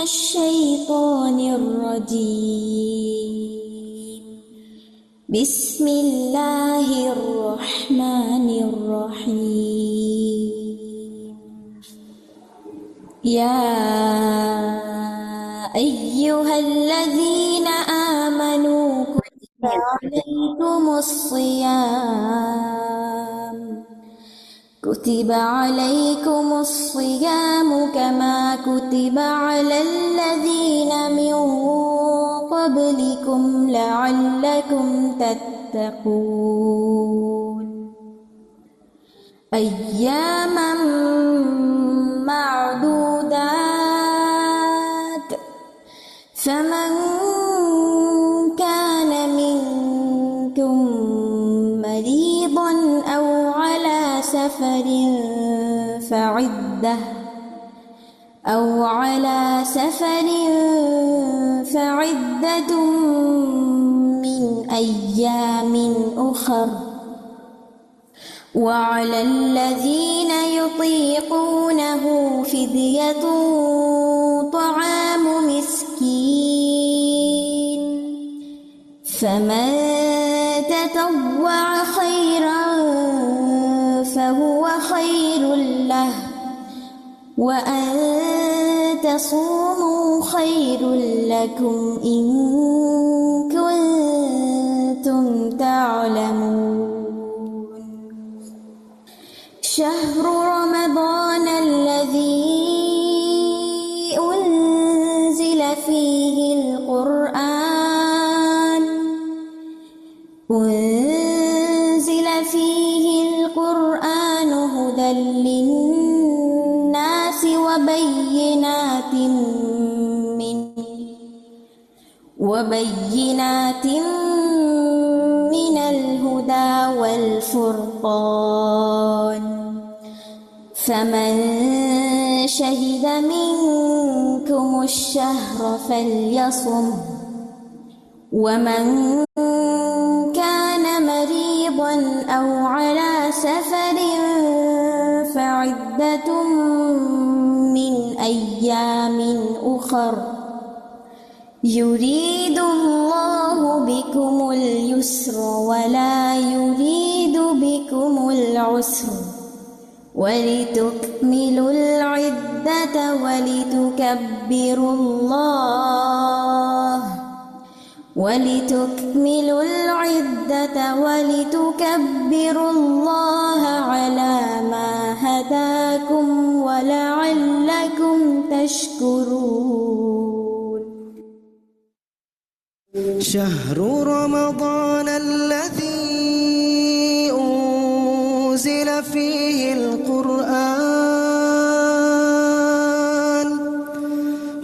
الشيطان الرجيم. بسم الله الرحمن الرحيم. يا أيها الذين آمنوا كتب عليكم الصيام كما كتب على الذين من قبلكم لعلكم تتقون. أياما معدودات، فمن كان منكم مريضا أو على سفر فعدة من أيام أخر، وعلى الذين يطيقونه فدية طعام مسكين، فمن تطوع خيرا فهو خير له، وأن تصوموا خير لكم إن كنتم تعلمون. شهر رمضان الذي أنزل فيه القرآن هدى للناس وبينات من الهدى والفرقان، فمن شهد منكم الشهر فليصم، ومن كان مريضا أو على سفر فعدة من أيام أخر، يريد الله بكم اليسر ولا يريد بكم العسر، ولتكملوا العدة ولتكبروا الله على ما هداكم ولعلكم تشكرون. شهر رمضان الذي أنزل فيه القرآن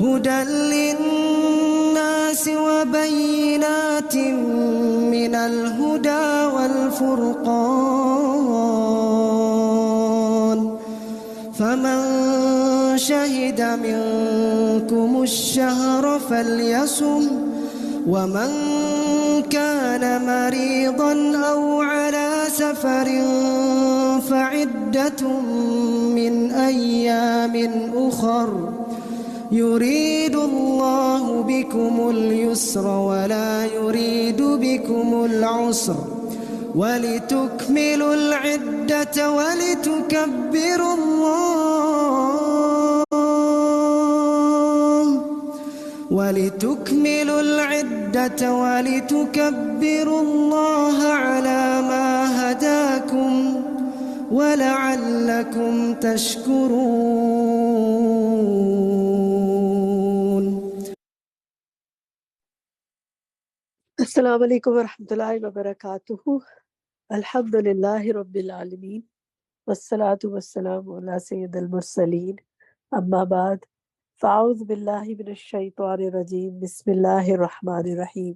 هدى للناس وبينات من الهدى والفرقان، فمن شهد منكم الشهر فليصم، ومن كان مريضا أو على سفر فعدة من أيام أخر، يريد الله بكم اليسر ولا يريد بكم العسر، ولتكملوا العدة ولتكبروا الله على ما هداكم ولعلكم تشكرون. السلام عليكم ورحمة الله وبركاته. الحمد لله رب العالمين، والصلاة والسلام على سيد المرسلين، أما بعد، فأعوذ بالله من الشيطان الرجيم، بسم الله الرحمن الرحيم।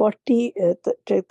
40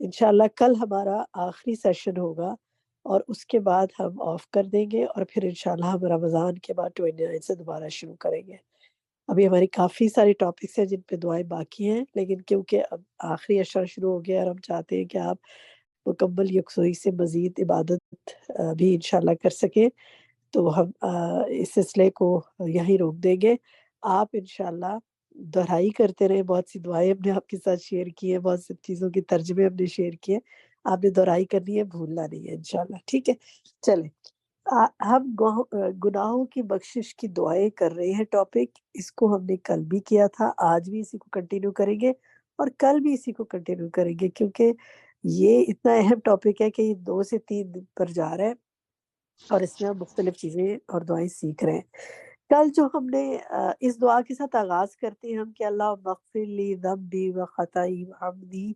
انشاءاللہ کل ہمارا آخری سیشن ہوگا اور اس کے بعد ہم آف کر دیں گے اور پھر انشاءاللہ ہم رمضان کے بعد 29 سے دوبارہ شروع کریں گے. ابھی ہماری کافی ساری ٹاپکس ہیں جن پہ دعائیں باقی ہیں، لیکن کیونکہ اب آخری عشرہ شروع ہو گیا اور ہم چاہتے ہیں کہ آپ مکمل یکسوئی سے مزید عبادت بھی انشاءاللہ کر سکیں، تو ہم اس سلسلے کو یہیں روک دیں گے. آپ انشاءاللہ دہرائی کرتے رہے. بہت سی دعائیں ہم نے آپ کے ساتھ شیئر کی ہیں، بہت سی چیزوں کے ترجمے ہم نے شیئر کیے. آپ نے دہرائی کرنی ہے، بھولنا نہیں ہے انشاءاللہ. ٹھیک ہے، چلیں ہم گناہوں کی بخشش کی دعائیں کر رہے ہیں. ٹاپک اس کو ہم نے کل بھی کیا تھا، آج بھی اسی کو کنٹینیو کریں گے اور کل بھی اسی کو کنٹینیو کریں گے، کیونکہ یہ اتنا اہم ٹاپک ہے کہ یہ 2 سے 3 دن پر جا رہا ہے اور اس میں ہم مختلف چیزیں اور دعائیں سیکھ رہے ہیں. کل جو ہم نے اس دعا کے ساتھ آغاز کرتے ہیں ہم کہ اللہ مغفر لی ذنبی و خطائی و عمدی،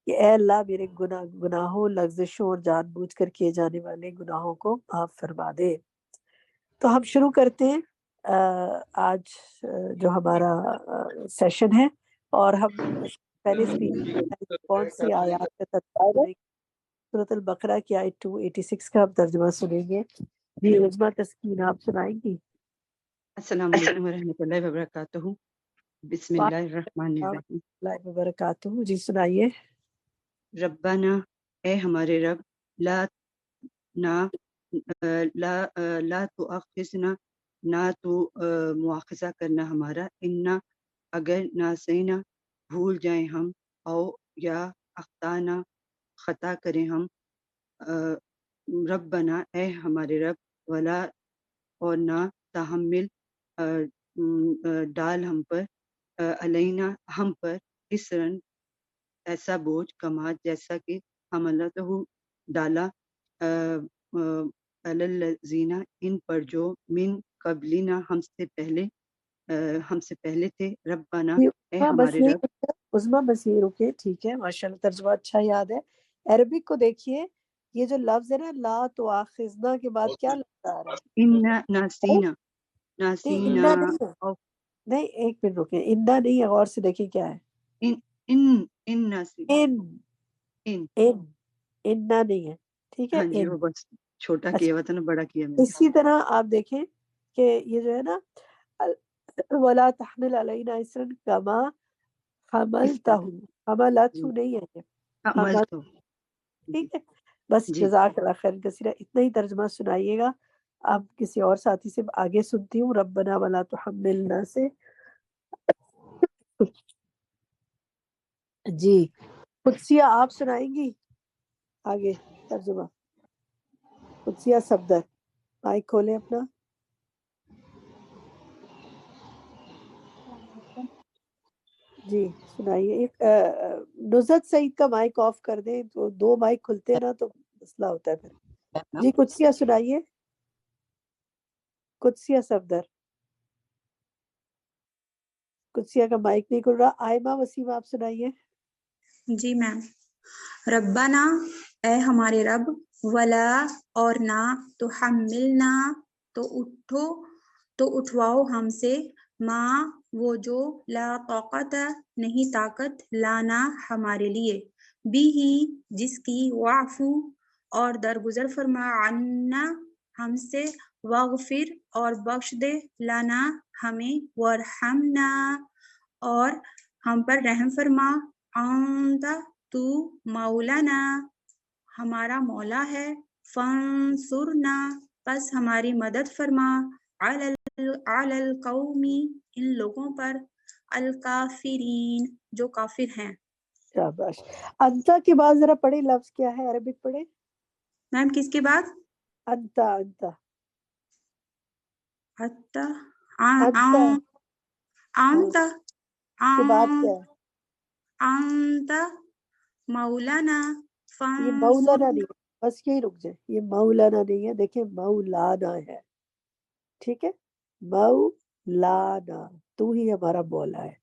کہ اے اللہ میرے گناہوں، لغزشوں اور جان بوجھ کر کیے جانے والے گناہوں کو معاف فرما دے. تو ہم شروع کرتے ہیں آج جو ہمارا سیشن ہے، اور ہم پہلے کون سی آیات کا ترجمہ سنیں گے. سورۃ البقرہ کی آیت 286 کا ہم ترجمہ سنیں گے. جی عظمہ تسکین آپ سنائیں گی؟ السلام علیکم ورحمۃ اللہ وبرکاتہ. بسم اللہ الرحمن الرحیم. اللہ وبرکاتہ. جی سنائیے. ربنا، اے ہمارے رب، لا نا لا لا تؤاخذنا، نہ تو مواخذہ کرنا ہمارا، انا اگر ناسینا بھول جائیں ہم، او یا اخطانا خطا کریں ہم. ربنا، اے ہمارے رب، ولا اور نہ تحمل ڈال ہم پر، علینا ہم پر، اسرن ایسا بوجھ، کما جیسا کہ حملتہ ڈالا، الذین ان پر جو، من قبلنا ہم سے پہلے تھے. ربنا، اے ہمارے رب. عظمہ بس یہ رکے. ٹھیک ہے، ماشاءاللہ ترجمہ اچھا یاد ہے. عربک کو دیکھیے، یہ جو لفظ ہے نا لا تؤاخذنا کے بعد کیا لفظ آ رہا ہے؟ انا ناسینا نہیں انا نہیں ہے، نہیں ایک منٹ رکے. انا نہیں ہے، غور سے دیکھیں کیا ہے. ان ناسینا، انا نہیں ہے. ٹھیک ہے، ہاں جی، وہ بس چھوٹا کیا ہوا تھا نا، بڑا کیا میں نے. اسی طرح آپ دیکھیں کہ یہ جو ہے نا ولا تحمل علینا اسرا کما حملتہ، حملتہ نہیں ہے، عملتہ. ٹھیک ہے. بس جی، جزاک اللہ خیر کثیرا. اتنا ہی ترجمہ سنائیے گا. اب کسی اور ساتھی سے آگے سنتی ہوں. ربنا ولا تحملنا سے. جی قدسیہ آپ سنائیں گی آگے ترجمہ؟ قدسیہ صفدر مائک کھولیں اپنا. جی سنائیے. ایک نزہت سعید کا مائک آف کر دیں، تو 2 مائک کھلتے ہیں نا تو مسئلہ ہوتا ہے پھر. جی قدسیہ سنائیے. قدسیہ صفدر. قدسیہ کا مائک نہیں کھل رہا. آئمہ وسیم آپ سنائیے. جی میم. ربنا، اے ہمارے رب، ولا اور نہ، تو حملنا تو اٹھواؤ ہم سے، ماں وہ جو، لا طاقت نہیں طاقت، لانا ہمارے لیے، بھی ہی جس کی، واعفو اور درگزر فرما، عنا ہم سے، واغفر اور بخش دے، لانا ہمیں، ورحمنا اور ہم پر رحم فرما، انت تو مولانا ہمارا مولا ہے، فانصرنا پس ہماری مدد فرما، علی القوم ان لوگوں پر، الکافرین جو کافر ہیں. شاباش. انتا کے بعد ذرا پڑھے لفظ کیا ہے، عربک پڑھے. میم کس کے بعد؟ انتا. انتا حتی انتا کے بعد کیا ہے؟ انت مولانا یہ مولانا نہیں ہے، بس یہی رک جائے. یہ مولانا نہیں ہے، دیکھیں مولانا ہے. ٹھیک ہے، مولانا تو ہی ہمارا مولا ہے.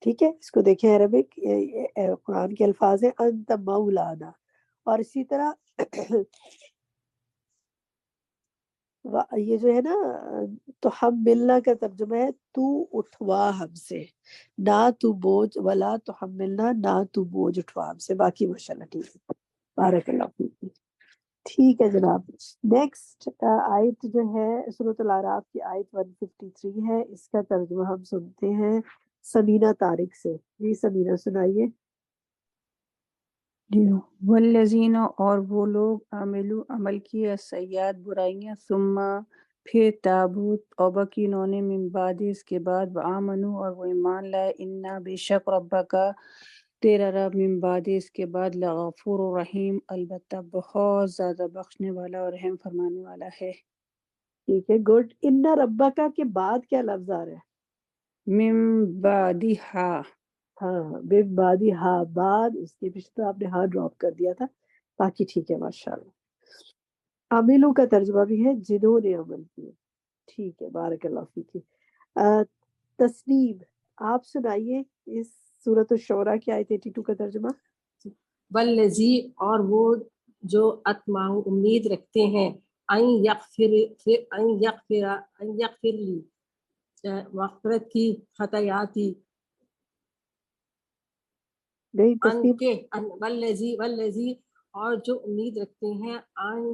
ٹھیک ہے، اس کو دیکھیں عربک قرآن کے الفاظ ہیں انت مولانا. اور اسی طرح یہ جو ہے نا تو ہم ملنا کا ترجمہ ہے تو اٹھوا ہم سے، نہ تو بوجھ، ولا تو ہم ملنا، نہ تو بوجھ اٹھوا ہم سے. باقی ماشاءاللہ ٹھیک ہے. بارک اللہ فیک. ٹھیک ہے جناب. نیکسٹ آیت جو ہے سورۃ الاعراف کی آیت 153 ہے. اس کا ترجمہ ہم سنتے ہیں سمینہ طارق سے. جی سمینہ سنائیے. جی والذین، اور وہ لوگ عمل کیے سیئات برائیاں، ثم پھر تابو توبہ کی انہوں نے، من بعد اس کے بعد، وآمنو اور وہ ایمان لائے، انا بے شک ربکا تیرا رب، من بعد اس کے بعد، لغفور رحیم البتہ بہت زیادہ بخشنے والا اور رحم فرمانے والا ہے. ٹھیک ہے گڈ. ان ربکا کے بعد کیا لفظ آ رہا ہے؟ من بعدہا. ہاں بے بادی ہاں، بعد اس کے پیچھے تو آپ نے ہاں ڈراپ کر دیا تھا. باقی ٹھیک ہے ماشاءاللہ. عاملوں کا ترجمہ بھی ہے جنہوں نے عمل کیے. ٹھیک ہے بارک اللہ فیک. تسنیم آپ سنائیے اس سورۃ الشعراء کی آیت 82 کا ترجمہ. والذی، اور وہ جو اطمع امید رکھتے ہیں، ان یغفر لی مغفرت کی، خطایاتی، نہیں ان تسنیم کے، والذی اور جو امید رکھتے ہیں، ان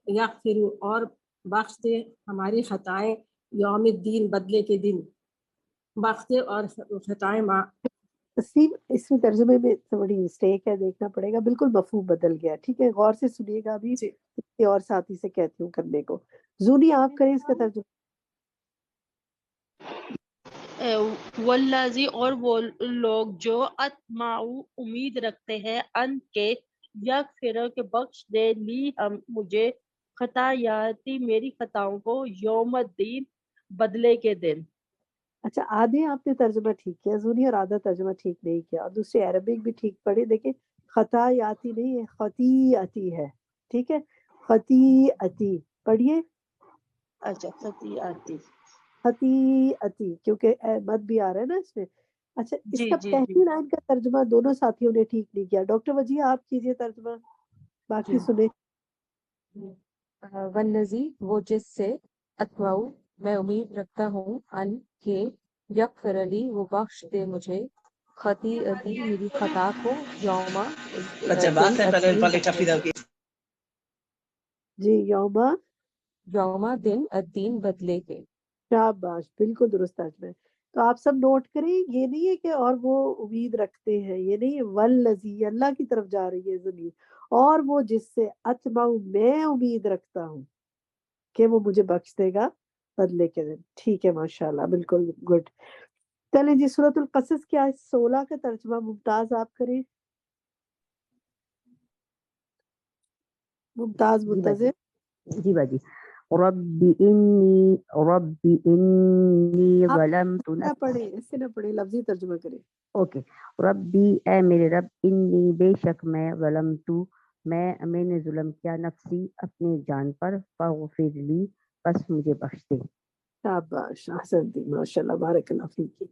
یغفر اور بخش دے ہماری خطائیں، یوم الدین بدلے کے دن، بخش دے اور خطائیں تسنیم اس میں ترجمے میں تھوڑی مسٹیک ہے، دیکھنا پڑے گا. بالکل مفہوم بدل گیا. ٹھیک ہے غور سے سنیے گا. ابھی کسی اور ساتھی سے کہتی ہوں کرنے کو. زونی آپ کریں اس کا ترجمہ. والذی، اور وہ لوگ جو اطمعوا امید رکھتے ہیں، ان کے یغفر کے بخش دے لی مجھے، خطایاتی میری خطاؤں کو، یوم الدین بدلے کے دن. اچھا آدھے آپ نے ترجمہ ٹھیک کیا زونی، اور آدھا ترجمہ ٹھیک نہیں کیا. اور دوسری عربک بھی ٹھیک پڑھی. دیکھیں خطایاتی نہیں ہے، خطیعتی ہے. ٹھیک ہے خطیعتی پڑھیے. اچھا خطیاتی. خطیعتی کیونکہ مد بھی آ رہا ہے نا اس میں. اچھا اس جی کا جی جی پہلی لائن کا ترجمہ دونوں ساتھیوں نے ٹھیک نہیں کیا. ڈاکٹر وجیہ آپ کیجئے ترجمہ، باقی جی. سنیں. والذی، وہ جس سے، اتواؤ میں امید رکھتا ہوں، ان کے، یغفر لی وہ بخش دے مجھے، خطیئتی میری خطا کو، یوما دن الدین بدلے کے، جی یوما. یوما دن الدین بدلے کے. شاباش بالکل درست ترجمہ ہے. تو آپ سب نوٹ کریں یہ نہیں ہے کہ اور وہ امید رکھتے ہیں، یہ نہیں ہے. والذی اللہ کی طرف جا رہی ہے زمین. اور وہ جس سے اطمع میں امید رکھتا ہوں کہ وہ مجھے بخش دے گا بدلے کے دن. ٹھیک ہے ماشاءاللہ بالکل گڈ. چلیں جی سورۃ القصص کی آیت 16 کا ترجمہ ممتاز آپ کریں. ممتاز جی باجی، منتظر. جی باجی. رب انی آپ ظلمت نہ نفسی. پڑھیں، ایسے نہ پڑھیں، لفظی ترجمہ کریں. اوکے. ربی اے میرے رب، انی بے شک میں، میں نے ظلم کیا، نفسی اپنی جان پر، فاغفر لی بس مجھے بخش دے. شاباش احسنتی ماشاءاللہ بارک اللہ فیکی.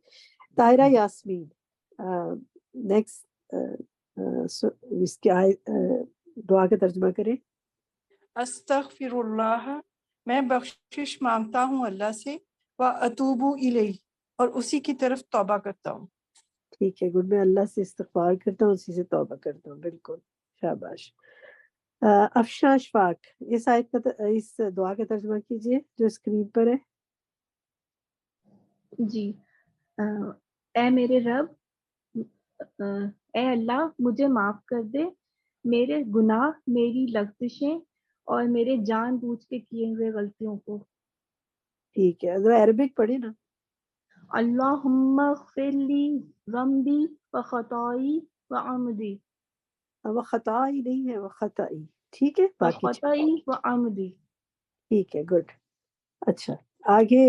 طاہرہ یاسمین نیکسٹ اس کی دعا کا ترجمہ کریں. استغفر اللہ، میں بخشش مانگتا ہوں اللہ سے، واتوب الیہ، اور اسی کی طرف توبہ کرتا ہوں. ٹھیک ہے گڈ. میں اللہ سے استغفار کرتا ہوں، اسی سے توبہ کرتا ہوں. بالکل شاباش. افشاں اشفاق اس آیت کا اس دعا کا ترجمہ کیجئے جو اسکرین پر ہے. جی اے میرے رب، اے اللہ مجھے معاف کر دے میرے گناہ، میری لغزشیں اور میرے جان بوجھ کے کیے ہوئے غلطیوں کو. ٹھیک ہے ذرا عربک پڑھی نا. اللہم اغفر لی ذنبی و خطائی و عمدی. وہ خطائی نہیں ہے، وہ خطائی. ٹھیک ہے و باقی خطائی و عمدی. ٹھیک ہے گڈ. اچھا آگے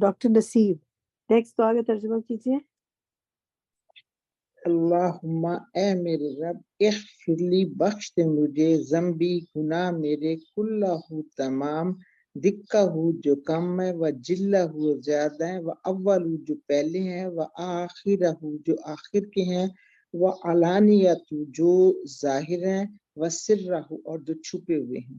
ڈاکٹر نسیم نیکسٹ دعا کا ترجمہ کیجئے. اللہم اے میرے رب، اغفر لی بخش دے مجھے، ذنبی گناہ میرے، کلہ تمام، دکھا ہو جو کم ہے، و جلہ ہو زیادہ ہے، و اول جو پہلے ہیں، و آخرہ جو آخر کے ہیں، و علانیت جو ظاہر ہیں، و سرہ اور جو چھپے ہوئے ہیں.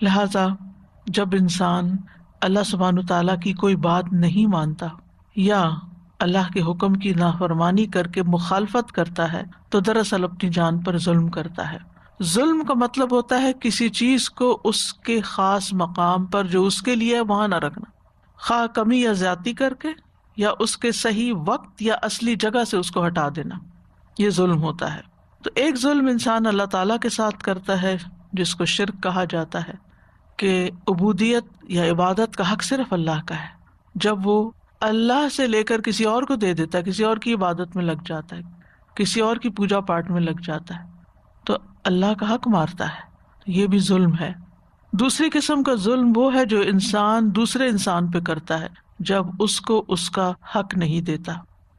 لہذا جب انسان اللہ سبحانہ تعالیٰ کی کوئی بات نہیں مانتا یا اللہ کے حکم کی نافرمانی کر کے مخالفت کرتا ہے تو دراصل اپنی جان پر ظلم کرتا ہے. ظلم کا مطلب ہوتا ہے کسی چیز کو اس کے خاص مقام پر جو اس کے لیے وہاں نہ رکھنا، خواہ کمی یا زیادتی کر کے یا اس کے صحیح وقت یا اصلی جگہ سے اس کو ہٹا دینا، یہ ظلم ہوتا ہے. تو ایک ظلم انسان اللہ تعالیٰ کے ساتھ کرتا ہے جس کو شرک کہا جاتا ہے کہ عبودیت یا عبادت کا حق صرف اللہ کا ہے. جب وہ اللہ سے لے کر کسی اور کو دے دیتا ہے، کسی اور کی عبادت میں لگ جاتا ہے، کسی اور کی پوجا پاٹ میں لگ جاتا ہے تو اللہ کا حق مارتا ہے، یہ بھی ظلم ہے. دوسری قسم کا ظلم وہ ہے جو انسان دوسرے انسان پہ کرتا ہے جب اس کو اس کا حق نہیں دیتا.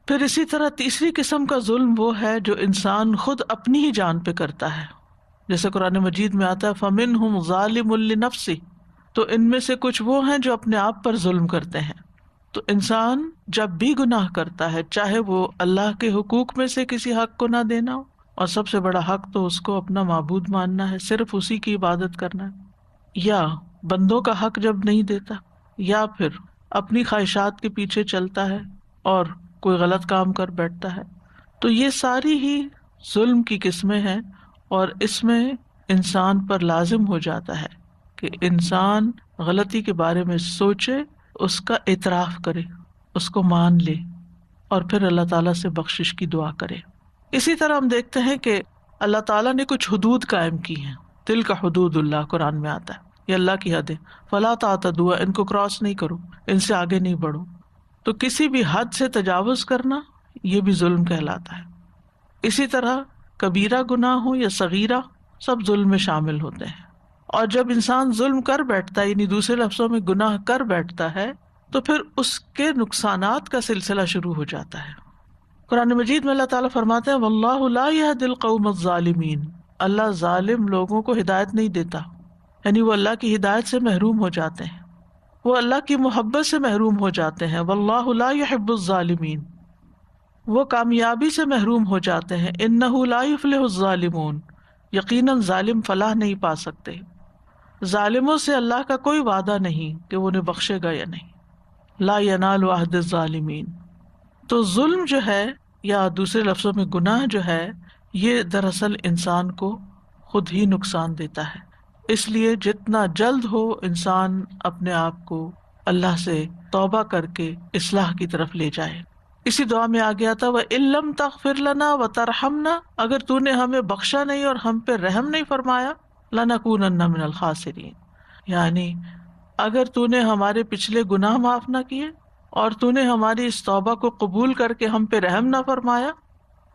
پھر اسی طرح تیسری قسم کا ظلم وہ ہے جو انسان خود اپنی ہی جان پہ کرتا ہے، جیسے قرآن مجید میں آتا ہے فَمِنْهُمْ ظَالِمٌ لِنَفْسِهِ، تو ان میں سے کچھ وہ ہیں جو اپنے آپ پر ظلم کرتے ہیں. تو انسان جب بھی گناہ کرتا ہے، چاہے وہ اللہ کے حقوق میں سے کسی حق کو نہ دینا ہو، اور سب سے بڑا حق تو اس کو اپنا معبود ماننا ہے، صرف اسی کی عبادت کرنا ہے، یا بندوں کا حق جب نہیں دیتا، یا پھر اپنی خواہشات کے پیچھے چلتا ہے اور کوئی غلط کام کر بیٹھتا ہے، تو یہ ساری ہی ظلم کی قسمیں ہیں. اور اس میں انسان پر لازم ہو جاتا ہے کہ انسان غلطی کے بارے میں سوچے، اس کا اعتراف کرے، اس کو مان لے اور پھر اللہ تعالیٰ سے بخشش کی دعا کرے. اسی طرح ہم دیکھتے ہیں کہ اللہ تعالیٰ نے کچھ حدود قائم کی ہیں، تلک حدود اللہ قرآن میں آتا ہے، یہ اللہ کی حد ہے، فلا تعتدوها، ان کو کراس نہیں کرو، ان سے آگے نہیں بڑھو. تو کسی بھی حد سے تجاوز کرنا یہ بھی ظلم کہلاتا ہے. اسی طرح کبیرہ گناہ ہو یا صغیرہ، سب ظلم میں شامل ہوتے ہیں. اور جب انسان ظلم کر بیٹھتا ہے، یعنی دوسرے لفظوں میں گناہ کر بیٹھتا ہے، تو پھر اس کے نقصانات کا سلسلہ شروع ہو جاتا ہے. قرآن مجید میں اللہ تعالیٰ فرماتے ہیں واللہ لا یہدی القوم الظالمین، اللہ ظالم لوگوں کو ہدایت نہیں دیتا، یعنی وہ اللہ کی ہدایت سے محروم ہو جاتے ہیں، وہ اللہ کی محبت سے محروم ہو جاتے ہیں. واللہ لا یحب الظالمین، وہ کامیابی سے محروم ہو جاتے ہیں. انہ لا یفلح الظالمون، یقیناً ظالم فلاح نہیں پا سکتے. ظالموں سے اللہ کا کوئی وعدہ نہیں کہ وہ انہیں بخشے گا یا نہیں. لا ینال عہد الظالمین. تو ظلم جو ہے یا دوسرے لفظوں میں گناہ جو ہے، یہ دراصل انسان کو خود ہی نقصان دیتا ہے. اس لیے جتنا جلد ہو انسان اپنے آپ کو اللہ سے توبہ کر کے اصلاح کی طرف لے جائے. اسی دعا میں آ گیا تھا وَإِن لَّمْ تَغْفِرْ لَنَا وَتَرْحَمْنَا، اگر تو نے ہمیں بخشا نہیں اور ہم پہ رحم نہیں فرمایا، لَنَكُونَنَّ مِنَ الْخَاسِرِينَ، یعنی اگر تو نے ہمارے پچھلے گناہ معاف نہ کیے اور تو نے ہماری اس توبہ کو قبول کر کے ہم پہ رحم نہ فرمایا،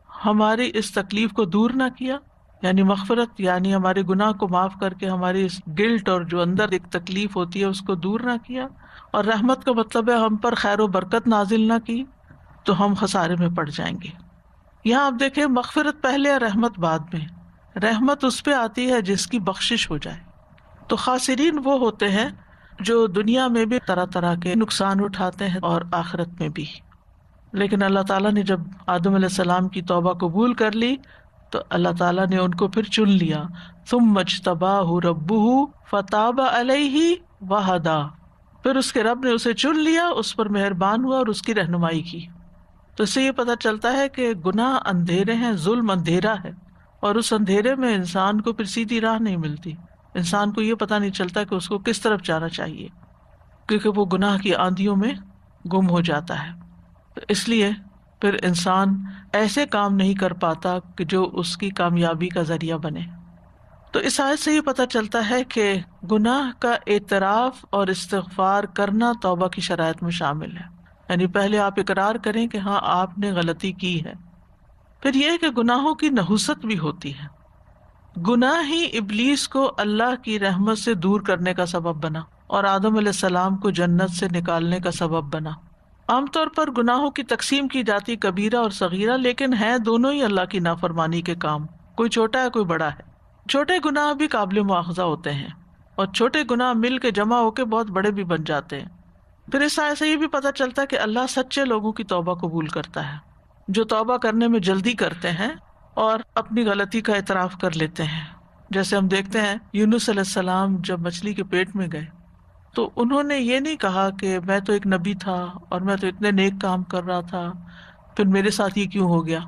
ہماری اس تکلیف کو دور نہ کیا، یعنی مغفرت یعنی ہمارے گناہ کو معاف کر کے ہماری اس گلٹ اور جو اندر ایک تکلیف ہوتی ہے اس کو دور نہ کیا، اور رحمت کا مطلب ہے ہم پر خیر و برکت نازل نہ کی، تو ہم خسارے میں پڑ جائیں گے. یہاں آپ دیکھیں مغفرت پہلے اور رحمت بعد میں. رحمت اس پہ آتی ہے جس کی بخشش ہو جائے. تو خاسرین وہ ہوتے ہیں جو دنیا میں بھی طرح طرح کے نقصان اٹھاتے ہیں اور آخرت میں بھی. لیکن اللہ تعالیٰ نے جب آدم علیہ السلام کی توبہ قبول کر لی تو اللہ تعالیٰ نے ان کو پھر چن لیا. ثم اجتباہ ربہ فتاب علیہ وہدی، پھر اس کے رب نے اسے چن لیا، اس پر مہربان ہوا اور اس کی رہنمائی کی. تو اس سے یہ پتہ چلتا ہے کہ گناہ اندھیرے ہیں، ظلم اندھیرا ہے، اور اس اندھیرے میں انسان کو پھر سیدھی راہ نہیں ملتی. انسان کو یہ پتہ نہیں چلتا کہ اس کو کس طرف جانا چاہیے، کیونکہ وہ گناہ کی آندھیوں میں گم ہو جاتا ہے. تو اس لیے پھر انسان ایسے کام نہیں کر پاتا کہ جو اس کی کامیابی کا ذریعہ بنے. تو اس آیت سے یہ پتہ چلتا ہے کہ گناہ کا اعتراف اور استغفار کرنا توبہ کی شرائط میں شامل ہے. یعنی پہلے آپ اقرار کریں کہ ہاں آپ نے غلطی کی ہے. پھر یہ کہ گناہوں کی نحوست بھی ہوتی ہے. گناہ ہی ابلیس کو اللہ کی رحمت سے دور کرنے کا سبب بنا اور آدم علیہ السلام کو جنت سے نکالنے کا سبب بنا. عام طور پر گناہوں کی تقسیم کی جاتی کبیرہ اور صغیرہ، لیکن ہیں دونوں ہی اللہ کی نافرمانی کے کام، کوئی چھوٹا ہے کوئی بڑا ہے. چھوٹے گناہ بھی قابل مواخذہ ہوتے ہیں اور چھوٹے گناہ مل کے جمع ہو کے بہت بڑے بھی بن جاتے ہیں. پھر اس آیت سے یہ بھی پتہ چلتا ہے کہ اللہ سچے لوگوں کی توبہ قبول کرتا ہے، جو توبہ کرنے میں جلدی کرتے ہیں اور اپنی غلطی کا اعتراف کر لیتے ہیں. جیسے ہم دیکھتے ہیں یونس علیہ السلام جب مچھلی کے پیٹ میں گئے تو انہوں نے یہ نہیں کہا کہ میں تو ایک نبی تھا اور میں تو اتنے نیک کام کر رہا تھا، پھر میرے ساتھ یہ کیوں ہو گیا۔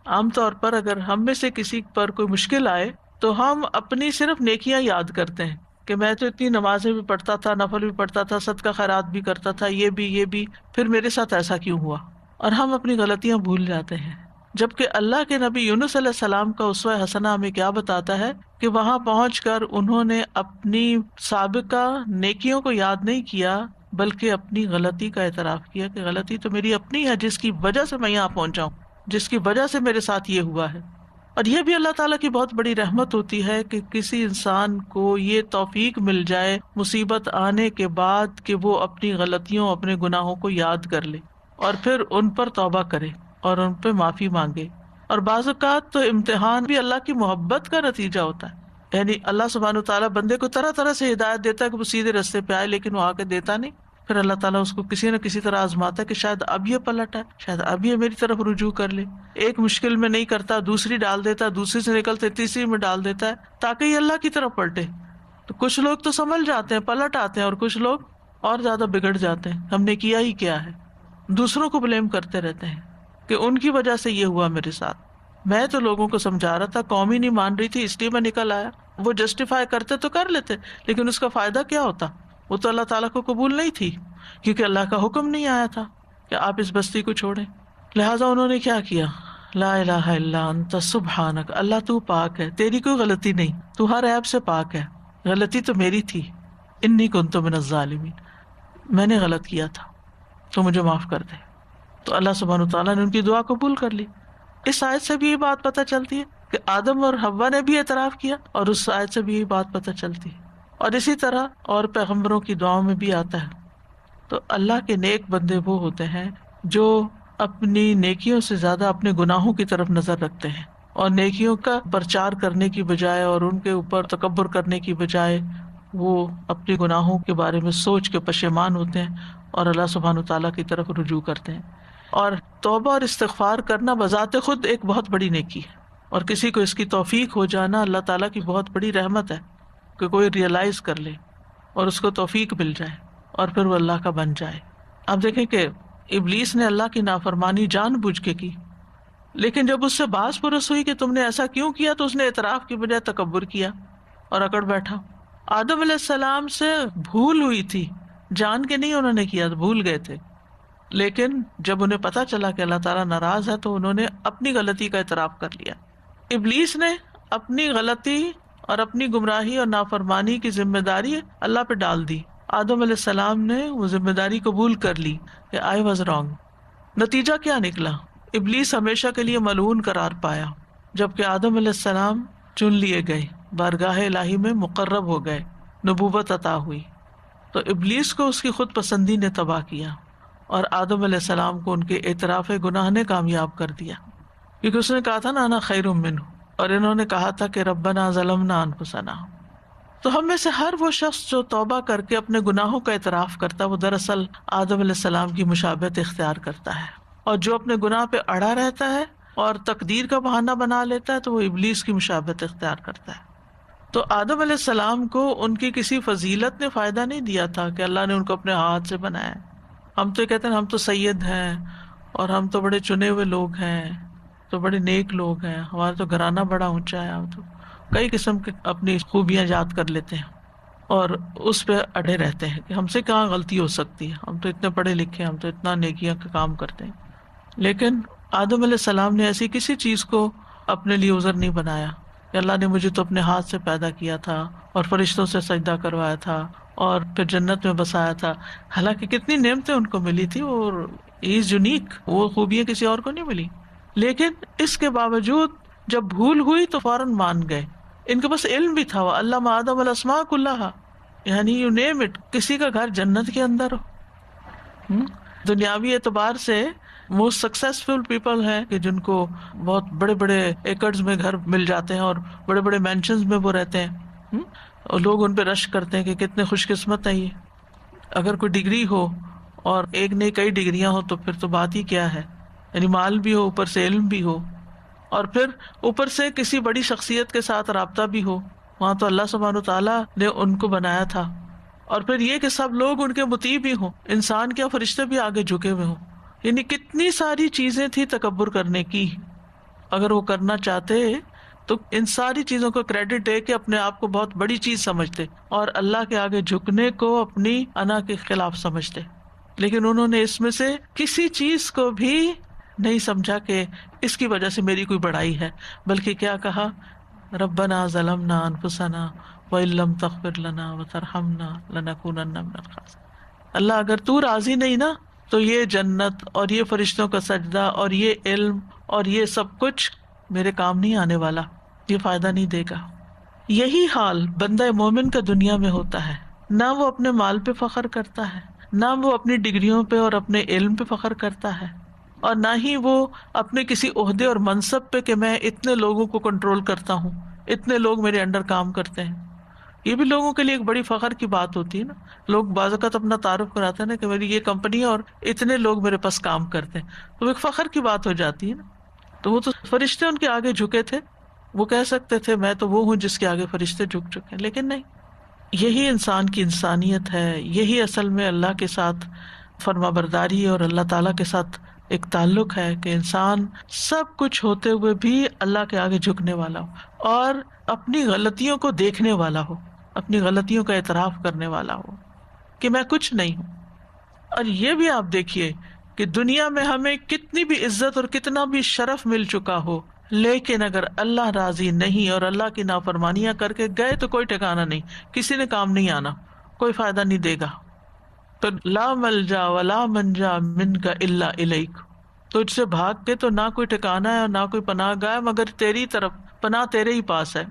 عام طور پر اگر ہم میں سے کسی پر کوئی مشکل آئے تو ہم اپنی صرف نیکیاں یاد کرتے ہیں کہ میں تو اتنی نمازیں بھی پڑھتا تھا، نفل بھی پڑھتا تھا، صدقہ خیرات بھی کرتا تھا، یہ بھی، پھر میرے ساتھ ایسا کیوں ہوا، اور ہم اپنی غلطیاں بھول جاتے ہیں۔ جبکہ اللہ کے نبی یونس علیہ السلام کا اسوہ حسنہ ہمیں کیا بتاتا ہے کہ وہاں پہنچ کر انہوں نے اپنی سابقہ نیکیوں کو یاد نہیں کیا بلکہ اپنی غلطی کا اعتراف کیا کہ غلطی تو میری اپنی ہے، جس کی وجہ سے میں یہاں پہنچا ہوں، جس کی وجہ سے میرے ساتھ یہ ہوا ہے۔ اور یہ بھی اللہ تعالیٰ کی بہت بڑی رحمت ہوتی ہے کہ کسی انسان کو یہ توفیق مل جائے مصیبت آنے کے بعد کہ وہ اپنی غلطیوں، اپنے گناہوں کو یاد کر لے اور پھر ان پر توبہ کرے اور ان پہ معافی مانگے۔ اور بعض اوقات تو امتحان بھی اللہ کی محبت کا نتیجہ ہوتا ہے، یعنی اللہ سبحانہ وتعالیٰ بندے کو طرح طرح سے ہدایت دیتا ہے کہ وہ سیدھے راستے پہ آئے، لیکن وہ آ کے دیتا نہیں۔ پھر اللہ تعالیٰ اس کو کسی نہ کسی طرح آزماتا ہے کہ شاید اب یہ پلٹ ہے، شاید اب یہ میری طرف رجوع کر لے۔ ایک مشکل میں نہیں کرتا، دوسری ڈال دیتا، دوسری سے نکلتے تیسری میں ڈال دیتا ہے تاکہ یہ اللہ کی طرف پلٹے۔ تو کچھ لوگ تو سنبھل جاتے ہیں، پلٹ آتے ہیں، اور کچھ لوگ اور زیادہ بگڑ جاتے ہیں۔ ہم نے کیا ہی کیا ہے، دوسروں کو بلیم کرتے رہتے ہیں کہ ان کی وجہ سے یہ ہوا میرے ساتھ۔ میں تو لوگوں کو سمجھا رہا تھا، قوم ہی نہیں مان رہی تھی، اس لیے میں نکل آیا۔ وہ جسٹیفائی کرتے تو کر لیتے، لیکن اس کا فائدہ کیا ہوتا؟ وہ تو اللہ تعالیٰ کو قبول نہیں تھی، کیونکہ اللہ کا حکم نہیں آیا تھا کہ آپ اس بستی کو چھوڑیں۔ لہٰذا انہوں نے کیا کیا؟ لا الہ الا انت سبحانک، اللہ تو پاک ہے، تیری کوئی غلطی نہیں، تو ہر عیب سے پاک ہے، غلطی تو میری تھی، انی کنت من الظالمین، میں نے غلط کیا تھا تو مجھے معاف کر دے۔ تو اللہ سبحانہ تعالیٰ نے ان کی دعا قبول کر لی۔ اس آیت سے بھی یہ بات پتہ چلتی ہے کہ آدم اور حوا نے بھی اعتراف کیا، اور اس آیت سے بھی یہ بات پتہ چلتی ہے، اور اسی طرح اور پیغمبروں کی دعاؤں میں بھی آتا ہے۔ تو اللہ کے نیک بندے وہ ہوتے ہیں جو اپنی نیکیوں سے زیادہ اپنے گناہوں کی طرف نظر رکھتے ہیں، اور نیکیوں کا پرچار کرنے کی بجائے اور ان کے اوپر تکبر کرنے کی بجائے وہ اپنے گناہوں کے بارے میں سوچ کے پشیمان ہوتے ہیں اور اللہ سبحانہ تعالیٰ کی طرف رجوع کرتے ہیں۔ اور توبہ اور استغفار کرنا بذات خود ایک بہت بڑی نیکی ہے، اور کسی کو اس کی توفیق ہو جانا اللہ تعالیٰ کی بہت بڑی رحمت ہے کہ کوئی ریئلائز کر لے اور اس کو توفیق مل جائے اور پھر وہ اللہ کا بن جائے۔ اب دیکھیں کہ ابلیس نے اللہ کی نافرمانی جان بوجھ کے کی، لیکن جب اس سے باز پرس ہوئی کہ تم نے ایسا کیوں کیا تو اس نے اعتراف کی بجائے تکبر کیا اور اکڑ بیٹھا۔ آدم علیہ السلام سے بھول ہوئی تھی، جان کے نہیں انہوں نے کیا، بھول گئے تھے، لیکن جب انہیں پتا چلا کہ اللہ تعالیٰ ناراض ہے تو انہوں نے اپنی غلطی کا اعتراف کر لیا۔ ابلیس نے اپنی غلطی اور اپنی گمراہی اور نافرمانی کی ذمہ داری اللہ پہ ڈال دی۔ آدم علیہ السلام نے وہ ذمہ داری قبول کر لی کہ I was wrong۔ نتیجہ کیا نکلا؟ ابلیس ہمیشہ کے لیے ملعون قرار پایا، جبکہ آدم علیہ السلام چن لیے گئے، بارگاہ الہی میں مقرب ہو گئے، نبوت عطا ہوئی۔ تو ابلیس کو اس کی خود پسندی نے تباہ کیا، اور آدم علیہ السلام کو ان کے اعتراف گناہ نے کامیاب کر دیا، کیونکہ اس نے کہا تھا نا انا خیر منہ، اور انہوں نے کہا تھا کہ ربنا ظلمنا انفسنا۔ تو ہم میں سے ہر وہ شخص جو توبہ کر کے اپنے گناہوں کا اعتراف کرتا ہے وہ دراصل آدم علیہ السلام کی مشابہت اختیار کرتا ہے، اور جو اپنے گناہ پہ اڑا رہتا ہے اور تقدیر کا بہانہ بنا لیتا ہے تو وہ ابلیس کی مشابہت اختیار کرتا ہے۔ تو آدم علیہ السلام کو ان کی کسی فضیلت نے فائدہ نہیں دیا تھا کہ اللہ نے ان کو اپنے ہاتھ سے بنایا۔ ہم تو کہتے ہیں ہم تو سید ہیں اور ہم تو بڑے چنے ہوئے لوگ ہیں، تو بڑے نیک لوگ ہیں، ہمارا تو گھرانہ بڑا اونچا ہے، ہم تو کئی قسم کے اپنی خوبیاں یاد کر لیتے ہیں اور اس پہ اڑے رہتے ہیں کہ ہم سے کہاں غلطی ہو سکتی ہے، ہم تو اتنے پڑھے لکھے ہیں، ہم تو اتنا نیکیاں کا کام کرتے ہیں۔ لیکن آدم علیہ السلام نے ایسی کسی چیز کو اپنے لیے عذر نہیں بنایا کہ اللہ نے مجھے تو اپنے ہاتھ سے پیدا کیا تھا اور فرشتوں سے سجدہ کروایا تھا اور پھر جنت میں بسایا تھا، حالانکہ کتنی نعمتیں ان کو ملی تھی اور ہی از یونیک، وہ خوبیاں کسی اور کو نہیں ملی۔ لیکن اس کے باوجود جب بھول ہوئی تو فوراً مان گئے۔ ان کے پاس علم بھی تھا، علم آدم الاسماء کلھا، یعنی یو نیم اٹ، کسی کا گھر جنت کے اندر ہو۔ دنیاوی اعتبار سے موسٹ سکسیسفل پیپل ہیں کہ جن کو بہت بڑے بڑے ایکڑز میں گھر مل جاتے ہیں اور بڑے بڑے مینشنز میں وہ رہتے ہیں، اور لوگ ان پہ رشک کرتے ہیں کہ کتنے خوش قسمت ہیں یہ۔ اگر کوئی ڈگری ہو اور ایک نہیں کئی ڈگریاں ہو تو پھر تو بات ہی کیا ہے، یعنی مال بھی ہو، اوپر سے علم بھی ہو، اور پھر اوپر سے کسی بڑی شخصیت کے ساتھ رابطہ بھی ہو، وہاں تو اللہ سبحانہ تعالیٰ نے ان کو بنایا تھا. اور پھر یہ کہ سب لوگ ان کے مطیع بھی ہوں، انسان کیا فرشتے بھی آگے جھکے ہوئے ہوں. یعنی کتنی ساری چیزیں تھی تکبر کرنے کی. اگر وہ کرنا چاہتے تو ان ساری چیزوں کو کریڈٹ دے کے اپنے آپ کو بہت بڑی چیز سمجھتے اور اللہ کے آگے جھکنے کو اپنی انا کے خلاف سمجھتے. لیکن انہوں نے اس میں سے کسی چیز کو بھی نہیں سمجھا کہ اس کی وجہ سے میری کوئی بڑائی ہے، بلکہ کیا کہا، ربنا ظلمنا انفسنا وَإِن لَّمْ تَغْفِرْ لَنَا وَتَرْحَمْنَا لَنَكُونَنَّ مِنَ الْخَاسِرِينَ. اللہ اگر تو راضی نہیں نا تو یہ جنت اور یہ فرشتوں کا سجدہ اور یہ علم اور یہ سب کچھ میرے کام نہیں آنے والا، یہ فائدہ نہیں دے گا. یہی حال بندہ مومن کا دنیا میں ہوتا ہے. نہ وہ اپنے مال پہ فخر کرتا ہے، نہ وہ اپنی ڈگریوں پہ اور اپنے علم پہ فخر کرتا ہے، اور نہ ہی وہ اپنے کسی عہدے اور منصب پہ کہ میں اتنے لوگوں کو کنٹرول کرتا ہوں، اتنے لوگ میرے انڈر کام کرتے ہیں. یہ بھی لوگوں کے لیے ایک بڑی فخر کی بات ہوتی ہے نا. لوگ بعض اوقات اپنا تعارف کراتے ہیں نا کہ میری یہ کمپنی ہے اور اتنے لوگ میرے پاس کام کرتے ہیں، تو ایک فخر کی بات ہو جاتی ہے نا. تو وہ تو فرشتے ان کے آگے جھکے تھے، وہ کہہ سکتے تھے میں تو وہ ہوں جس کے آگے فرشتے جھک چکے ہیں، لیکن نہیں. یہی انسان کی انسانیت ہے، یہی اصل میں اللہ کے ساتھ فرما برداری اور اللہ تعالیٰ کے ساتھ ایک تعلق ہے کہ انسان سب کچھ ہوتے ہوئے بھی اللہ کے آگے جھکنے والا ہو اور اپنی غلطیوں کو دیکھنے والا ہو، اپنی غلطیوں کا اعتراف کرنے والا ہو کہ میں کچھ نہیں ہوں. اور یہ بھی آپ دیکھیے کہ دنیا میں ہمیں کتنی بھی عزت اور کتنا بھی شرف مل چکا ہو، لیکن اگر اللہ راضی نہیں اور اللہ کی نافرمانیاں کر کے گئے تو کوئی ٹھکانہ نہیں، کسی نے کام نہیں آنا، کوئی فائدہ نہیں دے گا. تو لا ملجا ولا منجا منک الا الیک، تجھ سے بھاگ کے تو نہ کوئی ٹھکانہ ہے اور نہ کوئی پناہ گاہ مگر تیری طرف، پناہ تیرے ہی پاس ہے.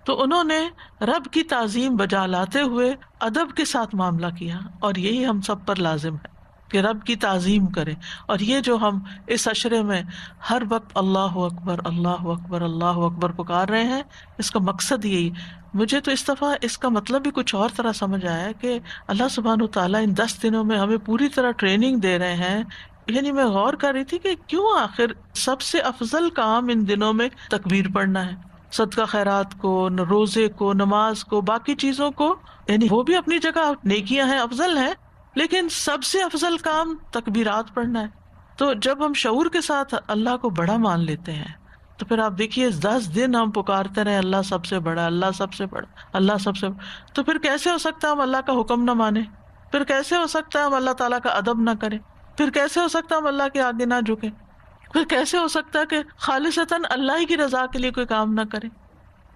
تو انہوں نے رب کی تعظیم بجا لاتے ہوئے ادب کے ساتھ معاملہ کیا، اور یہی ہم سب پر لازم ہے کہ رب کی تعظیم کریں. اور یہ جو ہم اس عشرے میں ہر وقت اللہ اکبر اللہ اکبر اللہ اکبر پکار رہے ہیں، اس کا مقصد یہی. مجھے تو اس دفعہ اس کا مطلب بھی کچھ اور طرح سمجھ آیا کہ اللہ سبحانہ تعالیٰ ان 10 دنوں میں ہمیں پوری طرح ٹریننگ دے رہے ہیں. یعنی میں غور کر رہی تھی کہ کیوں آخر سب سے افضل کام ان دنوں میں تکبیر پڑھنا ہے، صدقہ خیرات کو، روزے کو، نماز کو، باقی چیزوں کو، یعنی وہ بھی اپنی جگہ نیکیاں ہیں، افضل ہیں، لیکن سب سے افضل کام تکبیرات پڑھنا ہے. تو جب ہم شعور کے ساتھ اللہ کو بڑا مان لیتے ہیں تو پھر آپ دیکھیے 10 دن ہم پکارتے رہے اللہ سب سے بڑا، اللہ سب سے بڑا، اللہ سب سے بڑا. تو پھر کیسے ہو سکتا ہے ہم اللہ کا حکم نہ مانیں؟ پھر کیسے ہو سکتا ہے ہم اللہ تعالیٰ کا ادب نہ کریں؟ پھر کیسے ہو سکتا ہے ہم اللہ کے آگے نہ جھکیں؟ پھر کیسے ہو سکتا ہے کہ خالصتاً اللہ ہی کی رضا کے لیے کوئی کام نہ کریں؟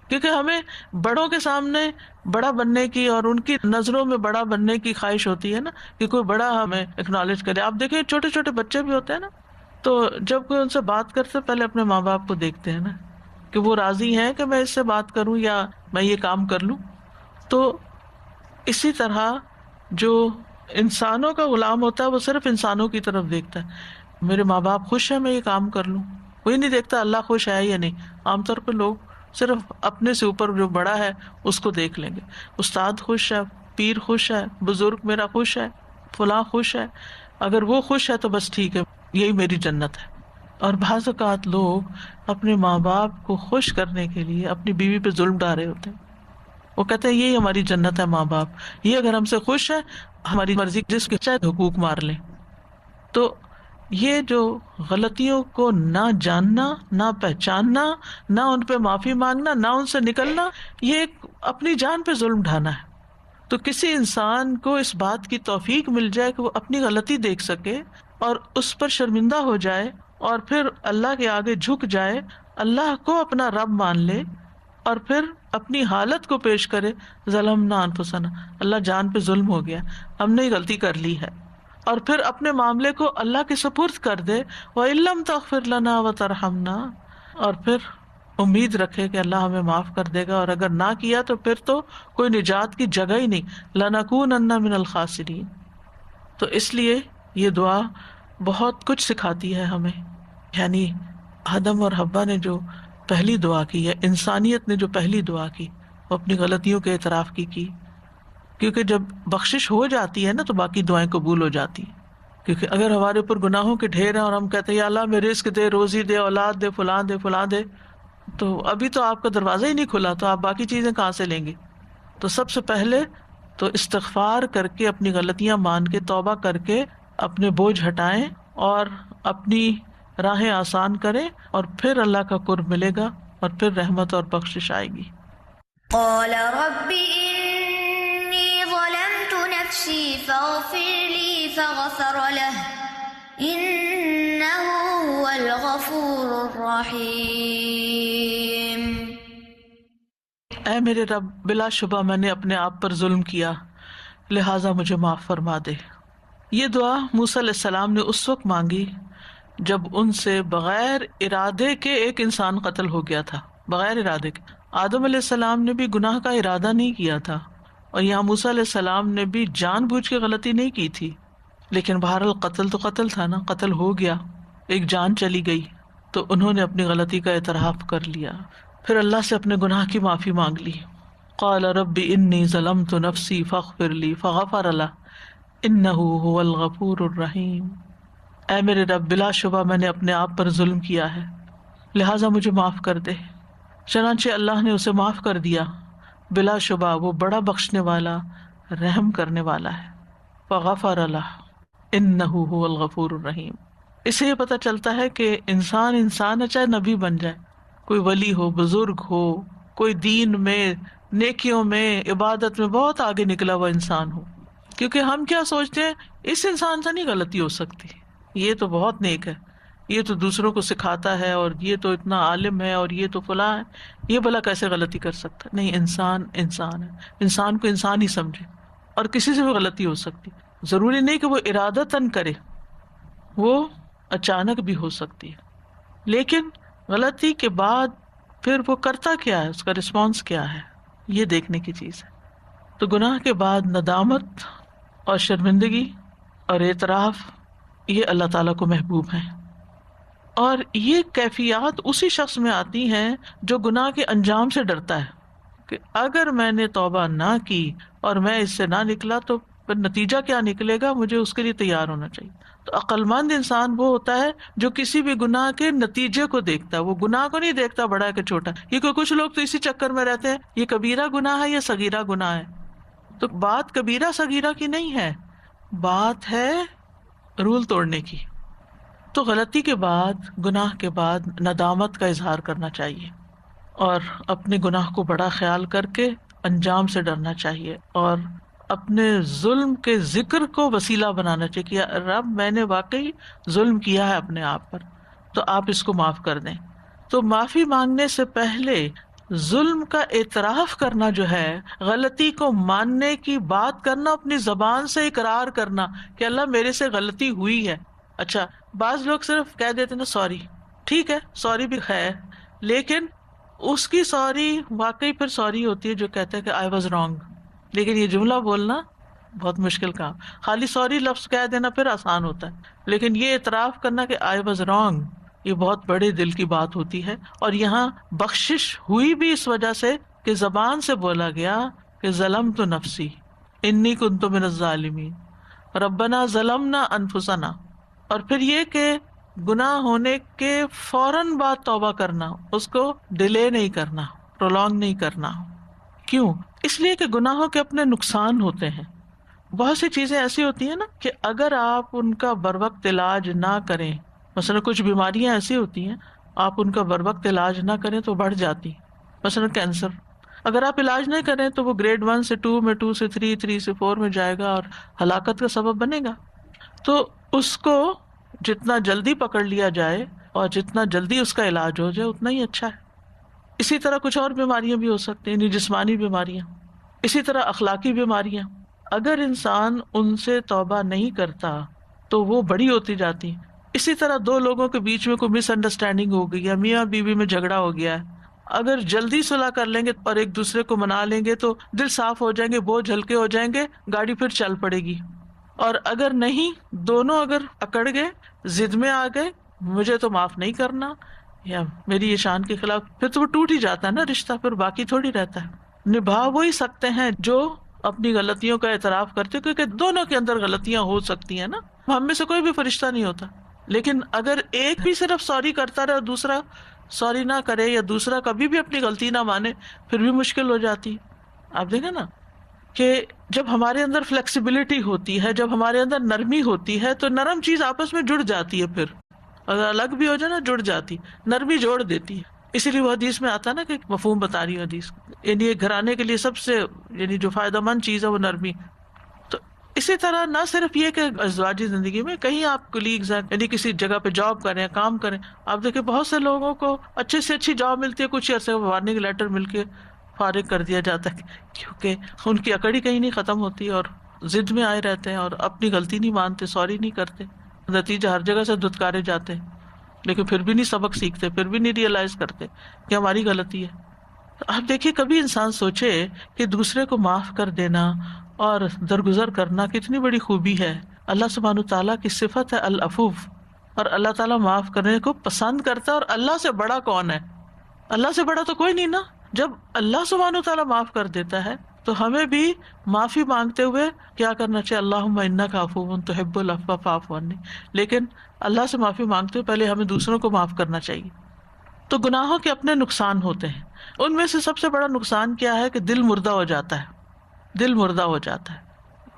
کیونکہ ہمیں بڑوں کے سامنے بڑا بننے کی اور ان کی نظروں میں بڑا بننے کی خواہش ہوتی ہے نا، کہ کوئی بڑا ہمیں اکنالج کرے. آپ دیکھیں چھوٹے چھوٹے بچے بھی ہوتے ہیں نا، تو جب کوئی ان سے بات کرتے پہلے اپنے ماں باپ کو دیکھتے ہیں نا کہ وہ راضی ہیں کہ میں اس سے بات کروں یا میں یہ کام کر لوں. تو اسی طرح جو انسانوں کا غلام ہوتا ہے وہ صرف انسانوں کی طرف دیکھتا ہے. میرے ماں باپ خوش ہیں میں یہ کام کر لوں، کوئی نہیں دیکھتا اللہ خوش ہے یا نہیں. عام طور پہ لوگ صرف اپنے سے اوپر جو بڑا ہے اس کو دیکھ لیں گے. استاد خوش ہے، پیر خوش ہے، بزرگ میرا خوش ہے، فلاں خوش ہے، اگر وہ خوش ہے تو بس ٹھیک ہے، یہی میری جنت ہے. اور بعض اوقات لوگ اپنے ماں باپ کو خوش کرنے کے لیے اپنی بیوی پہ ظلم ڈال رہے ہوتے ہیں. وہ کہتے ہیں یہی ہماری جنت ہے ماں باپ، یہ اگر ہم سے خوش ہے ہماری مرضی جس کے چاہے حقوق مار لیں. تو یہ جو غلطیوں کو نہ جاننا، نہ پہچاننا، نہ ان پہ معافی مانگنا، نہ ان سے نکلنا، یہ ایک اپنی جان پہ ظلم ڈھانا ہے. تو کسی انسان کو اس بات کی توفیق مل جائے کہ وہ اپنی غلطی دیکھ سکے اور اس پر شرمندہ ہو جائے اور پھر اللہ کے آگے جھک جائے، اللہ کو اپنا رب مان لے اور پھر اپنی حالت کو پیش کرے، ظلمنا انفسنا، اللہ جان پہ ظلم ہو گیا، ہم نے غلطی کر لی ہے، اور پھر اپنے معاملے کو اللہ کے سپرد کر دے، وَإِن لَّمْ تَغْفِرْ لَنَا وَتَرْحَمْنَا، اور پھر امید رکھے کہ اللہ ہمیں معاف کر دے گا، اور اگر نہ کیا تو پھر تو کوئی نجات کی جگہ ہی نہیں، لَنَكُونَنَّ مِنَ الْخَاسِرِينَ. تو اس لیے یہ دعا بہت کچھ سکھاتی ہے ہمیں. یعنی آدم اور حوا نے جو پہلی دعا کی ہے، انسانیت نے جو پہلی دعا کی، وہ اپنی غلطیوں کے اعتراف کی، کیونکہ جب بخشش ہو جاتی ہے نا تو باقی دعائیں قبول ہو جاتی ہیں. کیونکہ اگر ہمارے اوپر گناہوں کے ڈھیر ہیں اور ہم کہتے ہیں یا اللہ میں رزق دے، روزی دے، اولاد دے، فلاں دے، فلاں دے، تو ابھی تو آپ کا دروازہ ہی نہیں کھلا، تو آپ باقی چیزیں کہاں سے لیں گے؟ تو سب سے پہلے تو استغفار کر کے، اپنی غلطیاں مان کے، توبہ کر کے اپنے بوجھ ہٹائیں اور اپنی راہیں آسان کریں، اور پھر اللہ کا قرب ملے گا اور پھر رحمت اور بخشش آئے گی۔ قال رب إني ظلمت نفسي فاغفر لي فغفر له إنه هو الغفور الرحيم۔ اے میرے رب، بلا شبہ میں نے اپنے آپ پر ظلم کیا، لہٰذا مجھے معاف فرما دے۔ یہ دعا موسیٰ علیہ السلام نے اس وقت مانگی جب ان سے بغیر ارادے کے ایک انسان قتل ہو گیا تھا، بغیر ارادے کے۔ آدم علیہ السلام نے بھی گناہ کا ارادہ نہیں کیا تھا، اور یہاں موسیٰ علیہ السلام نے بھی جان بوجھ کے غلطی نہیں کی تھی، لیکن بہرحال قتل تو قتل تھا نا، قتل ہو گیا، ایک جان چلی گئی، تو انہوں نے اپنی غلطی کا اعتراف کر لیا، پھر اللہ سے اپنے گناہ کی معافی مانگ لی۔ قال رب انی ظلمت نفسی فاغفر لی فغفر له انہ هو الغفور الرحیم۔ اے میرے رب، بلا شبہ میں نے اپنے آپ پر ظلم کیا ہے، لہٰذا مجھے معاف کر دے۔ چنانچہ اللہ نے اسے معاف کر دیا، بلا شبہ وہ بڑا بخشنے والا، رحم کرنے والا ہے۔ فغفر له انہ هو الغفور الرحیم۔ اس سے یہ پتہ چلتا ہے کہ انسان ہے، چاہے نبی بن جائے، کوئی ولی ہو، بزرگ ہو، کوئی دین میں، نیکیوں میں، عبادت میں بہت آگے نکلا ہوا انسان ہو، کیونکہ ہم کیا سوچتے ہیں اس انسان سے نہیں غلطی ہو سکتی، یہ تو بہت نیک ہے، یہ تو دوسروں کو سکھاتا ہے، اور یہ تو اتنا عالم ہے، اور یہ تو فلاں ہے، یہ بھلا کیسے غلطی کر سکتا ہے؟ نہیں، انسان انسان ہے، انسان کو انسان ہی سمجھے، اور کسی سے بھی غلطی ہو سکتی، ضروری نہیں کہ وہ ارادتاً کرے، وہ اچانک بھی ہو سکتی ہے، لیکن غلطی کے بعد پھر وہ کرتا کیا ہے، اس کا رسپانس کیا ہے، یہ دیکھنے کی چیز ہے۔ تو گناہ کے بعد ندامت اور شرمندگی اور اعتراف، یہ اللہ تعالیٰ کو محبوب ہیں، اور یہ کیفیات اسی شخص میں آتی ہیں جو گناہ کے انجام سے ڈرتا ہے، کہ اگر میں نے توبہ نہ کی اور میں اس سے نہ نکلا تو پھر نتیجہ کیا نکلے گا، مجھے اس کے لیے تیار ہونا چاہیے۔ تو عقل مند انسان وہ ہوتا ہے جو کسی بھی گناہ کے نتیجے کو دیکھتا ہے، وہ گناہ کو نہیں دیکھتا بڑا کہ چھوٹا، کیونکہ کچھ لوگ تو اسی چکر میں رہتے ہیں یہ کبیرہ گناہ ہے یا صغیرہ گناہ ہے۔ تو بات کبیرہ صغیرہ کی نہیں ہے، بات ہے رول توڑنے کی۔ تو غلطی کے بعد، گناہ کے بعد ندامت کا اظہار کرنا چاہیے، اور اپنے گناہ کو بڑا خیال کر کے انجام سے ڈرنا چاہیے، اور اپنے ظلم کے ذکر کو وسیلہ بنانا چاہیے کہ رب میں نے واقعی ظلم کیا ہے اپنے آپ پر، تو آپ اس کو معاف کر دیں۔ تو معافی مانگنے سے پہلے ظلم کا اعتراف کرنا جو ہے، غلطی کو ماننے کی بات کرنا، اپنی زبان سے اقرار کرنا کہ اللہ میرے سے غلطی ہوئی ہے۔ اچھا، بعض لوگ صرف کہہ دیتے نا سوری، ٹھیک ہے سوری بھی ہے، لیکن اس کی سوری واقعی پھر سوری ہوتی ہے جو کہتا ہے کہ آئی واز رانگ، لیکن یہ جملہ بولنا بہت مشکل کام۔ خالی سوری لفظ کہہ دینا پھر آسان ہوتا ہے، لیکن یہ اعتراف کرنا کہ آئی واز رانگ، یہ بہت بڑے دل کی بات ہوتی ہے۔ اور یہاں بخشش ہوئی بھی اس وجہ سے کہ زبان سے بولا گیا کہ ظلمت نفسی انی کنت من الظالمین، ربنا ظلمنا انفسنا، اور پھر یہ کہ گناہ ہونے کے فوراً بعد توبہ کرنا، اس کو ڈیلے نہیں کرنا، پرولونگ نہیں کرنا۔ کیوں؟ اس لیے کہ گناہوں کے اپنے نقصان ہوتے ہیں۔ بہت سی چیزیں ایسی ہوتی ہیں نا کہ اگر آپ ان کا بروقت علاج نہ کریں، مثلا کچھ بیماریاں ایسی ہوتی ہیں آپ ان کا بروقت علاج نہ کریں تو بڑھ جاتی، مثلا کینسر، اگر آپ علاج نہیں کریں تو وہ گریڈ 1 سے 2 میں، 2 سے 3، 3 سے 4 میں جائے گا اور ہلاکت کا سبب بنے گا۔ تو اس کو جتنا جلدی پکڑ لیا جائے اور جتنا جلدی اس کا علاج ہو جائے اتنا ہی اچھا ہے۔ اسی طرح کچھ اور بیماریاں بھی ہو سکتی ہیں، جسمانی بیماریاں، اسی طرح اخلاقی بیماریاں، اگر انسان ان سے توبہ نہیں کرتا تو وہ بڑی ہوتی جاتی۔ اسی طرح دو لوگوں کے بیچ میں کوئی مس انڈرسٹینڈنگ ہو گئی ہے، میاں بیوی میں جھگڑا ہو گیا ہے، اگر جلدی صلح کر لیں گے اور ایک دوسرے کو منا لیں گے تو دل صاف ہو جائیں گے، بوجھ ہلکے ہو جائیں گے، گاڑی پھر چل پڑے گی۔ اور اگر نہیں، دونوں اگر اکڑ گئے، ضد میں آ گئے، مجھے تو معاف نہیں کرنا یا میری یہ شان کے خلاف، پھر تو وہ ٹوٹ ہی جاتا ہے نا رشتہ، پھر باقی تھوڑی رہتا ہے۔ نبھا وہی سکتے ہیں جو اپنی غلطیوں کا اعتراف کرتے، کیونکہ دونوں کے اندر غلطیاں ہو سکتی ہیں نا، ہم میں سے کوئی بھی فرشتہ نہیں ہوتا، لیکن اگر ایک بھی صرف سوری کرتا رہے اور دوسرا سوری نہ کرے یا دوسرا کبھی بھی اپنی غلطی نہ مانے پھر بھی مشکل ہو جاتی ہے. آپ دیکھیں نا کہ جب ہمارے اندر فلیکسیبلٹی ہوتی ہے، جب ہمارے اندر نرمی ہوتی ہے تو نرم چیز آپس میں جڑ جاتی ہے، پھر اگر الگ بھی ہو جائے نا جڑ جاتی، نرمی جوڑ دیتی ہے. اسی لیے وہ حدیث میں آتا نا کہ مفہوم بتا رہی ہوں حدیث، یعنی ایک گھرانے کے لیے سب سے یعنی جو فائدہ مند چیز ہے وہ نرمی. تو اسی طرح نہ صرف یہ کہ ازواجی زندگی میں کہیں آپ کولیگز ہیں یعنی کسی جگہ پہ جاب کریں کام کریں، آپ دیکھیں بہت سے لوگوں کو اچھے سے اچھی جاب ملتی ہے، کچھ عرصے وارننگ لیٹر مل کے فارغ کر دیا جاتا ہے کیونکہ ان کی اکڑی کہیں نہیں ختم ہوتی اور ضد میں آئے رہتے ہیں اور اپنی غلطی نہیں مانتے، سوری نہیں کرتے، نتیجہ ہر جگہ سے دھتکارے جاتے ہیں لیکن پھر بھی نہیں سبق سیکھتے، پھر بھی نہیں ریئلائز کرتے کہ ہماری غلطی ہے. آپ دیکھیے کبھی انسان سوچے کہ دوسرے کو معاف کر دینا اور درگزر کرنا کتنی بڑی خوبی ہے. اللہ سبحانہ تعالیٰ کی صفت ہے العفو، اور اللہ تعالیٰ معاف کرنے کو پسند کرتا ہے. اور اللہ سے بڑا کون ہے؟ اللہ سے بڑا تو کوئی نہیں نا. جب اللہ سبحانہ تعالیٰ معاف کر دیتا ہے تو ہمیں بھی معافی مانگتے ہوئے کیا کرنا چاہیے؟ اللہم انک عفو تحب العفو فاعف عنی. لیکن اللہ سے معافی مانگتے ہوئے پہلے ہمیں دوسروں کو معاف کرنا چاہیے. تو گناہوں کے اپنے نقصان ہوتے ہیں، ان میں سے سب سے بڑا نقصان کیا ہے کہ دل مردہ ہو جاتا ہے، دل مردہ ہو جاتا ہے.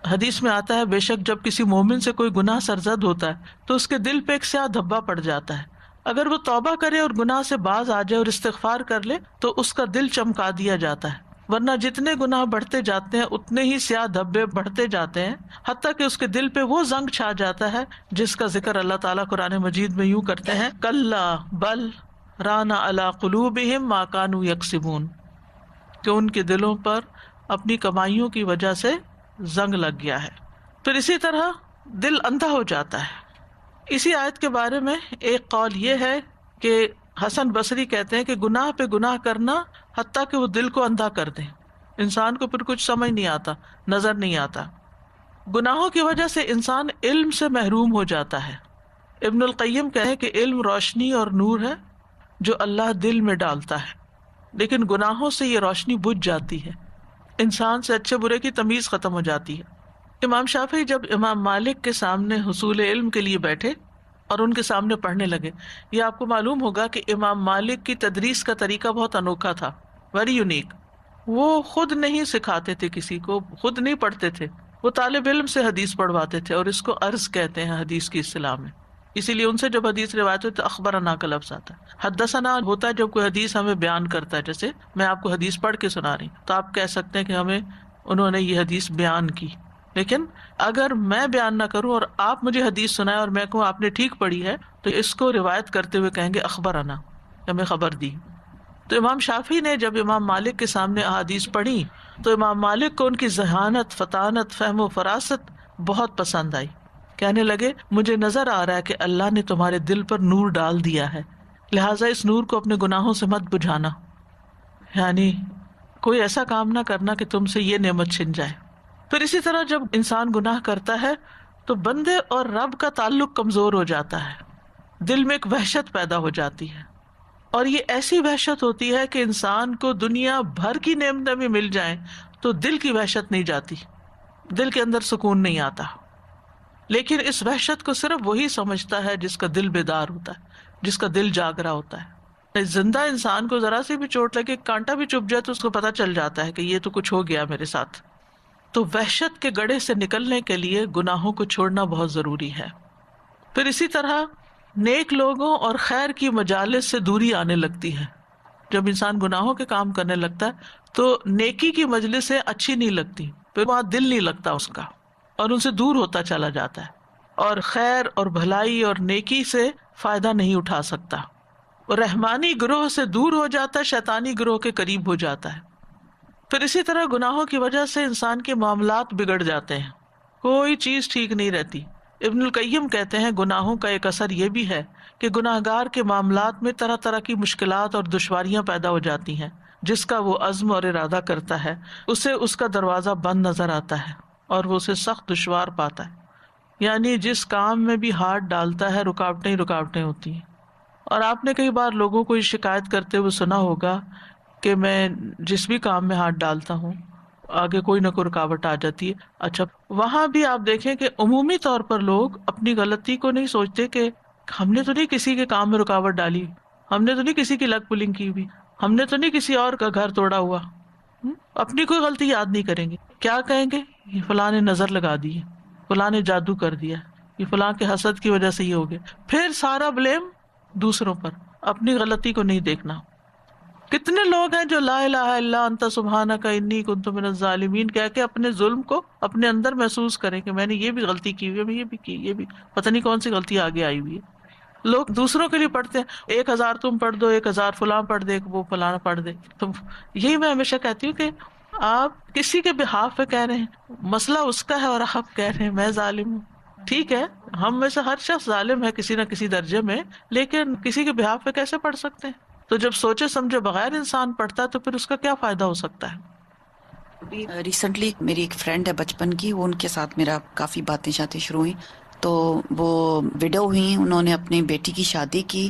حدیث میں آتا ہے بے شک جب کسی مومن سے کوئی گناہ سرزد ہوتا ہے تو اس کے دل پہ ایک سیاہ دھبا پڑ جاتا ہے. اگر وہ توبہ کرے اور گناہ سے باز آ جائے اور استغفار کر لے تو اس کا دل چمکا دیا جاتا ہے. ورنہ جتنے گناہ بڑھتے جاتے ہیں اتنے ہی سیاہ دھبے بڑھتے جاتے ہیں، حتیٰ کہ اس کے دل پہ وہ زنگ چھا جاتا ہے جس کا ذکر اللہ تعالیٰ قرآن مجید میں یوں کرتے ہیں کلا بل ران علی قلوبہم ما کانوا یکسبون، کہ ان کے دلوں پر اپنی کمائیوں کی وجہ سے زنگ لگ گیا ہے. پھر اسی طرح دل اندھا ہو جاتا ہے. اسی آیت کے بارے میں ایک قول یہ ہے کہ حسن بصری کہتے ہیں کہ گناہ پہ گناہ کرنا حتیٰ کہ وہ دل کو اندھا کر دیں، انسان کو پھر کچھ سمجھ نہیں آتا، نظر نہیں آتا. گناہوں کی وجہ سے انسان علم سے محروم ہو جاتا ہے. ابن القیم کہتے ہیں کہ علم روشنی اور نور ہے جو اللہ دل میں ڈالتا ہے، لیکن گناہوں سے یہ روشنی بجھ جاتی ہے، انسان سے اچھے برے کی تمیز ختم ہو جاتی ہے. امام شافعی جب امام مالک کے سامنے حصول علم کے لیے بیٹھے اور ان کے سامنے پڑھنے لگے، یہ آپ کو معلوم ہوگا کہ امام مالک کی تدریس کا طریقہ بہت انوکھا تھا، ویری یونیک. وہ خود نہیں سکھاتے تھے کسی کو، خود نہیں پڑھتے تھے، وہ طالب علم سے حدیث پڑھواتے تھے، اور اس کو عرض کہتے ہیں حدیث کی اصطلاح میں. اسی لیے ان سے جب حدیث روایت ہوتی ہے تو اخبرنا کا لفظ آتا ہے. حدثنا ہوتا ہے جب کوئی حدیث ہمیں بیان کرتا ہے، جیسے میں آپ کو حدیث پڑھ کے سنا رہی تو آپ کہہ سکتے ہیں کہ ہمیں انہوں نے یہ حدیث بیان کی. لیکن اگر میں بیان نہ کروں اور آپ مجھے حدیث سنائے اور میں کہوں آپ نے ٹھیک پڑھی ہے تو اس کو روایت کرتے ہوئے کہیں گے اخبرنا، ہمیں خبر دی. تو امام شافعی نے جب امام مالک کے سامنے احادیث پڑھی تو امام مالک کو ان کی ذہانت، فطانت، فہم و فراست بہت پسند آئی. کہنے لگے مجھے نظر آ رہا ہے کہ اللہ نے تمہارے دل پر نور ڈال دیا ہے، لہٰذا اس نور کو اپنے گناہوں سے مت بجھانا، یعنی کوئی ایسا کام نہ کرنا کہ تم سے یہ نعمت چھن جائے. پھر اسی طرح جب انسان گناہ کرتا ہے تو بندے اور رب کا تعلق کمزور ہو جاتا ہے، دل میں ایک وحشت پیدا ہو جاتی ہے، اور یہ ایسی وحشت ہوتی ہے کہ انسان کو دنیا بھر کی نعمتیں بھی مل جائیں تو دل کی وحشت نہیں جاتی، دل کے اندر سکون نہیں آتا. لیکن اس وحشت کو صرف وہی سمجھتا ہے جس کا دل بیدار ہوتا ہے، جس کا دل جاگ رہا ہوتا ہے. زندہ انسان کو ذرا سی بھی چوٹ لگے، کانٹا بھی چبھ جائے تو اس کو پتہ چل جاتا ہے کہ یہ تو کچھ ہو گیا میرے ساتھ. تو وحشت کے گڑھے سے نکلنے کے لیے گناہوں کو چھوڑنا بہت ضروری ہے. پھر اسی طرح نیک لوگوں اور خیر کی مجالس سے دوری آنے لگتی ہے. جب انسان گناہوں کے کام کرنے لگتا ہے تو نیکی کی مجلسیں اچھی نہیں لگتی، پھر وہاں دل نہیں لگتا اس کا اور ان سے دور ہوتا چلا جاتا ہے، اور خیر اور بھلائی اور نیکی سے فائدہ نہیں اٹھا سکتا. رحمانی گروہ سے دور ہو جاتا ہے، شیطانی گروہ کے قریب ہو جاتا ہے. پھر اسی طرح گناہوں کی وجہ سے انسان کے معاملات بگڑ جاتے ہیں، کوئی چیز ٹھیک نہیں رہتی. ابن القیم کہتے ہیں گناہوں کا ایک اثر یہ بھی ہے کہ گناہ گار کے معاملات میں طرح طرح کی مشکلات اور دشواریاں پیدا ہو جاتی ہیں. جس کا وہ عزم اور ارادہ کرتا ہے اسے اس کا دروازہ بند نظر آتا ہے اور وہ اسے سخت دشوار پاتا ہے. یعنی جس کام میں بھی ہاتھ ڈالتا ہے رکاوٹیں ہی رکاوٹیں ہوتی ہیں. اور آپ نے کئی بار لوگوں کو یہ شکایت کرتے ہوئے سنا ہوگا کہ میں جس بھی کام میں ہاتھ ڈالتا ہوں آگے کوئی نہ کوئی رکاوٹ آ جاتی ہے. اچھا وہاں بھی آپ دیکھیں کہ عمومی طور پر لوگ اپنی غلطی کو نہیں سوچتے کہ ہم نے تو نہیں کسی کے کام میں رکاوٹ ڈالی، ہم نے تو نہیں کسی کی لگ پلنگ کی ہوئی, ہم نے تو نہیں کسی اور کا گھر توڑا ہوا. اپنی کوئی غلطی یاد نہیں کریں گے. کیا کہیں گے؟ یہ فلاں نے نظر لگا دی ہے, فلاں نے جادو کر دیا, یہ فلاں کے حسد کی وجہ سے یہ ہو گیا. پھر سارا بلیم دوسروں پر, اپنی غلطی کو نہیں دیکھنا. کتنے لوگ ہیں جو لا الہ الا انت سبحانک انی کنت من الظالمین کہہ کے اپنے ظلم کو اپنے اندر محسوس کریں کہ میں نے یہ بھی غلطی کی ہوئی ہے, میں یہ بھی کی, یہ بھی پتہ نہیں کون سی غلطی آگے آئی ہوئی ہے. لوگ دوسروں کے لیے پڑھتے ہیں, 1000 تم پڑھ دو, 1000 فلاں پڑھ دے, وہ فلاں پڑھ دے. تو یہی میں ہمیشہ کہتی ہوں کہ آپ کسی کے بہاف پہ کہہ رہے ہیں, مسئلہ اس کا ہے اور آپ کہہ رہے ہیں میں ظالم ہوں. ٹھیک ہے, ہم میں سے ہر شخص ظالم ہے کسی نہ کسی درجے میں, لیکن کسی کے بہاف پہ کیسے پڑھ سکتے ہیں؟ تو جب سوچے سمجھے بغیر انسان پڑھتا ہے تو پھر اس کا کیا فائدہ ہو سکتا ہے؟ ریسنٹلی میری ایک فرینڈ ہے بچپن کی, وہ ان کے ساتھ میرا کافی باتیں شروع ہوئی. تو وہ وڈو ہوئی, انہوں نے اپنی بیٹی کی شادی کی.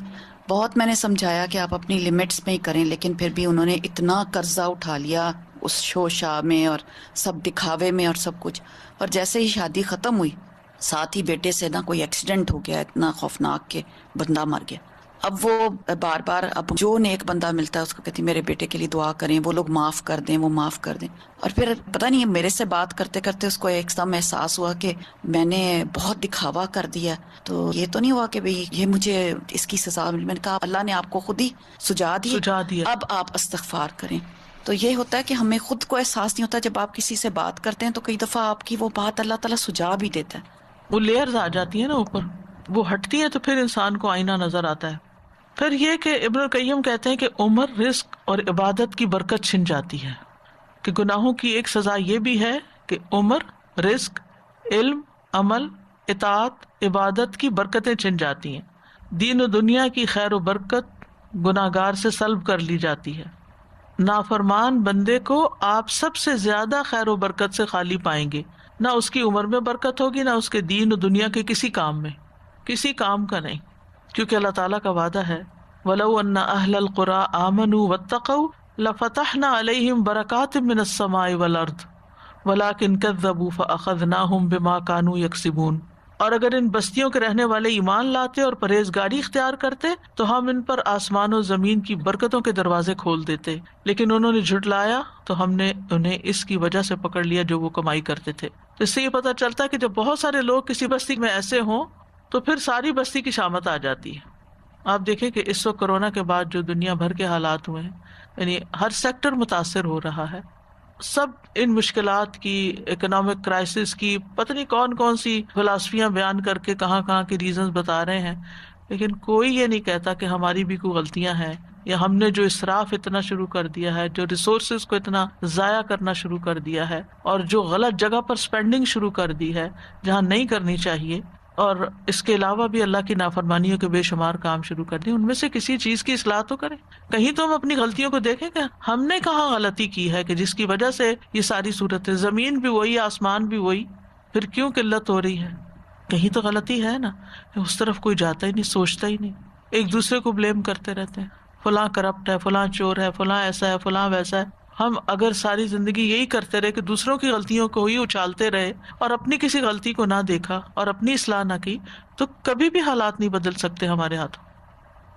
بہت میں نے سمجھایا کہ آپ اپنی لمٹس میں ہی کریں, لیکن پھر بھی انہوں نے اتنا قرضہ اٹھا لیا اس شو شاہ میں اور سب دکھاوے میں اور سب کچھ. اور جیسے ہی شادی ختم ہوئی, ساتھ ہی بیٹے سے نا کوئی ایکسیڈنٹ ہو گیا اتنا خوفناک کہ بندہ مر گیا. اب وہ بار بار اب جو نیک بندہ ملتا ہے اس کو کہتی میرے بیٹے کے لیے دعا کریں, وہ لوگ معاف کر دیں, وہ معاف کر دیں. اور پھر پتہ نہیں میرے سے بات کرتے کرتے اس کو ایک دم احساس ہوا کہ میں نے بہت دکھاوا کر دیا, تو یہ تو نہیں ہوا کہ بھئی یہ مجھے اس کی سزا ملی. میں نے کہا اللہ نے آپ کو خود ہی سجا دی, اب آپ استغفار کریں. تو یہ ہوتا ہے کہ ہمیں خود کو احساس نہیں ہوتا, جب آپ کسی سے بات کرتے ہیں تو کئی دفعہ آپ کی وہ بات اللہ تعالیٰ سجا بھی دیتا ہے. وہ لیئرز آ جاتی ہیں نا اوپر, وہ ہٹتی ہیں تو پھر انسان کو آئینہ نظر آتا ہے. پھر یہ کہ ابن القیم کہتے ہیں کہ عمر, رزق اور عبادت کی برکت چھن جاتی ہے. کہ گناہوں کی ایک سزا یہ بھی ہے کہ عمر, رزق, علم, عمل, اطاعت, عبادت کی برکتیں چھن جاتی ہیں. دین و دنیا کی خیر و برکت گناہگار سے سلب کر لی جاتی ہے. نافرمان بندے کو آپ سب سے زیادہ خیر و برکت سے خالی پائیں گے. نہ اس کی عمر میں برکت ہوگی, نہ اس کے دین و دنیا کے کسی کام میں, کسی کام کا نہیں. کیونکہ اللہ تعالیٰ کا وعدہ ہے وَلَوْ أَنَّ أَهْلَ الْقُرَىٰ آمَنُوا وَاتَّقَوْا لَفَتَحْنَا عَلَيْهِمْ بَرَكَاتٍ مِّنَ السَّمَاءِ وَالْأَرْضِ وَلَٰكِنْ كَذَّبُوا فَأَخَذْنَاهُمْ بِمَا كَانُوا يَكْسِبُونَ. اور اگر ان بستیوں کے رہنے والے ایمان لاتے اور پرہیزگاری اختیار کرتے تو ہم ان پر آسمان و زمین کی برکتوں کے دروازے کھول دیتے, لیکن انہوں نے جھٹلایا تو ہم نے انہیں اس کی وجہ سے پکڑ لیا جو وہ کمائی کرتے تھے. تو اس سے یہ پتہ چلتا ہے کہ جب بہت سارے لوگ کسی بستی میں ایسے ہوں تو پھر ساری بستی کی شامت آ جاتی ہے. آپ دیکھیں کہ اس وقت کورونا کے بعد جو دنیا بھر کے حالات ہوئے ہیں, یعنی ہر سیکٹر متاثر ہو رہا ہے. سب ان مشکلات کی, اکنامک کرائسس کی, پتہ نہیں کون کون سی فلسفیاں بیان کر کے کہاں کہاں کے ریزنز بتا رہے ہیں, لیکن کوئی یہ نہیں کہتا کہ ہماری بھی کوئی غلطیاں ہیں, یا ہم نے جو اسراف اتنا شروع کر دیا ہے, جو ریسورسز کو اتنا ضائع کرنا شروع کر دیا ہے, اور جو غلط جگہ پر سپینڈنگ شروع کر دی ہے جہاں نہیں کرنی چاہیے, اور اس کے علاوہ بھی اللہ کی نافرمانیوں کے بے شمار کام شروع کر دیں. ان میں سے کسی چیز کی اصلاح تو کریں. کہیں تو ہم اپنی غلطیوں کو دیکھیں کہ ہم نے کہاں غلطی کی ہے کہ جس کی وجہ سے یہ ساری صورت ہے. زمین بھی وہی, آسمان بھی وہی, پھر کیوں قلت ہو رہی ہے؟ کہیں تو غلطی ہے نا. اس طرف کوئی جاتا ہی نہیں, سوچتا ہی نہیں, ایک دوسرے کو بلیم کرتے رہتے ہیں, فلاں کرپٹ ہے, فلاں چور ہے, فلاں ایسا ہے, فلاں ویسا ہے. ہم اگر ساری زندگی یہی کرتے رہے کہ دوسروں کی غلطیوں کو ہی اچھالتے رہے اور اپنی کسی غلطی کو نہ دیکھا اور اپنی اصلاح نہ کی, تو کبھی بھی حالات نہیں بدل سکتے ہمارے ہاتھوں.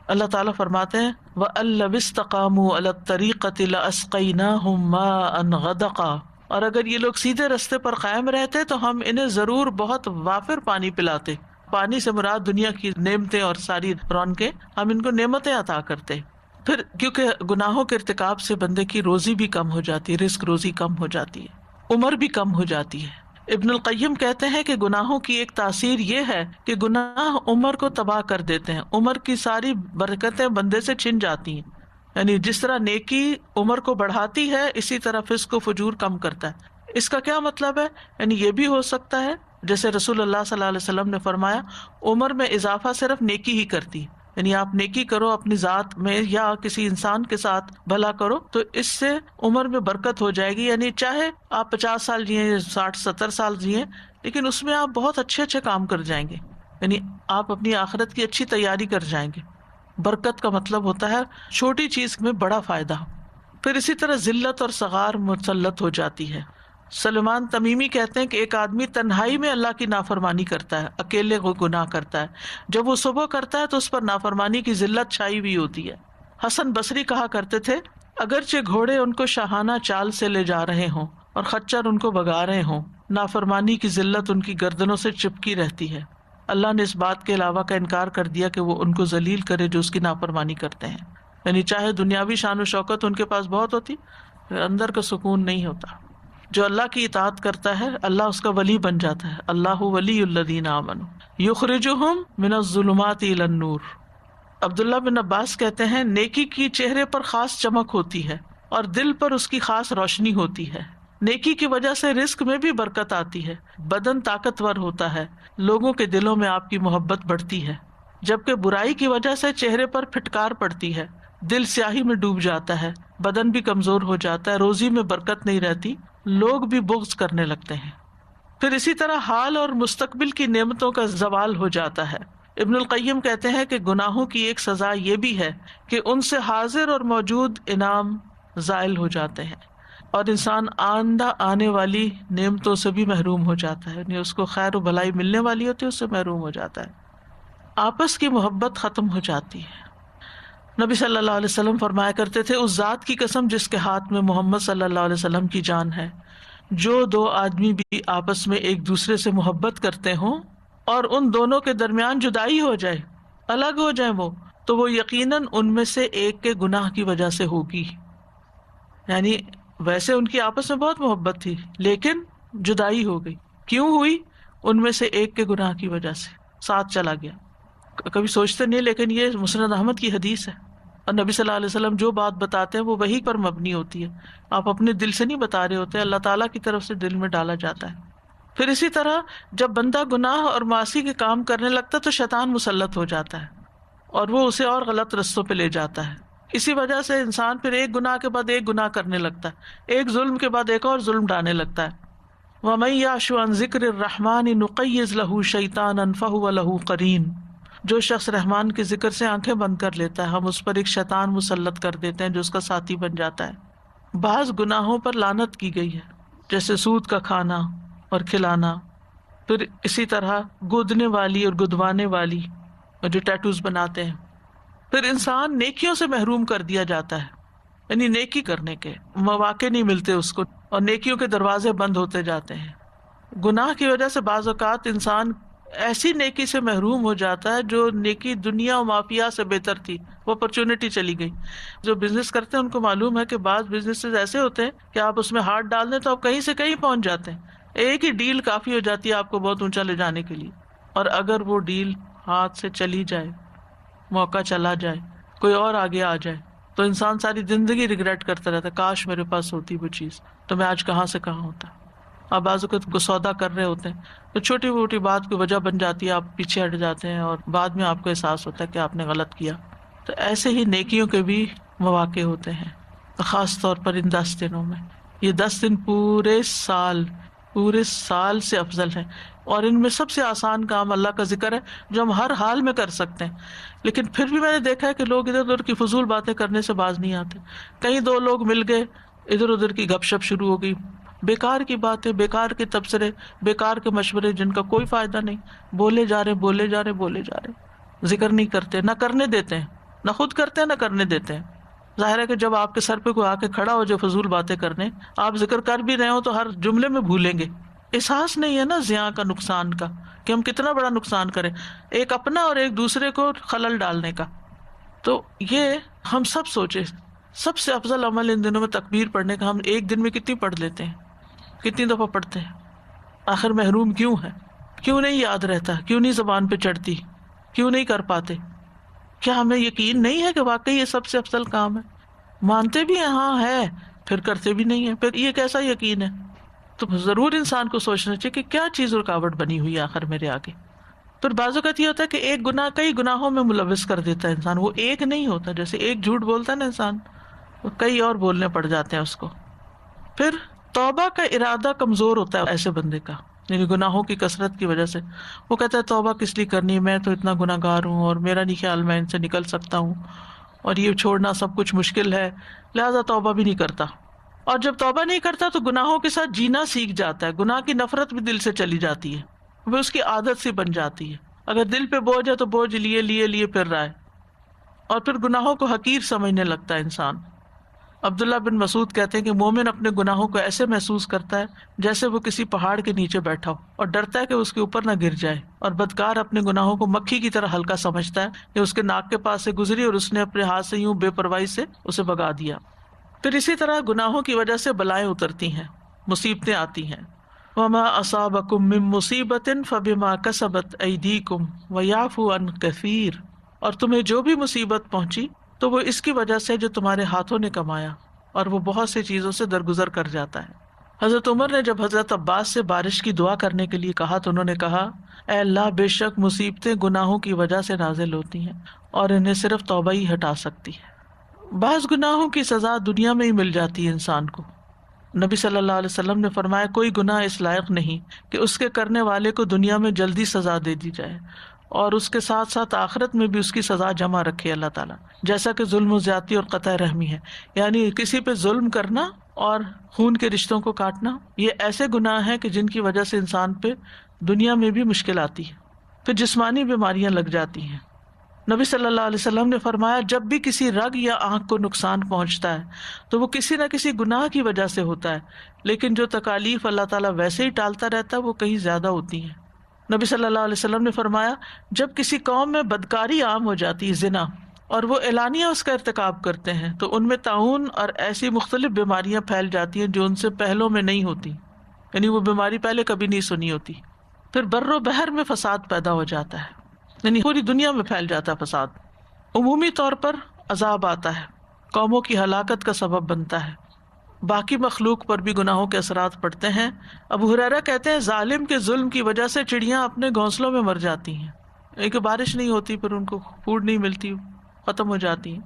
اللہ تعالیٰ فرماتے ہیں وَأَن لَوِ اسْتَقَامُوا عَلَى الطَّرِيقَةِ لَأَسْقَيْنَاهُمْ مَاءً غَدَقًا. اور اگر یہ لوگ سیدھے رستے پر قائم رہتے تو ہم انہیں ضرور بہت وافر پانی پلاتے. پانی سے مراد دنیا کی نعمتیں اور ساری رونقیں, ہم ان کو نعمتیں عطا کرتے. پھر کیونکہ گناہوں کے ارتکاب سے بندے کی روزی بھی کم ہو جاتی ہے, رزق روزی کم ہو جاتی ہے, عمر بھی کم ہو جاتی ہے. ابن القیم کہتے ہیں کہ گناہوں کی ایک تاثیر یہ ہے کہ گناہ عمر کو تباہ کر دیتے ہیں. عمر کی ساری برکتیں بندے سے چھن جاتی ہیں. یعنی جس طرح نیکی عمر کو بڑھاتی ہے, اسی طرح فسق و فجور کم کرتا ہے. اس کا کیا مطلب ہے؟ یعنی یہ بھی ہو سکتا ہے جیسے رسول اللہ صلی اللہ علیہ وسلم نے فرمایا عمر میں اضافہ صرف نیکی ہی کرتی. یعنی آپ نیکی کرو اپنی ذات میں یا کسی انسان کے ساتھ بھلا کرو تو اس سے عمر میں برکت ہو جائے گی. یعنی چاہے آپ 50 سال جیئیں, 60-70 سال جیئیں, لیکن اس میں آپ بہت اچھے اچھے کام کر جائیں گے. یعنی آپ اپنی آخرت کی اچھی تیاری کر جائیں گے. برکت کا مطلب ہوتا ہے چھوٹی چیز میں بڑا فائدہ. پھر اسی طرح ذلت اور صغار مسلط ہو جاتی ہے. سلمان تمیمی کہتے ہیں کہ ایک آدمی تنہائی میں اللہ کی نافرمانی کرتا ہے، اکیلے وہ گناہ کرتا ہے، جب وہ صبح کرتا ہے تو اس پر نافرمانی کی ذلت چھائی ہوئی ہوتی ہے۔ حسن بصری کہا کرتے تھے اگرچہ گھوڑے ان کو شاہانہ چال سے لے جا رہے ہوں اور خچر ان کو بگا رہے ہوں، نافرمانی کی ذلت ان کی گردنوں سے چپکی رہتی ہے۔ اللہ نے اس بات کے علاوہ کا انکار کر دیا کہ وہ ان کو ذلیل کرے جو اس کی نافرمانی کرتے ہیں، یعنی چاہے دنیاوی شان و شوکت ان کے پاس بہت ہوتی، پھر اندر کا سکون نہیں ہوتا۔ جو اللہ کی اطاعت کرتا ہے اللہ اس کا ولی بن جاتا ہے۔ اللہ ولی الذین آمنوا یخرجہم من الظلمات الی النور۔ عبداللہ بن عباس کہتے ہیں نیکی کی چہرے پر خاص چمک ہوتی ہے اور دل پر اس کی خاص روشنی ہوتی ہے۔ نیکی کی وجہ سے رزق میں بھی برکت آتی ہے، بدن طاقتور ہوتا ہے، لوگوں کے دلوں میں آپ کی محبت بڑھتی ہے، جبکہ برائی کی وجہ سے چہرے پر پھٹکار پڑتی ہے، دل سیاہی میں ڈوب جاتا ہے، بدن بھی کمزور ہو جاتا ہے، روزی میں برکت نہیں رہتی، لوگ بھی بغض کرنے لگتے ہیں۔ پھر اسی طرح حال اور مستقبل کی نعمتوں کا زوال ہو جاتا ہے۔ ابن القیم کہتے ہیں کہ گناہوں کی ایک سزا یہ بھی ہے کہ ان سے حاضر اور موجود انعام زائل ہو جاتے ہیں اور انسان آئندہ آنے والی نعمتوں سے بھی محروم ہو جاتا ہے، یعنی اس کو خیر و بھلائی ملنے والی ہوتی ہے اس سے محروم ہو جاتا ہے۔ آپس کی محبت ختم ہو جاتی ہے۔ نبی صلی اللہ علیہ وسلم فرمایا کرتے تھے اس ذات کی قسم جس کے ہاتھ میں محمد صلی اللہ علیہ وسلم کی جان ہے، جو دو آدمی بھی آپس میں ایک دوسرے سے محبت کرتے ہوں اور ان دونوں کے درمیان جدائی ہو جائے، الگ ہو جائیں تو وہ یقیناً ان میں سے ایک کے گناہ کی وجہ سے ہوگی۔ یعنی ویسے ان کی آپس میں بہت محبت تھی لیکن جدائی ہو گئی، کیوں ہوئی؟ ان میں سے ایک کے گناہ کی وجہ سے ساتھ چلا گیا۔ کبھی سوچتے نہیں لیکن یہ مسند احمد کی حدیث ہے، اور نبی صلی اللہ علیہ وسلم جو بات بتاتے ہیں وہ وحی پر مبنی ہوتی ہے، آپ اپنے دل سے نہیں بتا رہے ہوتے، اللہ تعالیٰ کی طرف سے دل میں ڈالا جاتا ہے۔ پھر اسی طرح جب بندہ گناہ اور معاصی کے کام کرنے لگتا ہے تو شیطان مسلط ہو جاتا ہے اور وہ اسے اور غلط رستوں پہ لے جاتا ہے۔ اسی وجہ سے انسان پھر ایک گناہ کے بعد ایک گناہ کرنے لگتا ہے، ایک ظلم کے بعد ایک اور ظلم ڈالنے لگتا ہے۔ وَمَن يَعْشُ عَن ذِكْرِ الرَّحْمَنِ نُقَيِّضْ لَهُ شَيْطَانًا فَهُوَ لَهُ قَرِينٌ۔ جو شخص رحمان کے ذکر سے آنکھیں بند کر لیتا ہے ہم اس پر ایک شیطان مسلط کر دیتے ہیں جو اس کا ساتھی بن جاتا ہے۔ بعض گناہوں پر لعنت کی گئی ہے جیسے سود کا کھانا اور کھلانا، پھر اسی طرح گودنے والی اور گدوانے والی اور جو ٹیٹوز بناتے ہیں، پھر انسان نیکیوں سے محروم کر دیا جاتا ہے، یعنی نیکی کرنے کے مواقع نہیں ملتے اس کو اور نیکیوں کے دروازے بند ہوتے جاتے ہیں۔ گناہ کی وجہ سے بعض اوقات انسان ایسی نیکی سے محروم ہو جاتا ہے جو نیکی دنیا و مافیا سے بہتر تھی، وہ اپرچونٹی چلی گئی۔ جو بزنس کرتے ہیں ان کو معلوم ہے کہ بعض بزنسز ایسے ہوتے ہیں کہ آپ اس میں ہاتھ ڈال دیں تو آپ کہیں سے کہیں پہنچ جاتے ہیں، ایک ہی ڈیل کافی ہو جاتی ہے آپ کو بہت اونچا لے جانے کے لیے، اور اگر وہ ڈیل ہاتھ سے چلی جائے، موقع چلا جائے، کوئی اور آگے آ جائے تو انسان ساری زندگی ریگریٹ کرتا رہتا ہے، کاش میرے پاس ہوتی وہ چیز تو میں آج کہاں سے کہاں ہوتا۔ آپ بعض اوقات کو سودا کر رہے ہوتے ہیں تو چھوٹی موٹی بات کی وجہ بن جاتی ہے، آپ پیچھے ہٹ جاتے ہیں اور بعد میں آپ کو احساس ہوتا ہے کہ آپ نے غلط کیا۔ تو ایسے ہی نیکیوں کے بھی مواقع ہوتے ہیں، خاص طور پر ان 10 دنوں میں۔ یہ 10 دن پورے سال سے افضل ہیں، اور ان میں سب سے آسان کام اللہ کا ذکر ہے جو ہم ہر حال میں کر سکتے ہیں۔ لیکن پھر بھی میں نے دیکھا ہے کہ لوگ ادھر ادھر کی فضول باتیں کرنے سے باز نہیں آتے۔ کہیں 2 لوگ مل گئے، ادھر ادھر کی گپ شپ شروع ہو گئی، بیکار کی باتیں، بیکار کے تبصرے، بیکار کے مشورے جن کا کوئی فائدہ نہیں، بولے جا رہے، ذکر نہیں کرتے، نہ کرنے دیتے ہیں، نہ خود کرتے ہیں نہ کرنے دیتے ہیں۔ ظاہر ہے کہ جب آپ کے سر پہ کوئی آ کے کھڑا ہو جو فضول باتیں کرنے، آپ ذکر کر بھی رہے ہو تو ہر جملے میں بھولیں گے۔ احساس نہیں ہے نا زیاں کا، نقصان کا، کہ ہم کتنا بڑا نقصان کریں، ایک اپنا اور ایک دوسرے کو خلل ڈالنے کا۔ تو یہ ہم سب سوچے، سب سے افضل عمل ان دنوں میں تکبیر پڑھنے کا۔ ہم ایک دن میں کتنی پڑھ لیتے ہیں، کتنی دفعہ پڑھتے ہیں؟ آخر محروم کیوں ہے؟ کیوں نہیں یاد رہتا؟ کیوں نہیں زبان پہ چڑھتی؟ کیوں نہیں کر پاتے؟ کیا ہمیں یقین نہیں ہے کہ واقعی یہ سب سے افضل کام ہے؟ مانتے بھی ہیں ہاں ہے، پھر کرتے بھی نہیں ہیں، پھر یہ کیسا یقین ہے؟ تو ضرور انسان کو سوچنا چاہیے کہ کیا چیز رکاوٹ بنی ہوئی ہے آخر میرے آگے۔ پھر بعض اوقات یہ ہوتا ہے کہ ایک گناہ کئی گناہوں میں ملوث کر دیتا ہے انسان، وہ ایک نہیں ہوتا۔ جیسے ایک جھوٹ بولتا ہے نا انسان، وہ کئی اور بولنے پڑ جاتے ہیں اس کو۔ پھر توبہ کا ارادہ کمزور ہوتا ہے ایسے بندے کا، یعنی گناہوں کی کثرت کی وجہ سے وہ کہتا ہے توبہ کس لیے کرنی ہے، میں تو اتنا گناہ گار ہوں اور میرا نہیں خیال میں ان سے نکل سکتا ہوں، اور یہ چھوڑنا سب کچھ مشکل ہے، لہذا توبہ بھی نہیں کرتا۔ اور جب توبہ نہیں کرتا تو گناہوں کے ساتھ جینا سیکھ جاتا ہے، گناہ کی نفرت بھی دل سے چلی جاتی ہے، وہ اس کی عادت سی بن جاتی ہے. اگر دل پہ بوجھ ہے تو بوجھ لیے لیے لیے پھر رہا ہے، اور پھر گناہوں کو حقیر سمجھنے لگتا ہے انسان. عبداللہ بن مسعود کہتے ہیں کہ مومن اپنے گناہوں کو ایسے محسوس کرتا ہے جیسے وہ کسی پہاڑ کے نیچے بیٹھا ہو اور ڈرتا ہے کہ اس کے اوپر نہ گر جائے، اور بدکار اپنے گناہوں کو مکھی کی طرح ہلکا سمجھتا ہے کہ اس کے ناک کے پاس سے گزری اور اس نے اپنے ہاتھ سے یوں بے پرواہی سے اسے بگا دیا. پھر اسی طرح گناہوں کی وجہ سے بلائیں اترتی ہیں، مصیبتیں آتی ہیں. وما اصابکم من مصیبت فبما کسبت ایدیکم ویعفو عن کثیر، اور تمہیں جو بھی مصیبت پہنچی تو وہ اس کی وجہ سے جو تمہارے ہاتھوں نے کمایا، اور وہ بہت سی چیزوں سے درگزر کر جاتا ہے. حضرت عمر نے جب حضرت عباس سے بارش کی دعا کرنے کے لیے کہا تو انہوں نے کہا، اے اللہ، بے شک مصیبتیں گناہوں کی وجہ سے نازل ہوتی ہیں اور انہیں صرف توبہ ہی ہٹا سکتی ہے. بعض گناہوں کی سزا دنیا میں ہی مل جاتی ہے انسان کو. نبی صلی اللہ علیہ وسلم نے فرمایا، کوئی گناہ اس لائق نہیں کہ اس کے کرنے والے کو دنیا میں جلدی سزا دے دی جائے اور اس کے ساتھ ساتھ آخرت میں بھی اس کی سزا جمع رکھے اللہ تعالیٰ، جیسا کہ ظلم و زیادتی اور قطع رحمی ہے. یعنی کسی پہ ظلم کرنا اور خون کے رشتوں کو کاٹنا، یہ ایسے گناہ ہیں کہ جن کی وجہ سے انسان پہ دنیا میں بھی مشکل آتی ہے، پھر جسمانی بیماریاں لگ جاتی ہیں. نبی صلی اللہ علیہ وسلم نے فرمایا، جب بھی کسی رگ یا آنکھ کو نقصان پہنچتا ہے تو وہ کسی نہ کسی گناہ کی وجہ سے ہوتا ہے، لیکن جو تکالیف اللہ تعالیٰ ویسے ہی ٹالتا رہتا ہے وہ کہیں زیادہ ہوتی ہیں. نبی صلی اللہ علیہ وسلم نے فرمایا، جب کسی قوم میں بدکاری عام ہو جاتی ہے، زنا، اور وہ اعلانیہ اس کا ارتکاب کرتے ہیں تو ان میں طاعون اور ایسی مختلف بیماریاں پھیل جاتی ہیں جو ان سے پہلوں میں نہیں ہوتی، یعنی وہ بیماری پہلے کبھی نہیں سنی ہوتی. پھر بر و بحر میں فساد پیدا ہو جاتا ہے، یعنی پوری دنیا میں پھیل جاتا ہے فساد. عمومی طور پر عذاب آتا ہے، قوموں کی ہلاکت کا سبب بنتا ہے، باقی مخلوق پر بھی گناہوں کے اثرات پڑتے ہیں. ابو ہریرہ کہتے ہیں، ظالم کے ظلم کی وجہ سے چڑیاں اپنے گھونسلوں میں مر جاتی ہیں، ایک بارش نہیں ہوتی، پھر ان کو فوڈ نہیں ملتی، ختم ہو جاتی ہیں.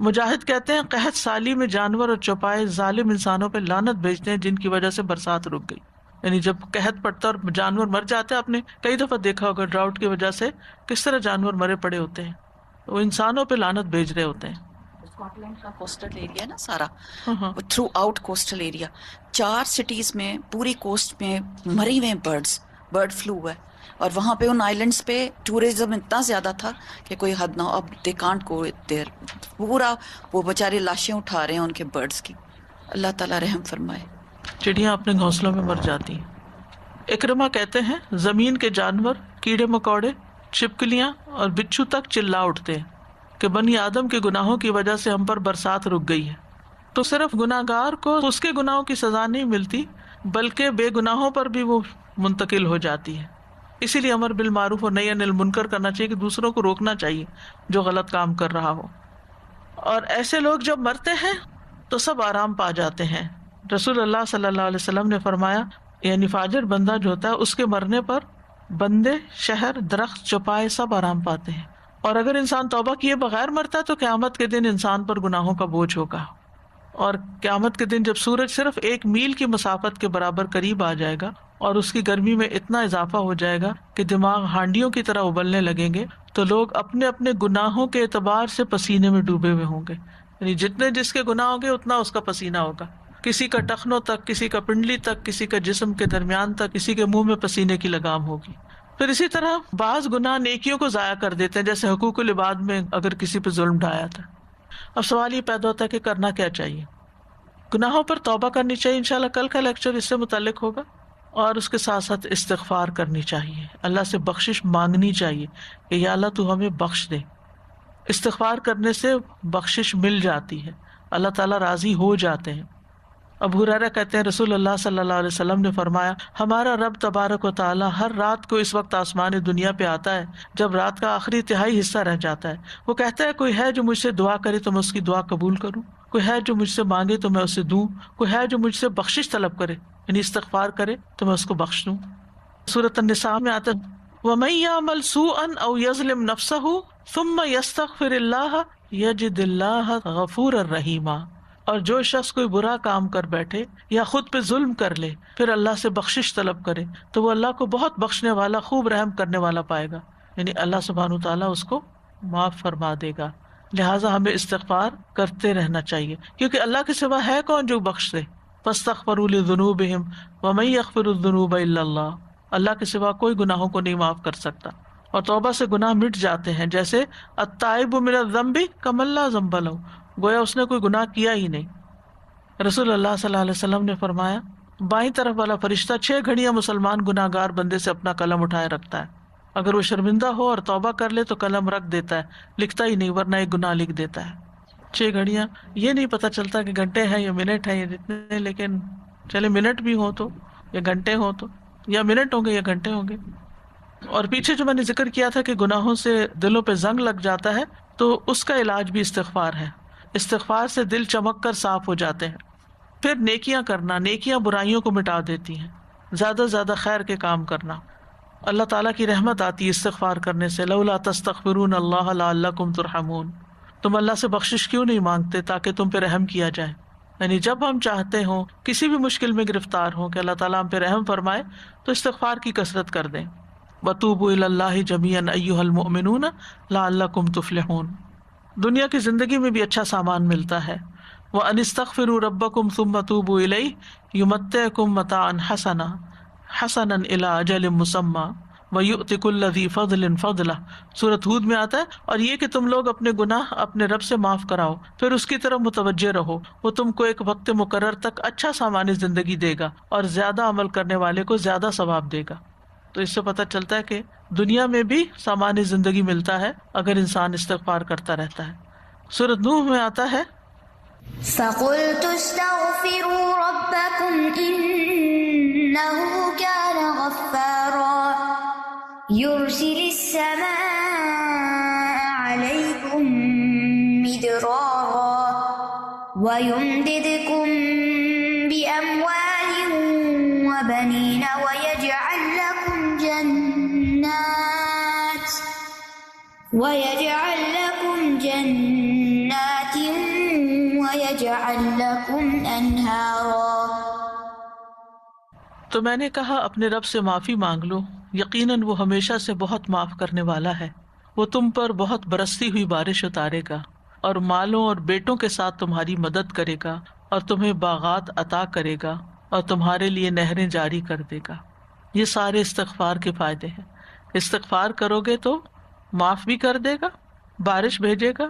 مجاہد کہتے ہیں، قحط سالی میں جانور اور چوپائے ظالم انسانوں پہ لعنت بھیجتے ہیں جن کی وجہ سے برسات رک گئی. یعنی جب قحط پڑتا ہے اور جانور مر جاتے ہیں، آپ نے کئی دفعہ دیکھا ہوگا ڈراؤٹ کی وجہ سے کس طرح جانور مرے پڑے ہوتے ہیں، وہ انسانوں پہ لعنت بھیج رہے ہوتے ہیں. اسکاٹ لینڈ کا کوسٹل ایریا نا سارا، through out coastal area, 4 cities میں پوری کوسٹ میں مرے ہوئے برڈ فلو ہے، اور وہاں پہ ان آئیلینڈس پہ ٹورزم اتنا زیادہ تھا کہ کوئی حد نہ ہو. اب دے کانٹ گو دیر، پورا وہ بیچارے لاشیں اٹھا رہے ہیں ان کے برڈس کی. اللہ تعالیٰ رحم فرمائے. چڑیاں اپنے گھونسلوں میں مر جاتی ہیں. اکرمہ کہتے ہیں، زمین کے جانور، کیڑے مکوڑے، چھپکلیاں اور بچھو تک چلا اٹھتے ہیں کہ بنی آدم کے گناہوں کی وجہ سے ہم پر برسات رک گئی ہے. تو صرف گناہ گار کو اس کے گناہوں کی سزا نہیں ملتی، بلکہ بے گناہوں پر بھی وہ منتقل ہو جاتی ہے. اسی لیے امر بالمعروف اور نہی عن المنکر کرنا چاہیے کہ دوسروں کو روکنا چاہیے جو غلط کام کر رہا ہو. اور ایسے لوگ جب مرتے ہیں تو سب آرام پا جاتے ہیں. رسول اللہ صلی اللہ علیہ وسلم نے فرمایا، یعنی فاجر بندہ جو ہوتا ہے اس کے مرنے پر بندے، شہر، درخت، چوپائے سب آرام پاتے ہیں. اور اگر انسان توبہ کیے بغیر مرتا ہے تو قیامت کے دن انسان پر گناہوں کا بوجھ ہوگا. اور قیامت کے دن جب سورج صرف 1 میل کی مسافت کے برابر قریب آ جائے گا اور اس کی گرمی میں اتنا اضافہ ہو جائے گا کہ دماغ ہانڈیوں کی طرح ابلنے لگیں گے، تو لوگ اپنے اپنے گناہوں کے اعتبار سے پسینے میں ڈوبے ہوئے ہوں گے. یعنی جتنے جس کے گناہ ہوں گے اتنا اس کا پسینہ ہوگا، کسی کا ٹخنوں تک، کسی کا پنڈلی تک، کسی کا جسم کے درمیان تک، کسی کے منہ میں پسینے کی لگام ہوگی. پھر اسی طرح بعض گناہ نیکیوں کو ضائع کر دیتے ہیں، جیسے حقوق العباد میں اگر کسی پہ ظلم ڈھایا تھا. اب سوال یہ پیدا ہوتا ہے کہ کرنا کیا چاہیے. گناہوں پر توبہ کرنی چاہیے، انشاءاللہ کل کا لیکچر اس سے متعلق ہوگا. اور اس کے ساتھ ساتھ استغفار کرنی چاہیے، اللہ سے بخشش مانگنی چاہیے کہ یا اللہ تو ہمیں بخش دے. استغفار کرنے سے بخشش مل جاتی ہے، اللہ تعالیٰ راضی ہو جاتے ہیں. ابو ہریرہ کہتے ہیں، رسول اللہ صلی اللہ علیہ وسلم نے فرمایا، ہمارا رب تبارک و تعالیٰ ہر رات کو اس وقت آسمان دنیا پہ آتا ہے جب رات کا آخری تہائی حصہ رہ جاتا ہے. وہ کہتا ہے، کوئی ہے جو مجھ سے دعا کرے تو میں اس کی دعا قبول کروں، کوئی ہے جو مجھ سے مانگے تو میں اسے دوں، کوئی ہے جو مجھ سے بخشش طلب کرے یعنی استغفار کرے تو میں اس کو بخش دوں. سورۃ النساء میں آتا ہے، وَمَن يَعْمَلْ سُوءًا أَوْ يَظْلِمْ نَفْسَهُ ثُمَّ يَسْتَغْفِرِ اللَّهَ يَجِدِ اللَّهَ غَفُورًا رَحِيمًا. اور جو شخص کوئی برا کام کر بیٹھے یا خود پہ ظلم کر لے پھر اللہ سے بخشش طلب کرے تو وہ اللہ کو بہت بخشنے والا، خوب رحم کرنے والا پائے گا. یعنی اللہ سبحانہ تعالیٰ اس کو معاف فرما دے گا. لہٰذا ہمیں استغفار کرتے رہنا چاہیے، کیونکہ اللہ کے سوا ہے کون جو بخش دے. فاستغفروا لذنوبہم ومن یغفر الذنوب الا اللہ. اللہ کے سوا کوئی گناہوں کو نہیں معاف کر سکتا، اور توبہ سے گناہ مٹ جاتے ہیں، جیسے التائب من الذنب کمن لا ذنب لہ، گویا اس نے کوئی گناہ کیا ہی نہیں. رسول اللہ صلی اللہ علیہ وسلم نے فرمایا بائیں طرف والا فرشتہ 6 گھڑیاں مسلمان گناہ گار بندے سے اپنا قلم اٹھائے رکھتا ہے. اگر وہ شرمندہ ہو اور توبہ کر لے تو قلم رکھ دیتا ہے، لکھتا ہی نہیں، ورنہ ایک گناہ لکھ دیتا ہے. 6 گھڑیاں، یہ نہیں پتہ چلتا کہ گھنٹے ہیں یا منٹ ہیں یا جتنے، لیکن چلے منٹ بھی ہو تو یا گھنٹے ہو تو، یا منٹ ہوں گے یا گھنٹے ہوں گے. اور پیچھے جو میں نے ذکر کیا تھا کہ گناہوں سے دلوں پہ زنگ لگ جاتا ہے، تو اس کا علاج بھی استغفار ہے. استغفار سے دل چمک کر صاف ہو جاتے ہیں. پھر نیکیاں کرنا، نیکیاں برائیوں کو مٹا دیتی ہیں. زیادہ سے زیادہ خیر کے کام کرنا. اللہ تعالیٰ کی رحمت آتی ہے استغفار کرنے سے. لولا تستغفرون اللہ لعلکم ترحمون. تم اللہ سے بخشش کیوں نہیں مانگتے تاکہ تم پہ رحم کیا جائے. یعنی جب ہم چاہتے ہوں، کسی بھی مشکل میں گرفتار ہوں کہ اللہ تعالیٰ ہم پہ رحم فرمائے، تو استغفار کی کثرت کر دیں. وَتُوبُوا إِلَى اللَّهِ جَمِيعًا أَيُّهَا الْمُؤْمِنُونَ لَعَلَّكُمْ تُفْلِحُونَ. دنیا کی زندگی میں بھی اچھا سامان ملتا ہے. وَأَنِ اسْتَغْفِرُوا رَبَّكُمْ ثُمَّ تُوبُوا إِلَيْهِ يُمَتِّعْكُمْ مَتَاعًا حَسَنًا إِلَىٰ أَجَلٍ مُّسَمًّى وَيُؤْتِ كُلَّ ذِي فَضْلٍ فَضْلَهُ. سورۃ ہود میں آتا ہے، اور یہ کہ تم لوگ اپنے گناہ اپنے رب سے معاف کراؤ، پھر اس کی طرف متوجہ رہو، وہ تم کو ایک وقت مقرر تک اچھا سامان زندگی دے گا، اور زیادہ عمل کرنے والے کو زیادہ ثواب دے گا. تو اس سے پتہ چلتا ہے کہ دنیا میں بھی سامان زندگی ملتا ہے اگر انسان استغفار کرتا رہتا ہے. سورۃ نوح میں آتا ہے فَقُلْتُ اسْتَغْفِرُوا رَبَّكُمْ إِنَّهُ كَانَ غَفَّارًا يُرْسِلِ السَّمَاءَ عَلَيْكُمْ مِدْرَارًا وَيُمْدِدْكُمْ بِأَمْوَالٍ وَبَنِينَ وَيَجْعَلْ لَكُمْ جَنَّاتٍ وَيَجْعَلْ لَكُمْ أَنْهَارًا. تو میں نے کہا اپنے رب سے معافی مانگ لو، یقیناً وہ ہمیشہ سے بہت معاف کرنے والا ہے. وہ تم پر بہت برستی ہوئی بارش اتارے گا، اور مالوں اور بیٹوں کے ساتھ تمہاری مدد کرے گا، اور تمہیں باغات عطا کرے گا، اور تمہارے لیے نہریں جاری کر دے گا. یہ سارے استغفار کے فائدے ہیں. استغفار کرو گے تو معاف بھی کر دے گا، بارش بھیجے گا،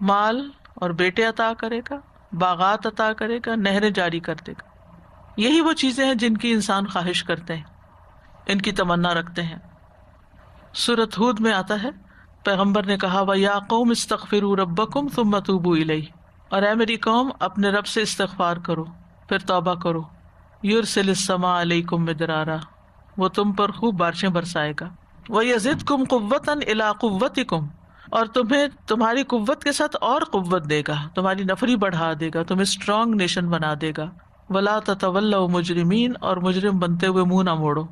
مال اور بیٹے عطا کرے گا، باغات عطا کرے گا، نہریں جاری کر دے گا. یہی وہ چیزیں ہیں جن کی انسان خواہش کرتے ہیں، ان کی تمنا رکھتے ہیں. سورۃ ہود میں آتا ہے، پیغمبر نے کہا وَيَا قَوْمِ اسْتَغْفِرُوا رَبَّكُمْ ثُمَّ تُوبُوا إِلَيْهِ. اور اے میری قوم اپنے رب سے استغفار کرو پھر توبہ کرو. يُرْسِلِ السَّمَاءَ عَلَيْكُمْ مِدْرَارًا. وہ تم پر خوب بارشیں برسائے گا. وَيَزِدْكُمْ قُوَّةً إِلَىٰ قُوَّتِكُمْ. اور تمہیں تمہاری قوت کے ساتھ اور قوت دے گا، تمہاری نفری بڑھا دے گا، تمہیں اسٹرانگ نیشن بنا دے گا. وَلَا تَتَوَلَّوْا مُجْرِمِينَ. اور مجرم بنتے ہوئے منہ نہ موڑو.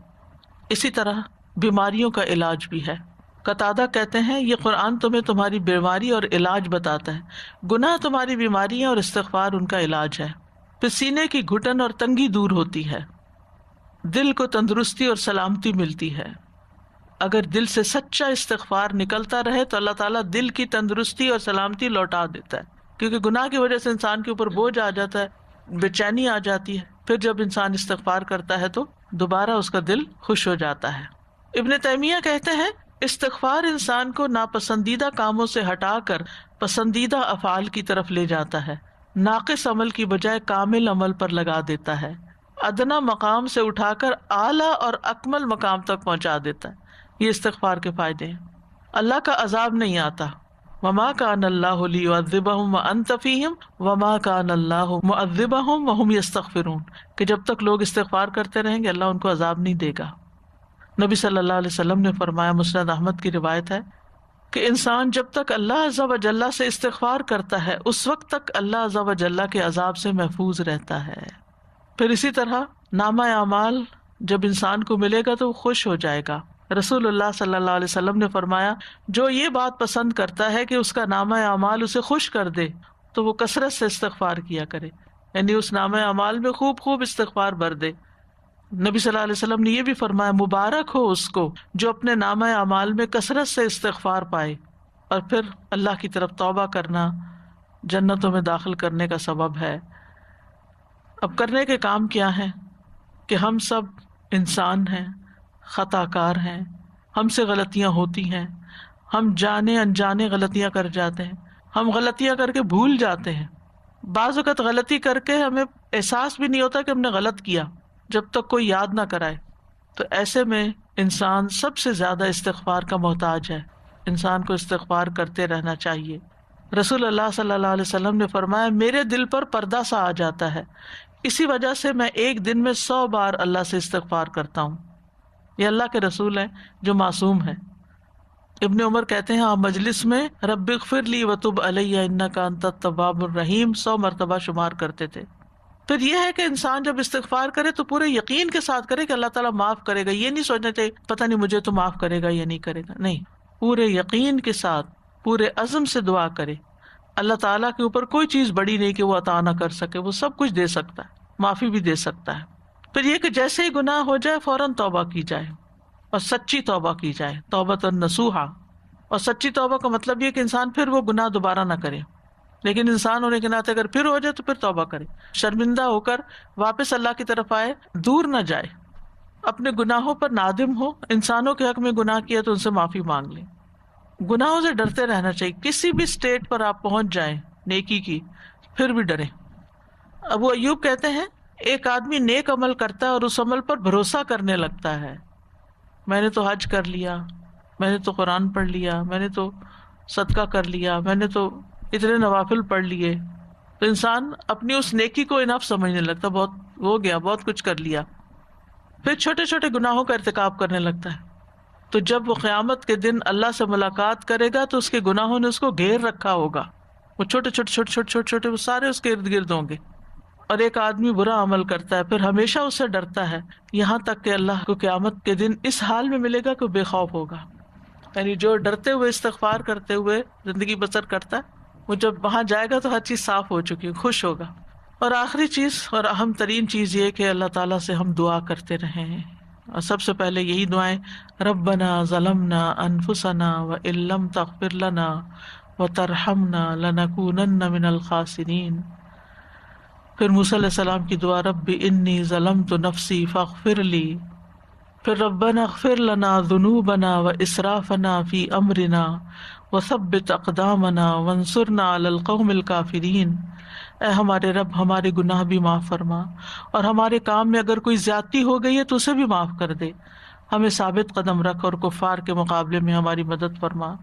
اسی طرح بیماریوں کا علاج بھی ہے. قتادہ کہتے ہیں یہ قرآن تمہیں تمہاری بیماری اور علاج بتاتا ہے. گناہ تمہاری بیماری ہے اور استغفار ان کا علاج ہے. پھر سینے کی گھٹن اور تنگی دور ہوتی ہے، دل کو تندرستی اور سلامتی ملتی ہے. اگر دل سے سچا استغفار نکلتا رہے تو اللہ تعالیٰ دل کی تندرستی اور سلامتی لوٹا دیتا ہے. کیونکہ گناہ کی وجہ سے انسان کے اوپر بوجھ آ جاتا ہے، بے چینی آ جاتی ہے. پھر جب انسان استغفار کرتا ہے تو دوبارہ اس کا دل خوش ہو جاتا ہے. ابن تیمیہ کہتے ہیں استغفار انسان کو ناپسندیدہ کاموں سے ہٹا کر پسندیدہ افعال کی طرف لے جاتا ہے، ناقص عمل کی بجائے کامل عمل پر لگا دیتا ہے، ادنا مقام سے اٹھا کر اعلیٰ اور اکمل مقام تک پہنچا دیتا ہے. یہ استغفار کے فائدے ہیں. اللہ کا عذاب نہیں آتا. وما کان اللہ لیعذبہم وانت فیہم وما کان اللہ معذبہم وہم یستغفرون. کہ جب تک لوگ استغفار کرتے رہیں گے اللہ ان کو عذاب نہیں دے گا. نبی صلی اللہ علیہ وسلم نے فرمایا، مسند احمد کی روایت ہے، کہ انسان جب تک اللہ عز و جل سے استغفار کرتا ہے اس وقت تک اللہ عز و جل کے عذاب سے محفوظ رہتا ہے. پھر اسی طرح نامہ اعمال جب انسان کو ملے گا تو وہ خوش ہو جائے گا. رسول اللہ صلی اللہ علیہ وسلم نے فرمایا جو یہ بات پسند کرتا ہے کہ اس کا نامہ اعمال اسے خوش کر دے تو وہ کثرت سے استغفار کیا کرے، یعنی اس نامہ اعمال میں خوب خوب استغفار بھر دے. نبی صلی اللہ علیہ وسلم نے یہ بھی فرمایا مبارک ہو اس کو جو اپنے نامہ اعمال میں کثرت سے استغفار پائے. اور پھر اللہ کی طرف توبہ کرنا جنتوں میں داخل کرنے کا سبب ہے۔ اب کرنے کے کام کیا ہیں کہ ہم سب انسان ہیں، خطا کار ہیں، ہم سے غلطیاں ہوتی ہیں، ہم جانے انجانے غلطیاں کر جاتے ہیں، ہم غلطیاں کر کے بھول جاتے ہیں۔ بعض اوقات غلطی کر کے ہمیں احساس بھی نہیں ہوتا کہ ہم نے غلط کیا جب تک کوئی یاد نہ کرائے۔ تو ایسے میں انسان سب سے زیادہ استغفار کا محتاج ہے، انسان کو استغفار کرتے رہنا چاہیے۔ رسول اللہ صلی اللہ علیہ وسلم نے فرمایا میرے دل پر پردہ سا آ جاتا ہے، اسی وجہ سے میں ایک دن میں 100 بار اللہ سے استغفار کرتا ہوں۔ یہ اللہ کے رسول ہیں جو معصوم ہیں۔ ابن عمر کہتے ہیں آپ مجلس میں رب اغفر لی وتب علی انک انت التواب الرحیم 100 مرتبہ شمار کرتے تھے۔ پھر یہ ہے کہ انسان جب استغفار کرے تو پورے یقین کے ساتھ کرے کہ اللہ تعالیٰ معاف کرے گا، یہ نہیں سوچنا چاہیے پتہ نہیں مجھے تو معاف کرے گا یا نہیں کرے گا، نہیں، پورے یقین کے ساتھ پورے عزم سے دعا کرے۔ اللہ تعالیٰ کے اوپر کوئی چیز بڑی نہیں کہ وہ عطا نہ کر سکے، وہ سب کچھ دے سکتا ہے، معافی بھی دے سکتا ہے۔ پھر یہ کہ جیسے ہی گناہ ہو جائے فوراً توبہ کی جائے اور سچی توبہ کی جائے، توبۃ نصوحا۔ اور سچی توبہ کا مطلب یہ کہ انسان پھر وہ گناہ دوبارہ نہ کرے، لیکن انسان ہونے کے ناطے اگر پھر ہو جائے تو پھر توبہ کرے، شرمندہ ہو کر واپس اللہ کی طرف آئے، دور نہ جائے، اپنے گناہوں پر نادم ہو۔ انسانوں کے حق میں گناہ کیا تو ان سے معافی مانگ لیں۔ گناہوں سے ڈرتے رہنا چاہیے، کسی بھی سٹیٹ پر آپ پہنچ جائیں نیکی کی پھر بھی ڈریں۔ ابو ایوب کہتے ہیں ایک آدمی نیک عمل کرتا ہے اور اس عمل پر بھروسہ کرنے لگتا ہے، میں نے تو حج کر لیا، میں نے تو قرآن پڑھ لیا، میں نے تو صدقہ کر لیا، میں نے تو اتنے نوافل پڑھ لیے، تو انسان اپنی اس نیکی کو انف سمجھنے لگتا، بہت ہو گیا، بہت کچھ کر لیا۔ پھر چھوٹے چھوٹے گناہوں کا ارتکاب کرنے لگتا ہے، تو جب وہ قیامت کے دن اللہ سے ملاقات کرے گا تو اس کے گناہوں نے اس کو گھیر رکھا ہوگا، وہ چھوٹے چھوٹے چھوٹے چھوٹے چھوٹے چھوٹے وہ سارے اس کے ارد گرد ہوں گے۔ اور ایک آدمی برا عمل کرتا ہے پھر ہمیشہ اس سے ڈرتا ہے، یہاں تک کہ اللہ کو قیامت کے دن اس حال میں ملے گا کہ بے خوف ہوگا۔ یعنی جو ڈرتے ہوئے استغفار کرتے ہوئے زندگی بسر کرتا ہے، وہ جب وہاں جائے گا تو ہر چیز صاف ہو چکی، خوش ہوگا۔ اور آخری چیز اور اہم ترین چیز یہ کہ اللہ تعالیٰ سے ہم دعا کرتے رہیں، اور سب سے پہلے یہی دعائیں ربنا ظلمنا انفسنا وان لم تغفر لنا وترحمنا لنکونن من الخاسرین۔ پھر موسیٰ علیہ السلام کی دعا رب انی ظلمت نفسی فاغفر لی۔ پھر ربنا اغفر لنا ذنوبنا واسرافنا فی امرنا وثبت اقدامنا وانصرنا علی القوم الکافرین۔ اے ہمارے رب ہمارے گناہ بھی معاف فرما، اور ہمارے کام میں اگر کوئی زیادتی ہو گئی ہے تو اسے بھی معاف کر دے، ہمیں ثابت قدم رکھ اور کفار کے مقابلے میں ہماری مدد فرما۔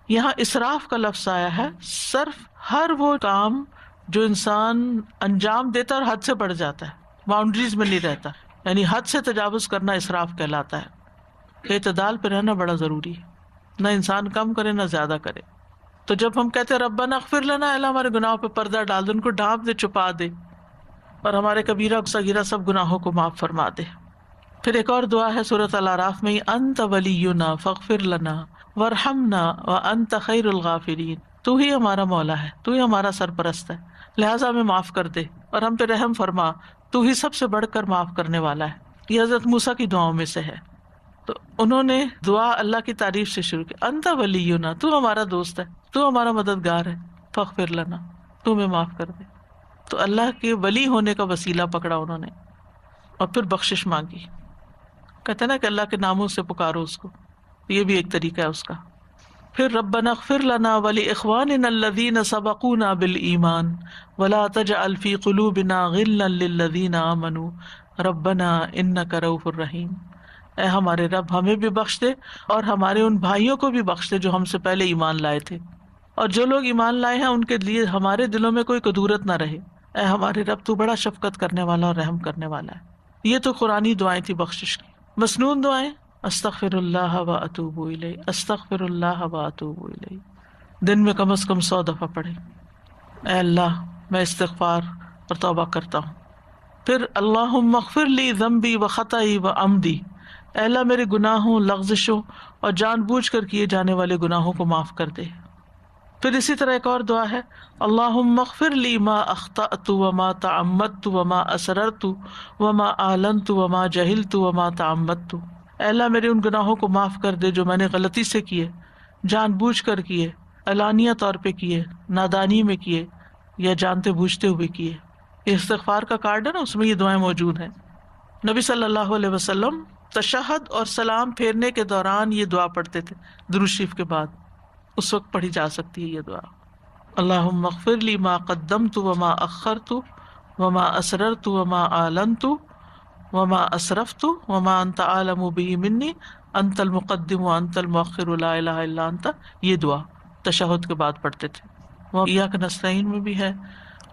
یہاں اسراف کا لفظ آیا ہے، صرف ہر وہ کام جو انسان انجام دیتا اور حد سے بڑھ جاتا ہے، باؤنڈریز میں نہیں رہتا، یعنی حد سے تجاوز کرنا اسراف کہلاتا ہے۔ اعتدال پہ رہنا بڑا ضروری ہے، نہ انسان کم کرے نہ زیادہ کرے۔ تو جب ہم کہتے ہیں ربنا اغفر لنا، اللہ ہمارے گناہوں پہ پردہ ڈال دے، ان کو ڈھانپ دے، چھپا دے، اور ہمارے کبیرہ صغیرہ سب گناہوں کو معاف فرما دے۔ پھر ایک اور دعا ہے سورۃ الاعراف میں، انت ولینا فاغفر لنا وارحمنا وانت خیر الغافرین۔ تو ہی ہمارا مولا ہے، تو ہی ہمارا سرپرست ہے، لہٰذا ہمیں معاف کر دے اور ہم پہ رحم فرما، تو ہی سب سے بڑھ کر معاف کرنے والا ہے۔ یہ حضرت موسیٰ کی دعاؤں میں سے ہے۔ تو انہوں نے دعا اللہ کی تعریف سے شروع کی، انت ولینا، تو ہمارا دوست ہے، تو ہمارا مددگار ہے، فاغفر لنا، تو ہمیں معاف کر دے۔ تو اللہ کے ولی ہونے کا وسیلہ پکڑا انہوں نے، اور پھر بخشش مانگی۔ کہتے ہیں نا کہ اللہ کے ناموں سے پکارو اس کو، یہ بھی ایک طریقہ ہے اس کا۔ پھر ربنا اغفر لنا ولاخواننا الذین سبقونا بالایمان ولا تجعل فی قلوبنا غلا للذین آمنوا ربنا انک رؤوف الرحیم۔ اے ہمارے رب ہمیں بھی بخش دے اور ہمارے ان بھائیوں کو بھی بخش دے جو ہم سے پہلے ایمان لائے تھے، اور جو لوگ ایمان لائے ہیں ان کے لیے ہمارے دلوں میں کوئی کدورت نہ رہے۔ اے ہمارے رب تو بڑا شفقت کرنے والا اور رحم کرنے والا ہے۔ یہ تو قرآنی دعائیں تھی بخشش کی۔ مسنون دعائیں استغفر اللہ و اتوب الیہ، استغفر اللہ و اتوب الیہ، دن میں کم از کم 100 دفعہ پڑھیں۔ اے اللہ میں استغفار اور توبہ کرتا ہوں۔ پھر اللہم اغفر لی ذنبی و خطئی و عمدی، اے اللہ میرے گناہوں، لغزشوں اور جان بوجھ کر کیے جانے والے گناہوں کو معاف کر دے۔ پھر اسی طرح ایک اور دعا ہے، اللہم اغفر لی ما اخطأت وما تعمدت وما اسررت وما اعلنت وما جہلت وما تعمدت۔ اے اللہ میرے ان گناہوں کو معاف کر دے جو میں نے غلطی سے کیے، جان بوجھ کر کیے، علانیہ طور پہ کیے، نادانی میں کیے یا جانتے بوجھتے ہوئے کیے. یہ استغفار کا کارڈ ہے نا، اس میں یہ دعائیں موجود ہیں. نبی صلی اللہ علیہ وسلم تشہد اور سلام پھیرنے کے دوران یہ دعا پڑھتے تھے درود شریف کے بعد. اس وقت پڑھی جا سکتی ہے یہ دعا. اللہم اغفر لی ما قدمت وما اخرت وما اسررت وما اعلنت وما اسرفت وما انت اعلم به منی انت المقدم وانت المؤخر لا الہ الا انت. یہ دعا تشہد کے بعد پڑھتے تھے. وہ ایاک نستعین میں بھی ہے،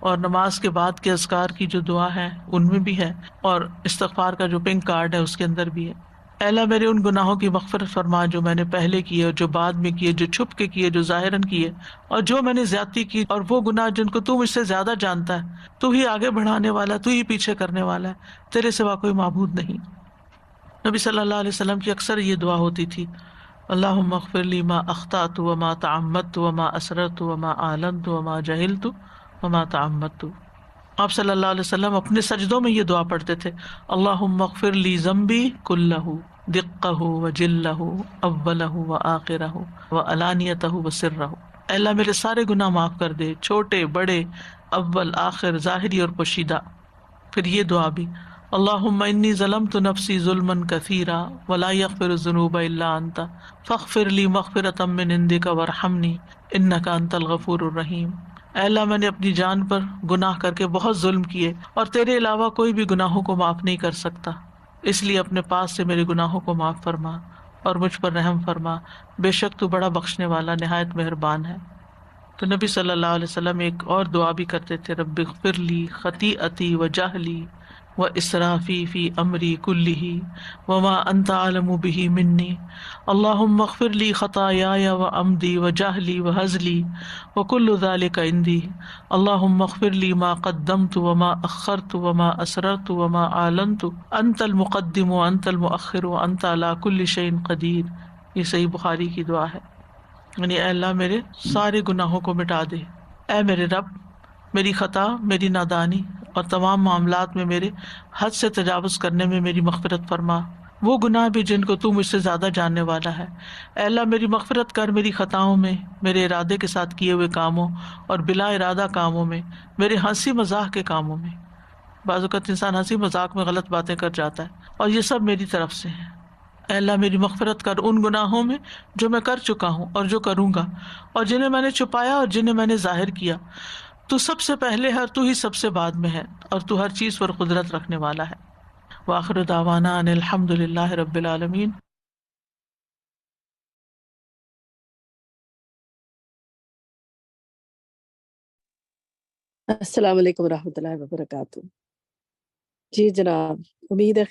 اور نماز کے بعد کے اذکار کی جو دعا ہے ان میں بھی ہے، اور استغفار کا جو پنک کارڈ ہے اس کے اندر بھی ہے. اے اللہ میرے ان گناہوں کی مغفرت فرما جو میں نے پہلے کیے اور جو بعد میں کیے، جو چھپ کے کیے، جو ظاہراً کیے، اور جو میں نے زیادتی کی، اور وہ گناہ جن کو تو مجھ سے زیادہ جانتا ہے. تو ہی آگے بڑھانے والا، تو ہی پیچھے کرنے والا ہے، تیرے سوا کوئی معبود نہیں. نبی صلی اللہ علیہ وسلم کی اکثر یہ دعا ہوتی تھی، اللہم اغفر لی ما اخطأت وما تعمدت وما اسررت وما اعلنت وما جہلت وما تعمدت. آپ صلی اللہ علیہ وسلم اپنے سجدوں میں یہ دعا پڑھتے تھے، اللہم اغفر لی ذنبی کلہ دقہ وجلہ اولہ وآخرہ وعلانیتہ وسرہ. اے اللہ میرے سارے گناہ معاف کر دے، چھوٹے بڑے، اول آخر، ظاہری اور پوشیدہ. پھر یہ دعا بھی، اللہم انی ظلمت نفسی ظلما کثیرا ولا یغفر الذنوب الا انت فاغفر لی مغفرۃ من عندک وارحمنی انک انت الغفور الرحیم. اے اللہ میں نے اپنی جان پر گناہ کر کے بہت ظلم کیے، اور تیرے علاوہ کوئی بھی گناہوں کو معاف نہیں کر سکتا، اس لیے اپنے پاس سے میرے گناہوں کو معاف فرما اور مجھ پر رحم فرما، بے شک تو بڑا بخشنے والا نہایت مہربان ہے. تو نبی صلی اللہ علیہ وسلم ایک اور دعا بھی کرتے تھے، رب اغفر لی خطیئتی وجہلی واسرافی فی امری کلہ وما انت اعلم بہ منی اللہم اغفر لی خطایای وعمدی وجہلی وہزلی وکل ذلک عندی اللہم اغفر لی ما قدمت وما اخرت وما اسررت وما اعلنت انت المقدم وانت المؤخر وانت علی کل شیء قدیر. یہ صحیح بخاری کی دعا ہے. یعنی اے اللہ میرے سارے گناہوں کو مٹا دے، اے میرے رب میری خطا، میری نادانی اور تمام معاملات میں میرے حد سے تجاوز کرنے میں میری مغفرت فرما، وہ گناہ بھی جن کو تو مجھ سے زیادہ جاننے والا ہے. اے اللہ میری مغفرت کر میری خطاؤں میں، میرے ارادے کے ساتھ کیے ہوئے کاموں اور بلا ارادہ کاموں میں، میرے ہنسی مذاق کے کاموں میں. بعض اوقات انسان ہنسی مذاق میں غلط باتیں کر جاتا ہے، اور یہ سب میری طرف سے ہیں. اے اللہ میری مغفرت کر ان گناہوں میں جو میں کر چکا ہوں اور جو کروں گا، اور جنہیں میں نے چھپایا اور جنہیں میں نے ظاہر کیا. تو سب سے پہلے ہے اور تو ہی سب سے بعد میں ہے، اور تو ہر چیز پر قدرت رکھنے والا ہے. وآخر دعوانا ان الحمد للہ رب العالمین. السلام علیکم ورحمۃ اللہ وبرکاتہ. جی جناب، امید ہے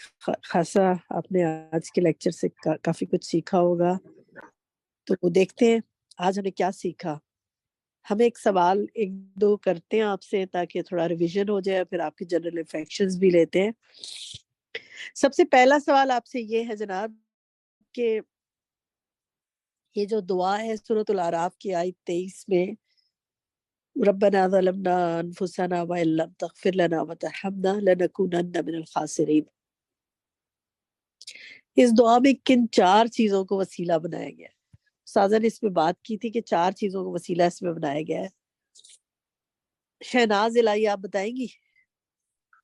خاصا آپ نے آج کے لیکچر سے کافی کچھ سیکھا ہوگا. تو دیکھتے ہیں آج ہم نے کیا سیکھا. ہم ایک سوال ایک دو کرتے ہیں آپ سے تاکہ تھوڑا ریویژن ہو جائے، پھر آپ کی جنرل انفیکشنز بھی لیتے ہیں. سب سے پہلا سوال آپ سے یہ ہے جناب کہ یہ جو دعا ہے سورۃ الاعراف کی آیت 23 میں، ربنا ظلمنا انفسنا وان لم تغفر لنا وترحمنا لنکونن من الخاسرین، اس دعا میں کن 4 چیزوں کو وسیلہ بنایا گیا ہے؟ استاذہ نے اس میں بات کی تھی کہ 4 چیزوں کو وسیلہ اس میں بنایا گیا ہے. شہناز الہی آپ بتائیں گی؟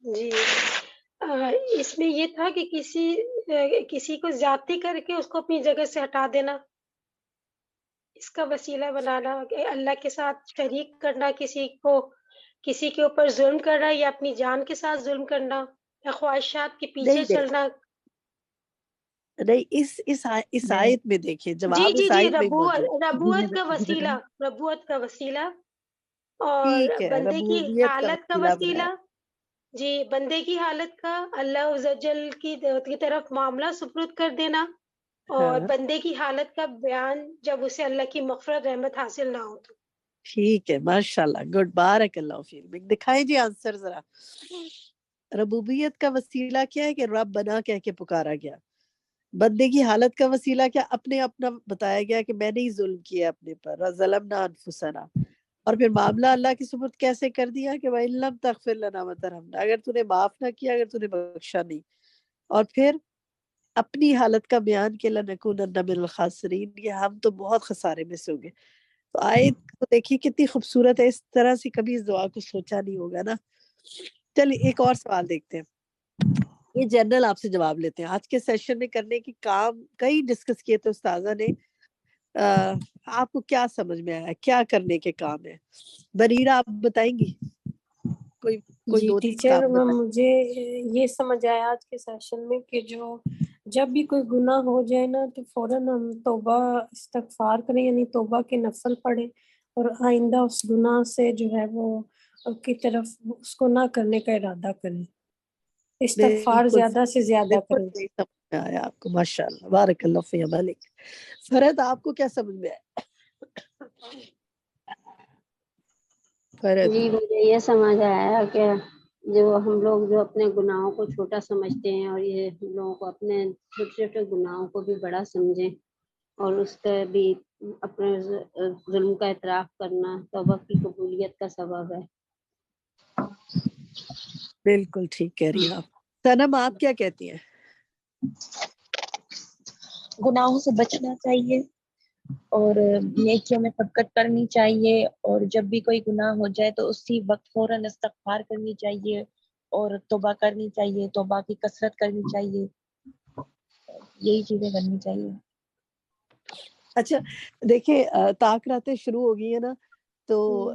جی اس میں یہ تھا کہ کسی کو زیادتی کر کے اس کو اپنی جگہ سے ہٹا دینا، اس کا وسیلہ بنانا، اللہ کے ساتھ شریک کرنا، کسی کے اوپر ظلم کرنا یا اپنی جان کے ساتھ ظلم کرنا یا خواہشات کے پیچھے چلنا. نہیں، اس آیت میں دیکھیں جواب اس جی آیت میں موجود. ربوت کا وسیلہ اور ٹھیک ہے، بندے کی ربوبیت حالت کا وسیلہ وسیلہ. بنایا. جی بندے کی حالت کا اللہ عز و جل کی طرف معاملہ سپرد کر دینا، اور ہاں بندے کی حالت کا بیان جب اسے اللہ کی مغفرت رحمت حاصل نہ ہو تو. ٹھیک ہے، ماشاءاللہ، گڈ، بارک اللہ فیک. دکھائیں جی آنسر ذرا. ربوبیت کا وسیلہ کیا ہے کہ رب بنا کہہ کے پکارا گیا. بندے کی حالت کا وسیلہ کیا؟ اپنا بتایا گیا کہ میں نے ہی ظلم کیا اپنے پر، ظلمنا انفسنا. اور پھر معاملہ اللہ کی سپرد کیسے کر دیا کہ وَإِن لَمْ تَغْفِرْ لَنَا وَتَرْحَمْنَا، اگر تو نے معاف نہ کیا، اگر تو نے بخشا نہیں. اور پھر اپنی حالت کا بیان کہ لَنَكُونَنَّ مِنَ الْخَاسِرِينَ، یہ ہم تو بہت خسارے میں سے ہوں گے. تو آیت کو دیکھیے کتنی خوبصورت ہے، اس طرح سے کبھی اس دعا کو سوچا نہیں ہوگا نا. چلیے ایک اور سوال دیکھتے ہیں، یہ جنرل آپ سے جواب لیتے ہیں. آج کے سیشن میں کرنے کی کام کئی ڈسکس کیے تھے استاذہ نے، آپ کو کیا سمجھ میں آیا، کیا کرنے کے کام ہے؟ بریرہ آپ بتائیں گی؟ کوئی جی دو تین ٹیچر، کام بتائیں. مجھے یہ سمجھ آیا آج کے سیشن میں کہ جب بھی کوئی گناہ ہو جائے نا تو فوراً ہم توبہ استغفار کریں، یعنی توبہ کے نفل پڑھیں اور آئندہ اس گناہ سے جو ہے وہ کی طرف اس کو نہ کرنے کا ارادہ کریں، استغفار بالکل زیادہ سے زیادہ بالکل کریں. صحیح سمجھ میں آیا آپ کو، ماشاء اللہ، بارک اللہ فی عملک. فرد آپ کو کیا سمجھ میں آیا؟ فرد جی مجھے یہ سمجھ آیا کہ ہم لوگ جو اپنے گناہوں کو چھوٹا سمجھتے ہیں اور یہ ہم لوگوں کو اپنے چھوٹے چھوٹے گناہوں کو بھی بڑا سمجھیں اور اس کا بھی اپنے ظلم کا اعتراف کرنا توبہ کی قبولیت کا سبب ہے. بالکل ٹھیک کہہ رہی ہیں آپ. صنم آپ کیا کہتی ہیں؟ گناہوں سے بچنا چاہیے اور نیکیوں میں سبقت کرنی چاہیے، اور جب بھی کوئی گناہ ہو جائے تو اسی وقت فوراً استغفار کرنی چاہیے اور توبہ کرنی چاہیے، توبہ کی کثرت کرنی چاہیے، یہی چیزیں کرنی چاہیے. اچھا دیکھیں، طاق راتیں شروع ہو گئی ہیں نا، تو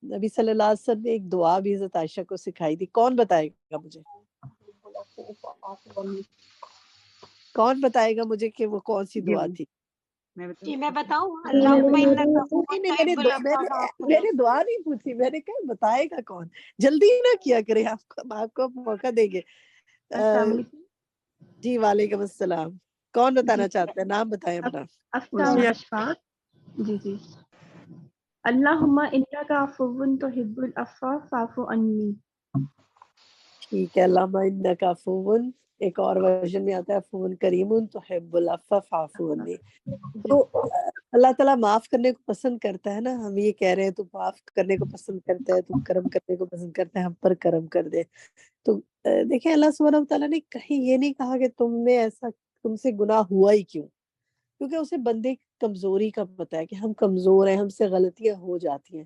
نبی صلی اللہ علیہ وسلم نے ایک دعا بھی حضرت عائشہ کو سکھائی تھی. کون بتائے گا مجھے؟ کون بتائے گا مجھے کہ وہ کون سی دعا تھی؟ جی میں بتاؤں، اللہم انک میں نے دعا نہیں پوچھی، میں نے کہا بتائے گا کون. جلدی نہ کیا کرے، آپ کو موقع دیں گے. السلام علیکم. جی وعلیکم السلام. کون بتانا جی چاہتے ہیں؟ نام بتائیں اپنا. افتام اشفاق. جی اللہم انک عفو تحب العفو فاعف عنی. ٹھیک ہے، اللہم انک عفو، ایک اور ورژن میں آتا ہے عفو کریم تحب العفو فاعف عنی. تو اللہ تعالیٰ معاف کرنے کو پسند کرتا ہے نا. ہم یہ کہہ رہے ہیں تو معاف کرنے کو پسند کرتا ہے، تو کرم کرنے کو پسند کرتا ہے، ہم پر کرم کر دے. تو دیکھیں اللہ سبحانہ و تعالیٰ نے کہیں یہ نہیں کہا کہ تم سے گناہ ہوا ہی کیوں، کیونکہ اسے بندے کی کمزوری کا پتہ ہے کہ ہم کمزور ہیں، ہم سے غلطیاں ہو جاتی ہیں،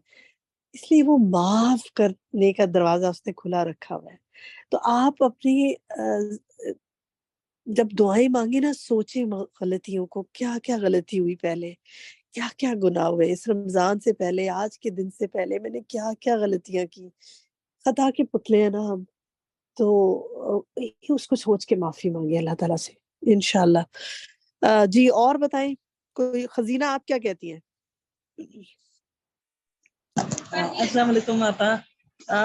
اس لیے وہ معاف کرنے کا دروازہ اس نے کھلا رکھا ہوا ہے. تو آپ اپنی جب دعائیں مانگے نا، سوچیں غلطیوں کو، کیا کیا غلطی ہوئی پہلے، کیا کیا گناہ ہوئے اس رمضان سے پہلے، آج کے دن سے پہلے میں نے کیا کیا غلطیاں کی. خطا کے پتلے ہیں نا ہم، تو اس کو سوچ کے معافی مانگے اللہ تعالیٰ سے انشاءاللہ. جی اور بتائیں، کوئی خزینہ آپ کیا کہتی ہیں؟ السلام علیکم آپا.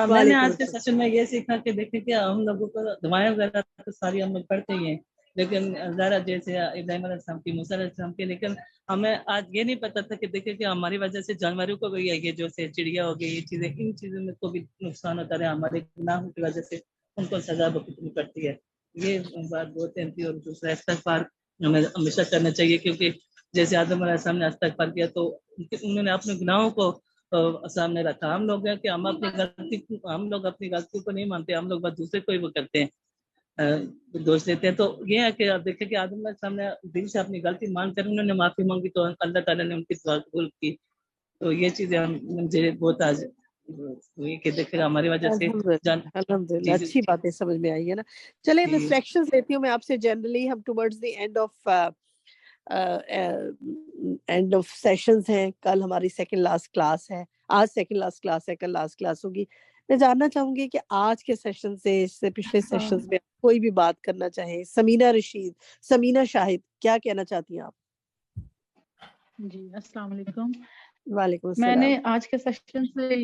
میں نے آج کے سیشن میں یہ سیکھا کہ دیکھیں کہ ہم لوگوں کو دعائیں وغیرہ تو ساری ہم لوگ پڑھتے ہی ہیں، لیکن ذرا جیسے ابراہیم علیہ السلام کی، موسیٰ علیہ السلام کی، لیکن ہمیں آج یہ نہیں پتا تھا کہ دیکھیں کہ ہماری وجہ سے جانوروں کو بھی یہ جو سے چڑیا ہو گئی، یہ چیزیں، ان چیزوں میں کو بھی نقصان ہوتا ہے، ہمارے گناہوں کی وجہ سے ان کو سزا بھگتنی پڑتی ہے. یہ بات بہت اہم تھی. اور دوسرا استغفار ہمیں ہمیشہ کرنا چاہیے، کیونکہ جیسے آدم علیہ السلام نے استغفار کیا تو انہوں نے اپنے گناہوں کو سامنے رکھا. ہم لوگ ہیں کہ ہم لوگ اپنی غلطی کو نہیں مانتے، ہم لوگ بس دوسرے کو ہی وہ کرتے ہیں، دوست دیتے ہیں. تو یہ ہے کہ آپ دیکھیں کہ آدم علیہ السلام نے دل سے اپنی غلطی مان کر انہوں نے معافی مانگی تو اللہ تعالیٰ نے ان کی دعا قبول کی. تو یہ چیزیں مجھے بہت آج ہوئی کہ دیکھیں ہماری وجہ سے الحمدللہ اچھی باتیں سمجھ میں آئی ہے نا. چلیں ریفلیکشنز لیتی ہوں میں آپ سے. جنرلی ہم towards the end of sessions ہیں. کل ہماری سیکنڈ لاسٹ کلاس ہے، آج سیکنڈ لاسٹ کلاس ہے، کل لاسٹ کلاس ہوگی. میں جاننا چاہوں گی کہ آج کے سیشن سے پچھلے سیشنز میں کوئی بھی بات کرنا چاہے. سمینہ رشید، سمینہ شاہد، کیا کہنا چاہتی ہیں آپ؟ جی السلام علیکم. وعلیکم السلام. میں نے آج کے سیشن سے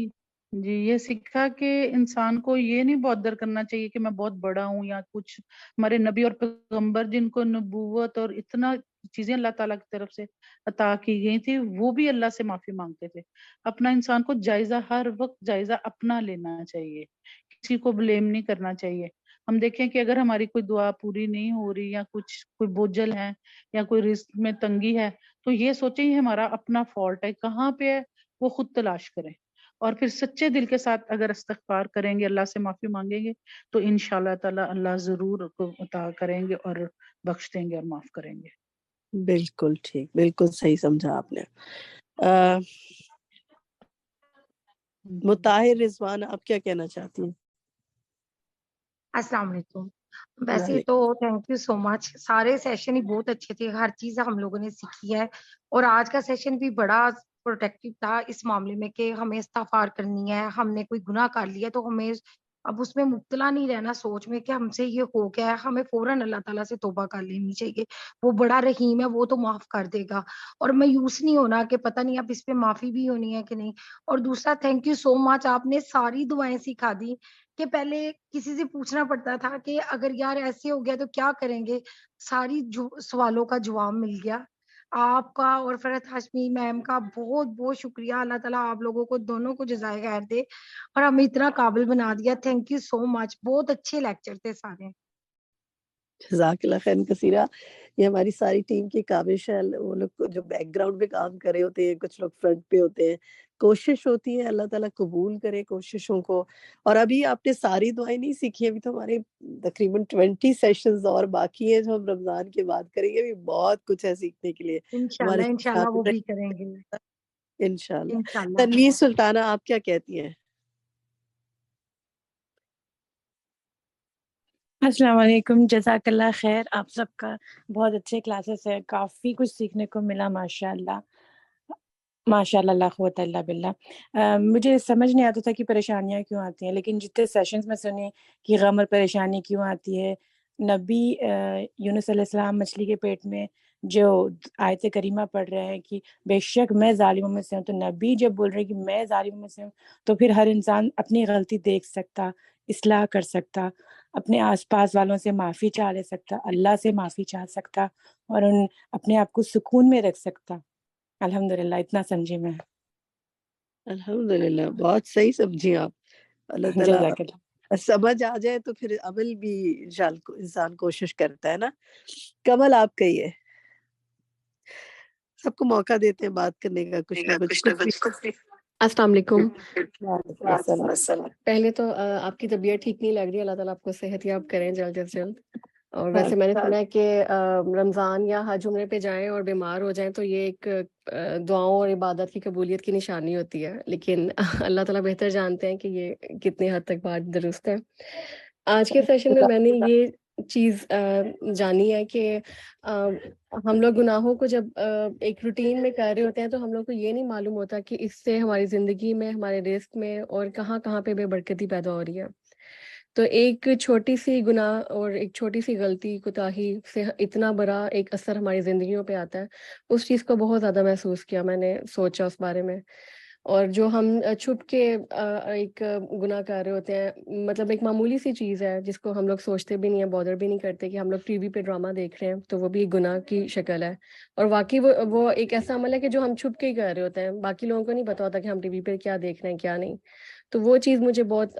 جی یہ سیکھا کہ انسان کو یہ نہیں بودر کرنا چاہیے کہ میں بہت بڑا ہوں یا کچھ. ہمارے نبی اور پیغمبر جن کو نبوت اور اتنا چیزیں اللہ تعالیٰ کی طرف سے عطا کی گئی تھی، وہ بھی اللہ سے معافی مانگتے تھے. اپنا انسان کو جائزہ ہر وقت جائزہ اپنا لینا چاہیے، کسی کو بلیم نہیں کرنا چاہیے. ہم دیکھیں کہ اگر ہماری کوئی دعا پوری نہیں ہو رہی یا کچھ کوئی بوجھل ہے یا کوئی رزق میں تنگی ہے تو یہ سوچیں یہ ہمارا اپنا فالٹ ہے، کہاں پہ ہے وہ خود تلاش کریں، اور پھر سچے دل کے ساتھ اگر استغفار کریں گے، اللہ سے معافی مانگیں گے تو انشاءاللہ تعالی اللہ ضرور کو عطا کریں گے اور بخش دیں گے اور معاف کریں گے. بالکل ٹھیک، بالکل صحیح سمجھا آپ نے. مطاہر رضوان آپ کیا کہنا چاہتی ہیں؟ السلام علیکم. ویسے تو تھینک یو سو مچ، سارے سیشن ہی بہت اچھے تھے، ہر چیز ہم لوگوں نے سیکھی ہے، اور آج کا سیشن بھی بڑا پروٹیکٹیو تھا اس معاملے میں کہ ہمیں استغفار کرنی ہے، ہم نے کوئی گناہ کر لیا تو ہمیں اب اس میں مبتلا نہیں رہنا سوچ میں کہ ہم سے یہ ہو گیا ہے، ہمیں فوراً اللہ تعالیٰ سے توبہ کر لینی چاہیے، وہ بڑا رحیم ہے، وہ تو معاف کر دے گا، اور مایوس نہیں ہونا کہ پتہ نہیں اب اس پہ معافی بھی ہونی ہے کہ نہیں. اور دوسرا تھینک یو سو مچ، آپ نے ساری دعائیں سکھا دی کہ پہلے کسی سے پوچھنا پڑتا تھا کہ اگر یار ایسے ہو گیا تو کیا کریں گے، ساری سوالوں کا جواب مل گیا. آپ کا اور فرحت ہاشمی میم کا بہت بہت شکریہ، اللہ تعالیٰ آپ لوگوں کو دونوں کو جزائے خیر دے اور ہمیں اتنا قابل بنا دیا. تھینک یو سو مچ، بہت اچھے لیکچر تھے سارے. جزاک اللہ خیر کثیرہ. یہ ہماری ساری ٹیم کی کاوش ہے، وہ لوگ جو بیک گراؤنڈ میں کام کر رہے ہوتے ہیں، کچھ لوگ فرنٹ پہ ہوتے ہیں، کوشش ہوتی ہے اللہ تعالیٰ قبول کرے کوششوں کو. اور ابھی آپ نے ساری دعائیں نہیں سیکھی، ابھی تو ہمارے تقریباً 20 سیشنز اور باقی ہیں جو ہم رمضان کے بعد کریں گے. ابھی بہت کچھ ہے سیکھنے کے لیے ہمارے انشاءاللہ وہ بھی کریں گے انشاءاللہ. انشاءاللہ. تنویر سلطانہ آپ کیا کہتی ہیں؟ السلام علیکم، جزاک اللہ خیر. آپ سب کا بہت اچھے کلاسز ہے، کافی کچھ سیکھنے کو ملا، ماشاء اللہ ماشاء اللہ، لا قوت الا باللہ. مجھے سمجھ نہیں آتا تھا کہ پریشانیاں کیوں آتی ہیں، لیکن جتنے سیشنز میں سنی کہ غم اور پریشانی کیوں آتی ہے، نبی یونس علیہ السلام مچھلی کے پیٹ میں جو آیت کریمہ پڑھ رہے ہیں کہ بے شک میں ظالموں میں سے ہوں، تو نبی جب بول رہے ہیں کہ میں ظالموں میں سے ہوں، تو پھر ہر انسان اپنی غلطی دیکھ سکتا، اصلاح کر سکتا، اپنے آس پاس والوں سے معافی چاہ لے سکتا، اللہ سے معافی چاہ سکتا، اور اپنے آپ کو سکون میں رکھ سکتا. الحمدللہ اتنا سمجھی میں. الحمدللہ بہت صحیح سمجھی آپ. اللہ تعالیٰ جزاک اللہ. سمجھ آ جائے تو پھر عمل بھی انسان کوشش کرتا ہے نا. کمل آپ کہیے، سب کو موقع دیتے ہیں بات کرنے کا، کچھ نہ کچھ. السلام علیکم. وعلیکم السلام. پہلے تو آپ کی طبیعت ٹھیک نہیں لگ رہی، اللہ تعالیٰ آپ کو صحت یاب کریں جلد از جلد. اور ویسے میں نے سنا ہے کہ رمضان یا حج عمرے پہ جائیں اور بیمار ہو جائیں تو یہ ایک دعاؤں اور عبادت کی قبولیت کی نشانی ہوتی ہے، لیکن اللہ تعالیٰ بہتر جانتے ہیں کہ یہ کتنی حد تک بات درست ہے. آج کے سیشن میں میں نے یہ چیز جانی ہے کہ ہم لوگ گناہوں کو جب ایک روٹین میں کر رہے ہوتے ہیں تو ہم لوگ کو یہ نہیں معلوم ہوتا کہ اس سے ہماری زندگی میں، ہمارے رزق میں اور کہاں کہاں پہ بے برکتی پیدا ہو رہی ہے. تو ایک چھوٹی سی گناہ اور ایک چھوٹی سی غلطی کوتاہی سے اتنا بڑا ایک اثر ہماری زندگیوں پہ آتا ہے. اس چیز کو بہت زیادہ محسوس کیا میں نے، سوچا اس بارے میں. اور جو ہم چھپ کے ایک گناہ کر رہے ہوتے ہیں، مطلب ایک معمولی سی چیز ہے جس کو ہم لوگ سوچتے بھی نہیں ہیں، بادر بھی نہیں کرتے، کہ ہم لوگ ٹی وی پہ ڈرامہ دیکھ رہے ہیں، تو وہ بھی ایک گناہ کی شکل ہے. اور واقعی وہ ایک ایسا عمل ہے کہ جو ہم چھپ کے ہی کر رہے ہوتے ہیں، باقی لوگوں کو نہیں پتا ہوتا کہ ہم ٹی وی پہ کیا دیکھ رہے ہیں کیا نہیں. تو وہ چیز مجھے بہت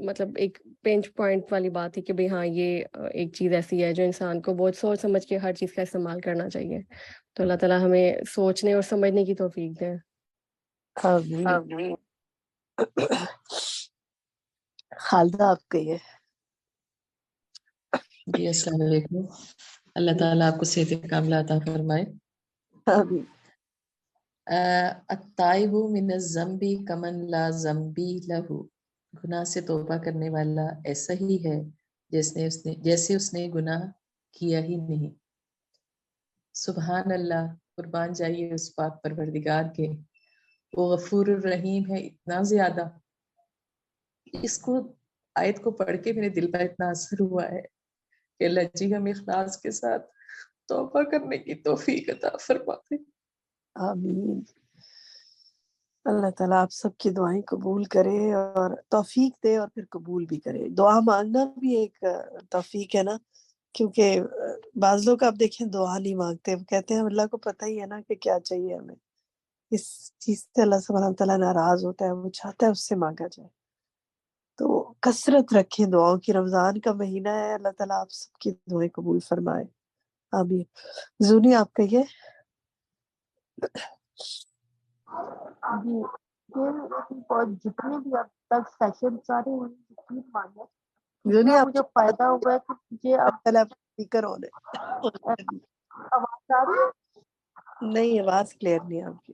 مطلب ایک پینچ پوائنٹ والی بات ہے کہ بھئی ہاں یہ ایک چیز ایسی ہے جو انسان کو بہت سوچ سمجھ کے ہر چیز کا استعمال کرنا چاہیے. تو اللہ تعالیٰ ہمیں سوچنے اور سمجھنے کی توفیق دے. خالدہ آپ کہیے. جی السلام علیکم. اللہ تعالیٰ آپ کو صحت کاملہ عطا فرمائے. آمین. التائب من الذنب کمن لا ذنب لہ. گناہ سے توبہ کرنے والا ایسا ہی ہے جیسے اس نے گناہ کیا ہی نہیں. سبحان اللہ، قربان جائیے اس پاک پروردگار کے. وہ غفور الرحیم ہے اتنا زیادہ. اس کو آیت کو پڑھ کے میرے دل پر اتنا اثر ہوا ہے کہ اللہ جی ہم اخلاص کے ساتھ توبہ کرنے کی توفیق عطا فرمائے. آمین. اللہ تعالیٰ آپ سب کی دعائیں قبول کرے اور توفیق دے، اور پھر قبول بھی کرے. دعا مانگنا بھی ایک توفیق ہے نا، کیونکہ بعض لوگ آپ دیکھیں دعا نہیں مانگتے، وہ کہتے ہیں اللہ کو پتہ ہی ہے نا کہ کیا چاہیے ہمیں. اس چیز سے اللہ سبحانہ وتعالیٰ ناراض ہوتا ہے، وہ چاہتا ہے اس سے مانگا جائے. تو کثرت رکھیں دعاؤں کی. رمضان کا مہینہ ہے، اللہ تعالیٰ آپ سب کی دعائیں قبول فرمائے. آمین. زونی آپ کہیے. جی جتنے بھی اب تک سیشن سارے یقین مانیے زونی اتنا آپ مجھے فائدہ ہوا ہے کہ مجھے اب اسپیکر ہونے آواز آ رہی ہے. نہیں، آواز کلیئر نہیں آپ کی.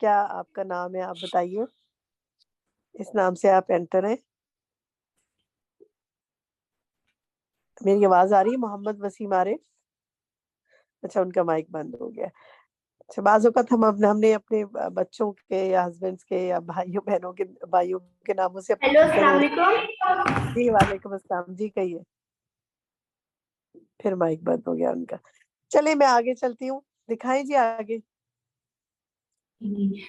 کیا آپ کا نام ہے؟ آپ بتائیے، اس نام سے آپ انٹر ہیں؟ میری آواز آ رہی ہے؟ محمد وسیم عارف. اچھا ان کا مائک بند ہو گیا. اچھا بعض اوقات ہم نے اپنے بچوں کے یا ہسبینڈس کے یا بھائیوں بہنوں کے بھائیوں کے ناموں سے ہیلو السلام علیکم. جی وعلیکم السلام. جی کہیے. پھر مائک بند ہو گیا ان کا. چلے میں آگے چلتی ہوں. دکھائیں جی آگے.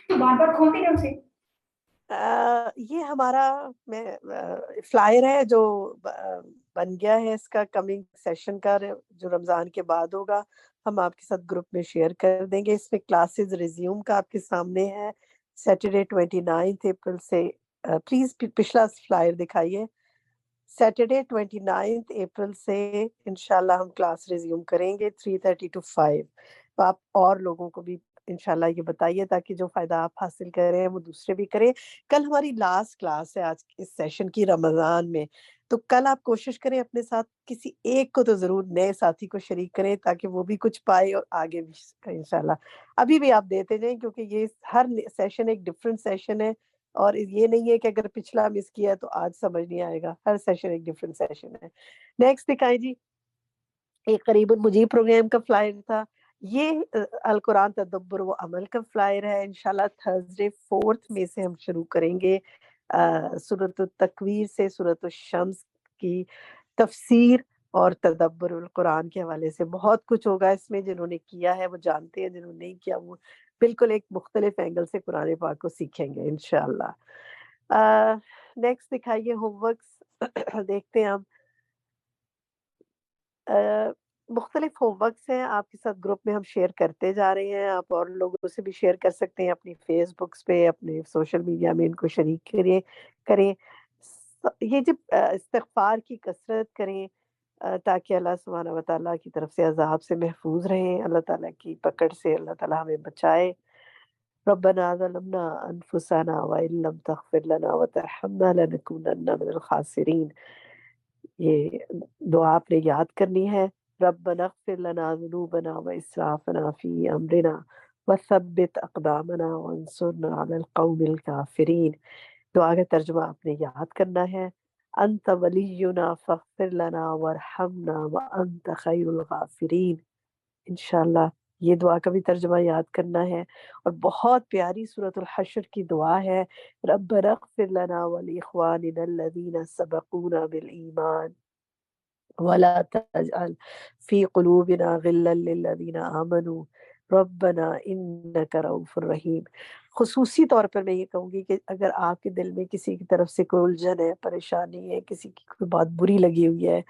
تو بار بار کھولتے ہیں اسے. یہ ہمارا فلائر ہے جو بن گیا ہے اس کا کمنگ سیشن کا جو رمضان کے بعد ہوگا. ہم آپ کے ساتھ گروپ میں شیئر کر دیں گے. اس میں کلاسز ریزیوم کا آپ کے سامنے ہے سیٹرڈے 29 اپریل سے. پلیز پچھلا فلائر دکھائیے. سیٹرڈے 29 اپریل سے انشاءاللہ ہم کلاس ریزیوم کریں گے 3:30 to 5. تو آپ اور لوگوں کو بھی انشاءاللہ یہ بتائیے تاکہ جو فائدہ آپ حاصل کر رہے ہیں وہ دوسرے بھی کریں. کل ہماری لاسٹ کلاس ہے آج اس سیشن کی رمضان میں. تو کل آپ کوشش کریں اپنے ساتھ کسی ایک کو تو ضرور نئے ساتھی کو شریک کریں تاکہ وہ بھی کچھ پائے اور آگے بھی انشاءاللہ. ابھی بھی آپ دیتے جائیں کیونکہ یہ ہر سیشن ایک ڈفرینٹ سیشن ہے اور یہ نہیں ہے کہ اگر پچھلا مس کیا تو آج سمجھ نہیں آئے گا. ہر سیشن ایک ڈفرینٹ سیشن ہے. نیکسٹ دکھائیں جی. ایک قریب المجیب پروگرام کا فلائر تھا. یہ القرآن تدبر و عمل کا فلائر ہے. انشاءاللہ تھرسڈے 4 میں سے ہم شروع کریں گے سورۃ التکویر سے سورۃ الشمس کی تفسیر اور تدبر القرآن کے حوالے سے. بہت کچھ ہوگا اس میں. جنہوں نے کیا ہے وہ جانتے ہیں، جنہوں نے نہیں کیا وہ بالکل ایک مختلف اینگل سے قرآن پاک کو سیکھیں گے انشاءاللہ. نیکسٹ دکھائیے ہوم ورکس. دیکھتے ہیں ہم مختلف ہوم ورکس ہیں آپ کے ساتھ گروپ میں ہم شیئر کرتے جا رہے ہیں. آپ اور لوگوں سے بھی شیئر کر سکتے ہیں اپنی فیس بکس پہ، اپنے سوشل میڈیا میں ان کو شریک کریں. یہ جب استغفار کی کثرت کریں تاکہ اللہ سبحانہ وتعالیٰ کی طرف سے عذاب سے محفوظ رہیں، اللہ تعالیٰ کی پکڑ سے اللہ تعالیٰ ہمیں بچائے. ربنا ظلمنا انفسنا وان لم تغفر لنا وترحمنا لنكونن من الخاسرین. یہ دعا آپ نے یاد کرنی ہے. ربنا اغفر لنا ذنوبنا واسرافنا فی امرنا وثبت اقدامنا وانصرنا علی القوم الکافرین. دعا کا ترجمہ آپ نے یاد کرنا ہے. انت ولینا فاغفر لنا وارحمنا وانت خیر الغافرین. انشاءاللہ یہ دعا کا بھی ترجمہ یاد کرنا ہے. اور بہت پیاری سورۃ الحشر کی دعا ہے. ربنا اغفر لنا ولاخواننا الذین سبقونا بالایمان ولا تجعل فی قلوبنا غلا للذین آمنوا ربنا انک رؤوف رحیم. خصوصی طور پر میں یہ کہوں گی کہ اگر آپ کے دل میں کسی کی طرف سے کوئی الجھن ہے، پریشانی ہے، کسی کی کوئی بات بری لگی ہوئی ہے،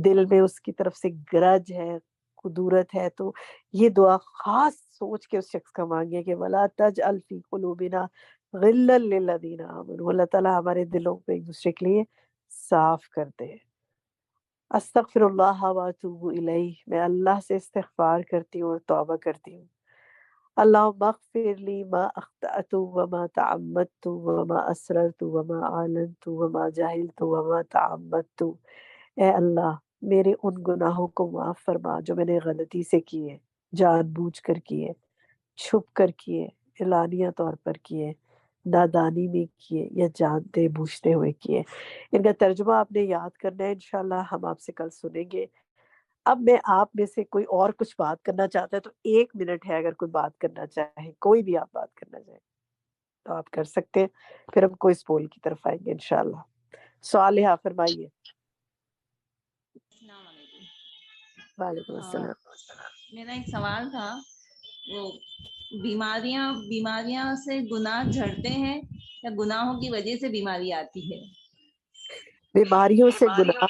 دل میں اس کی طرف سے گرج ہے، قدورت ہے، تو یہ دعا خاص سوچ کے اس شخص کا مانگے کہ ولا تجعل فی قلوبنا غلا للذین آمنوا. اللہ تعالیٰ ہمارے دلوں کو ایک دوسرے کے لیے صاف کر دے. استغفر اللہ واتوب الیہ. میں اللہ سے استغفار کرتی ہوں اور توبہ کرتی ہوں. اللہم اغفر لی ما اخطأت وما تعمدت وما اسررت وما اعلنت وما جہلت وما تعمدت. اے اللہ میرے ان گناہوں کو معاف فرما جو میں نے غلطی سے کیے، جان بوجھ کر کیے، چھپ کر کیے، اعلانیہ طور پر کیے، نادانی میں کیے یا جانتے بوجھتے ہوئے کیے. ان کا ترجمہ آپ نے یاد کرنا ہے. انشاءاللہ ہم آپ سے کل سنیں گے. اب میں آپ میں سے کوئی اور کچھ بات کرنا چاہتا ہے تو 1 منٹ ہے. اگر کوئی بات کرنا چاہے، کوئی بھی آپ بات کرنا چاہے تو آپ کر سکتے ہیں. پھر ہم کوئی پول کی طرف آئیں گے انشاءاللہ. صالحہ فرمائیے. السلام علیکم. وعلیکم السلام. میرا ایک سوال تھا. وہ بیماریاں سے گناہ جھڑتے ہیں یا گناہوں کی وجہ سے بیماری آتی ہے؟ بیماریوں سے گناہ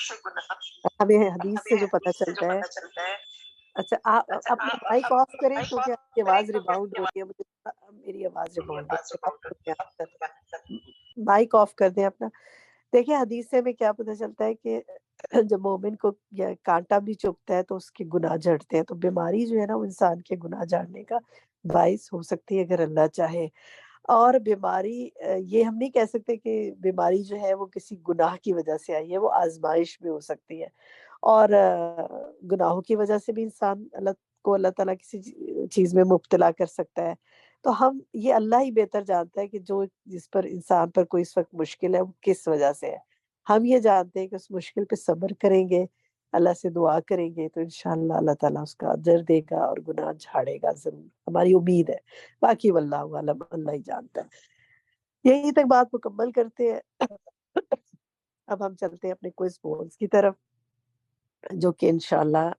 ہمیں حدیث سے جو پتہ چلتا ہے. اچھا آپ اپنا مائک آف کریں کیونکہ آپ کی آواز ریباؤنڈ ہو رہی ہے. میری آواز ریباؤنڈ ہو رہی ہے. مائک آف کر دیں اپنا. دیکھیں حدیث سے ہمیں کیا پتہ چلتا ہے کہ جب مومن کو کانٹا بھی چبھتا ہے تو اس کے گناہ جھڑتے ہیں. تو بیماری جو ہے نا وہ انسان کے گناہ جھاڑنے کا باعث ہو سکتی ہے اگر اللہ چاہے. اور بیماری یہ ہم نہیں کہہ سکتے کہ بیماری جو ہے وہ کسی گناہ کی وجہ سے آئی ہے. وہ آزمائش بھی ہو سکتی ہے اور گناہوں کی وجہ سے بھی انسان اللہ تعالیٰ کسی چیز میں مبتلا کر سکتا ہے. تو ہم یہ اللہ ہی بہتر جانتا ہے کہ جو جس پر انسان پر کوئی اس وقت مشکل ہے وہ کس وجہ سے ہے. ہم یہ جانتے ہیں کہ اس مشکل پہ صبر کریں گے، اللہ سے دعا کریں گے تو انشاءاللہ اللہ تعالیٰ اس کا اجر دے گا اور گناہ جھاڑے گا ضرور. ہماری امید ہے. باقی واللہ عالم، اللہ ہی جانتا ہے. یہیں تک بات مکمل کرتے ہیں. اب ہم چلتے ہیں اپنے کوئز بولز کی طرف، جو کہ انشاءاللہ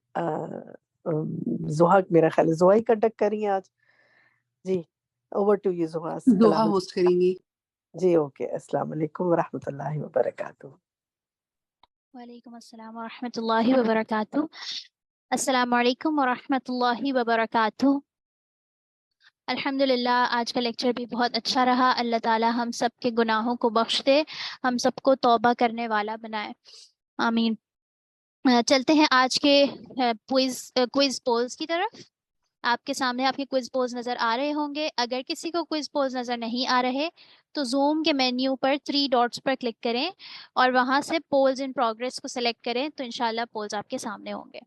زحا، میرا خیال ہے زحا ہی کنڈکٹ کر رہی ہیں آج. جی اوور ٹو یو زحا. دوحہ ہوسٹ کریں گی. جی اوکے. السلام علیکم ورحمۃ اللہ وبرکاتہ. وعلیکم السلام ورحمۃ اللہ وبرکاتہ. السلام علیکم ورحمۃ اللہ وبرکاتہ. الحمدللہ آج کا لیکچر بھی بہت اچھا رہا. اللہ تعالی ہم سب کے گناہوں کو بخش دے، ہم سب کو توبہ کرنے والا بنائے. آمین. چلتے ہیں آج کے کوئز پولز کی طرف. آپ کے سامنے آپ کے کوئز پولز نظر آ رہے ہوں گے. اگر کسی کو کوئز پولز نظر نہیں آ رہے تو زوم کے مینیو پر 3 ڈاٹس پر کلک کریں اور وہاں سے پولز ان پروگریس کو سلیکٹ کریں تو انشاءاللہ پولز آپ کے سامنے ہوں گے.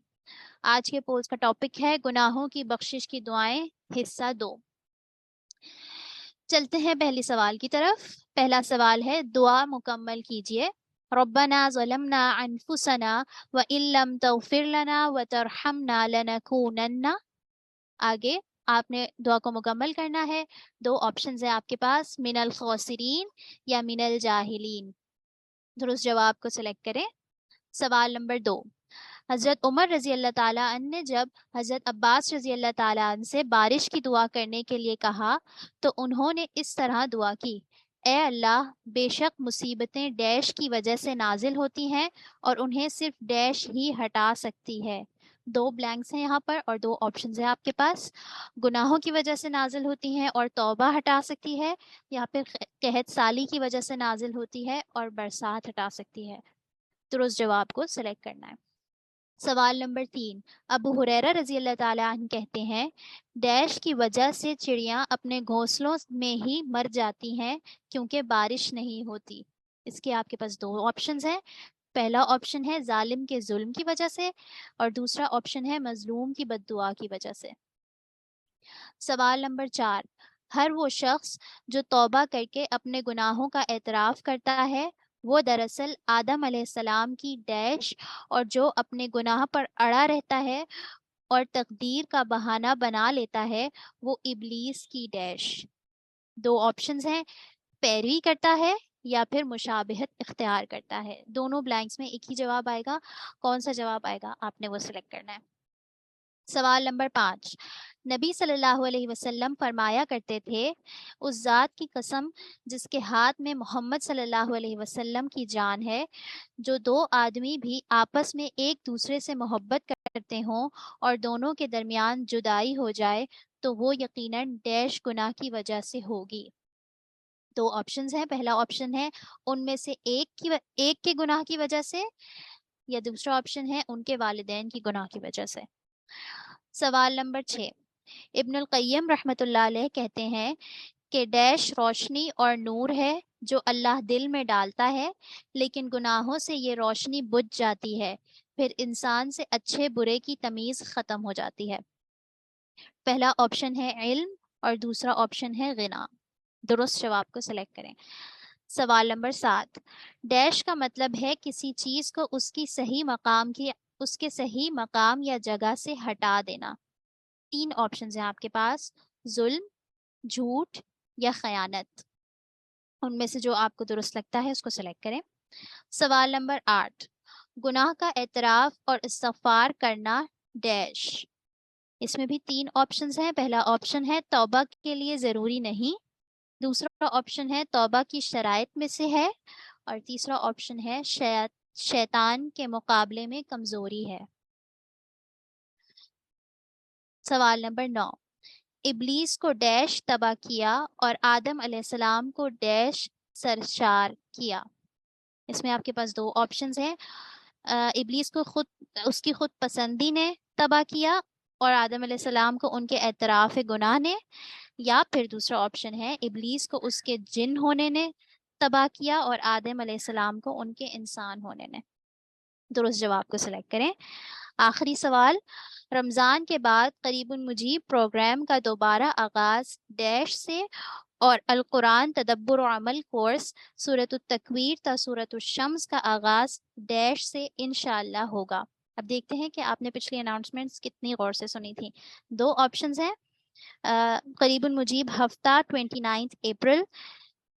آج کے پولز کا ٹاپک ہے گناہوں کی بخشش کی دعائیں، حصہ 2. چلتے ہیں پہلی سوال کی طرف. پہلا سوال ہے، دعا مکمل کیجئے. ربنا ظلمنا انفسنا وان لم تغفر لنا وترحمنا لنکونن. آگے آپ نے دعا کو مکمل کرنا ہے. 2 آپشنز ہیں آپ کے پاس، من الخاسرین یا من الجاہلین. درست جواب کو سلیکٹ کریں. سوال نمبر 2، حضرت عمر رضی اللہ تعالیٰ عنہ نے جب حضرت عباس رضی اللہ تعالیٰ عنہ سے بارش کی دعا کرنے کے لیے کہا تو انہوں نے اس طرح دعا کی، اے اللہ بے شک مصیبتیں ڈیش کی وجہ سے نازل ہوتی ہیں اور انہیں صرف ڈیش ہی ہٹا سکتی ہے. 2 بلینکس ہیں یہاں پر اور 2 آپشنز ہیں آپ کے پاس. گناہوں کی وجہ سے نازل ہوتی ہیں اور توبہ ہٹا سکتی ہے، یا پھر قحط سالی کی وجہ سے نازل ہوتی ہے اور برسات ہٹا سکتی ہے. درست جواب کو سلیکٹ کرنا ہے. سوال نمبر 3، ابو ہریرہ رضی اللہ تعالیٰ عنہ کہتے ہیں ڈیش کی وجہ سے چڑیاں اپنے گھونسلوں میں ہی مر جاتی ہیں کیونکہ بارش نہیں ہوتی. اس کے آپ کے پاس 2 آپشنز ہیں. پہلا آپشن ہے ظالم کے ظلم کی وجہ سے اور دوسرا آپشن ہے مظلوم کی بد دعا کی وجہ سے. سوال نمبر 4، ہر وہ شخص جو توبہ کر کے اپنے گناہوں کا اعتراف کرتا ہے وہ دراصل آدم علیہ السلام کی ڈیش، اور جو اپنے گناہ پر اڑا رہتا ہے اور تقدیر کا بہانہ بنا لیتا ہے وہ ابلیس کی ڈیش. 2 آپشنز ہیں، پیروی کرتا ہے یا پھر مشابہت اختیار کرتا ہے. دونوں بلینکس میں ایک ہی جواب آئے گا. کون سا جواب آئے گا آپ نے وہ سلیکٹ کرنا ہے. سوال نمبر 5، نبی صلی اللہ علیہ وسلم فرمایا کرتے تھے اس ذات کی قسم جس کے ہاتھ میں محمد صلی اللہ علیہ وسلم کی جان ہے، جو 2 آدمی بھی آپس میں ایک دوسرے سے محبت کرتے ہوں اور دونوں کے درمیان جدائی ہو جائے تو وہ یقیناً ڈیش گناہ کی وجہ سے ہوگی. 2 آپشنز ہیں. پہلا آپشن ہے ان میں سے ایک کے گناہ کی وجہ سے، یا دوسرا آپشن ہے ان کے والدین کی گناہ کی وجہ سے. سوال نمبر 6، ابن القیم رحمۃ اللہ علیہ کہتے ہیں کہ ڈیش روشنی اور نور ہے جو اللہ دل میں ڈالتا ہے، لیکن گناہوں سے یہ روشنی بجھ جاتی ہے، پھر انسان سے اچھے برے کی تمیز ختم ہو جاتی ہے. پہلا آپشن ہے علم اور دوسرا آپشن ہے غنا. درست جواب کو سلیکٹ کریں. سوال نمبر 7، ڈیش کا مطلب ہے کسی چیز کو اس کے صحیح مقام یا جگہ سے ہٹا دینا. 3 آپشنز ہیں آپ کے پاس، ظلم، جھوٹ یا خیانت. ان میں سے جو آپ کو درست لگتا ہے اس کو سلیکٹ کریں. سوال نمبر 8، گناہ کا اعتراف اور استغفار کرنا ڈیش. اس میں بھی 3 آپشنز ہیں. پہلا آپشن ہے توبہ کے لیے ضروری نہیں، دوسرا آپشن ہے توبہ کی شرائط میں سے ہے، اور تیسرا آپشن ہے شیطان کے مقابلے میں کمزوری ہے. سوال نمبر 9، ابلیس کو ڈیش تباہ کیا اور آدم علیہ السلام کو ڈیش سرشار کیا. اس میں آپ کے پاس 2 آپشنز ہیں، ابلیس کو اس کی خود پسندی نے تباہ کیا اور آدم علیہ السلام کو ان کے اعتراف گناہ نے، یا پھر دوسرا آپشن ہے ابلیس کو اس کے جن ہونے نے تباہ کیا اور آدم علیہ السلام کو ان کے انسان ہونے نے. درست جواب کو سلیکٹ کریں. آخری سوال، رمضان کے بعد قریب مجیب پروگرام کا دوبارہ آغاز ڈیش سے اور القرآن تدبر و عمل کورس سورۃ التکویر تا سورۃ الشمس کا آغاز ڈیش سے انشاءاللہ ہوگا۔ اب دیکھتے ہیں کہ آپ نے پچھلی اناؤنسمنٹس کتنی غور سے سنی تھیں۔ دو آپشنز ہیں، قریب مجیب ہفتہ 29 اپریل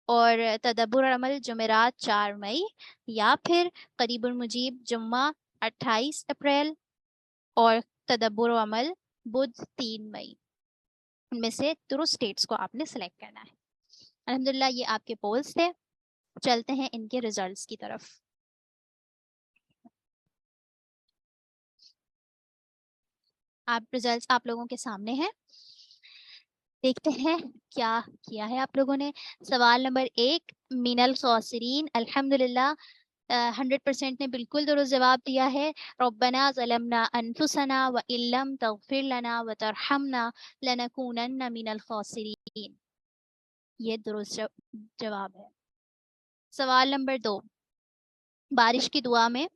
اور تدبر عمل جمعرات 4 مئی، یا پھر قریب المجیب جمعہ 28 اپریل اور تدبر و عمل بدھ 3 مئی۔ ان میں سے درست ڈیٹس کو آپ نے سلیکٹ کرنا ہے۔ الحمدللہ یہ آپ کے پولز تھے، چلتے ہیں ان کے ریزلٹس کی طرف۔ ریزلٹس آپ لوگوں کے سامنے ہیں، دیکھتے ہیں کیا کیا ہے آپ لوگوں نے۔ سوال نمبر 1 من الخاسرین، الحمدللہ 100% نے بالکل درست جواب دیا ہے۔ ربنا ظلمنا انفسنا وان لم تغفر لنا وترحمنا لنکونن من الخاسرین، یہ درست جواب ہے۔ سوال نمبر 2 بارش کی دعا میں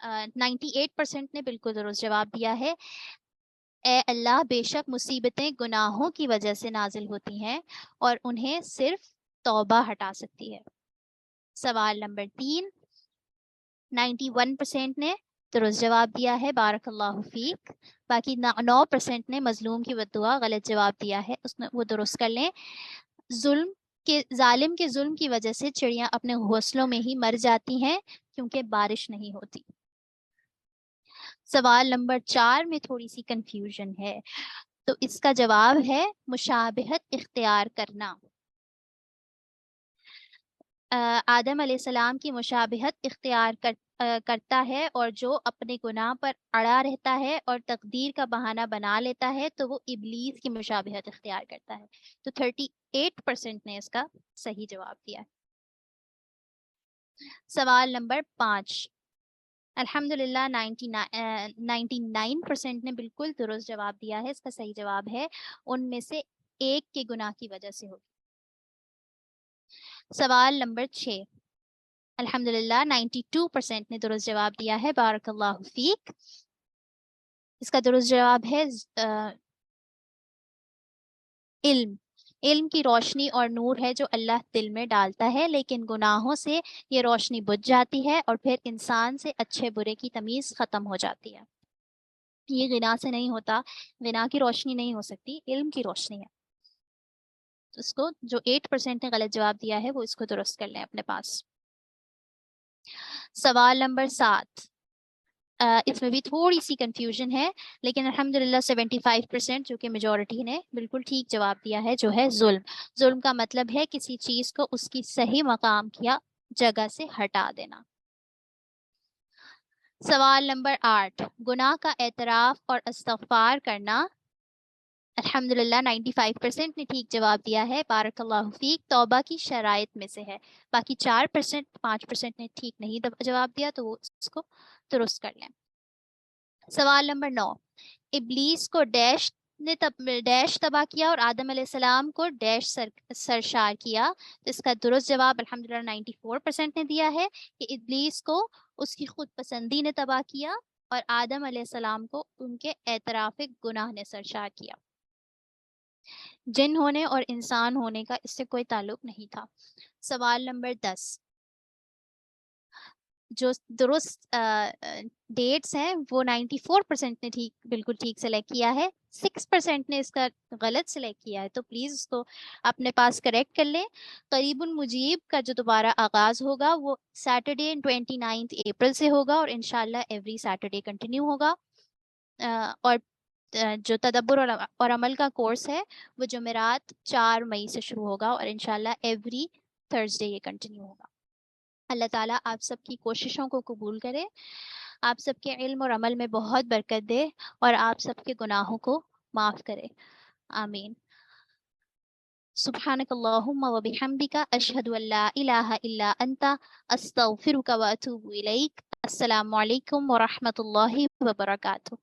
98% نے بالکل درست جواب دیا ہے۔ اے اللہ، بے شک مصیبتیں گناہوں کی وجہ سے نازل ہوتی ہیں اور انہیں صرف توبہ ہٹا سکتی ہے۔ سوال نمبر 3 91% نے درست جواب دیا ہے، بارک اللہ فیک۔ باقی 9% نے مظلوم کی بددعا غلط جواب دیا ہے، وہ درست کر لیں۔ ظالم کے ظلم کی وجہ سے چڑیاں اپنے گھونسلوں میں ہی مر جاتی ہیں کیونکہ بارش نہیں ہوتی۔ سوال نمبر 4 میں تھوڑی سی کنفیوژن ہے، تو اس کا جواب ہے مشابہت اختیار کرنا۔ آدم علیہ السلام کی مشابہت اختیار کرتا ہے، اور جو اپنے گناہ پر اڑا رہتا ہے اور تقدیر کا بہانہ بنا لیتا ہے تو وہ ابلیس کی مشابہت اختیار کرتا ہے۔ تو 38% نے اس کا صحیح جواب دیا ہے۔ سوال نمبر 5 الحمدللہ 99% نے بالکل درست جواب دیا ہے، اس کا صحیح جواب ہے ان میں سے ایک کے گناہ کی وجہ سے ہوگی۔ سوال نمبر 6 الحمدللہ 92% نے درست جواب دیا ہے، بارک اللہ فیک۔ اس کا درست جواب ہے علم کی روشنی اور نور ہے جو اللہ دل میں ڈالتا ہے، لیکن گناہوں سے یہ روشنی بجھ جاتی ہے اور پھر انسان سے اچھے برے کی تمیز ختم ہو جاتی ہے۔ یہ غنا سے نہیں ہوتا، غنا کی روشنی نہیں ہو سکتی، علم کی روشنی ہے۔ اس کو جو 8% نے غلط جواب دیا ہے وہ اس کو درست کر لیں اپنے پاس۔ سوال نمبر 7 اس میں بھی تھوڑی سی کنفیوژن ہے، لیکن الحمدللہ 75% جو کہ میجورٹی نے بالکل ٹھیک جواب دیا ہے، جو ہے ظلم۔ ظلم کا مطلب ہے کسی چیز کو اس کی صحیح مقام یا جگہ سے ہٹا دینا۔ سوال نمبر 8 گناہ کا اعتراف اور استغفار کرنا، الحمدللہ 95% نے ٹھیک جواب دیا ہے، بارک اللہ فیک۔ توبہ کی شرائط میں سے ہے، باقی 5% نے ٹھیک نہیں جواب دیا تو وہ اس کو درست کر لیں۔ سوال نمبر 9 ابلیس کو ڈیش تباہ کیا اور آدم علیہ السلام کو ڈیش سرشار کیا، اس کا درست جواب الحمدللہ 94% نے دیا ہے کہ ابلیس کو اس کی خود پسندی نے تباہ کیا اور آدم علیہ السلام کو ان کے اعتراف گناہ نے سرشار کیا۔ جن ہونے اور انسان ہونے کا اس سے کوئی تعلق نہیں تھا۔ سوال نمبر 10 جو درست ڈیٹس ہیں وہ 94% نے بالکل ٹھیک سلیکٹ کیا ہے، 6% نے اس کا غلط سلیکٹ کیا ہے، تو پلیز اس کو اپنے پاس کریکٹ کر لیں۔ قریب المجیب کا جو دوبارہ آغاز ہوگا وہ سیٹرڈے 29 اپریل سے ہوگا اور انشاءاللہ ایوری سیٹرڈے کنٹینیو ہوگا، اور جو تدبر اور عمل کا کورس ہے وہ جمعرات 4 مئی سے شروع ہوگا اور انشاءاللہ ایوری تھرسڈے یہ کنٹینیو ہوگا۔ اللہ تعالیٰ آپ سب کی کوششوں کو قبول کرے، آپ سب کے علم اور عمل میں بہت برکت دے اور آپ سب کے گناہوں کو معاف کرے، آمین۔ سبحانک اللہم و بحمدک، اشہد ان لا الہ الا انت، استغفرک و اتوب الیک۔ السلام علیکم ورحمۃ اللہ وبرکاتہ۔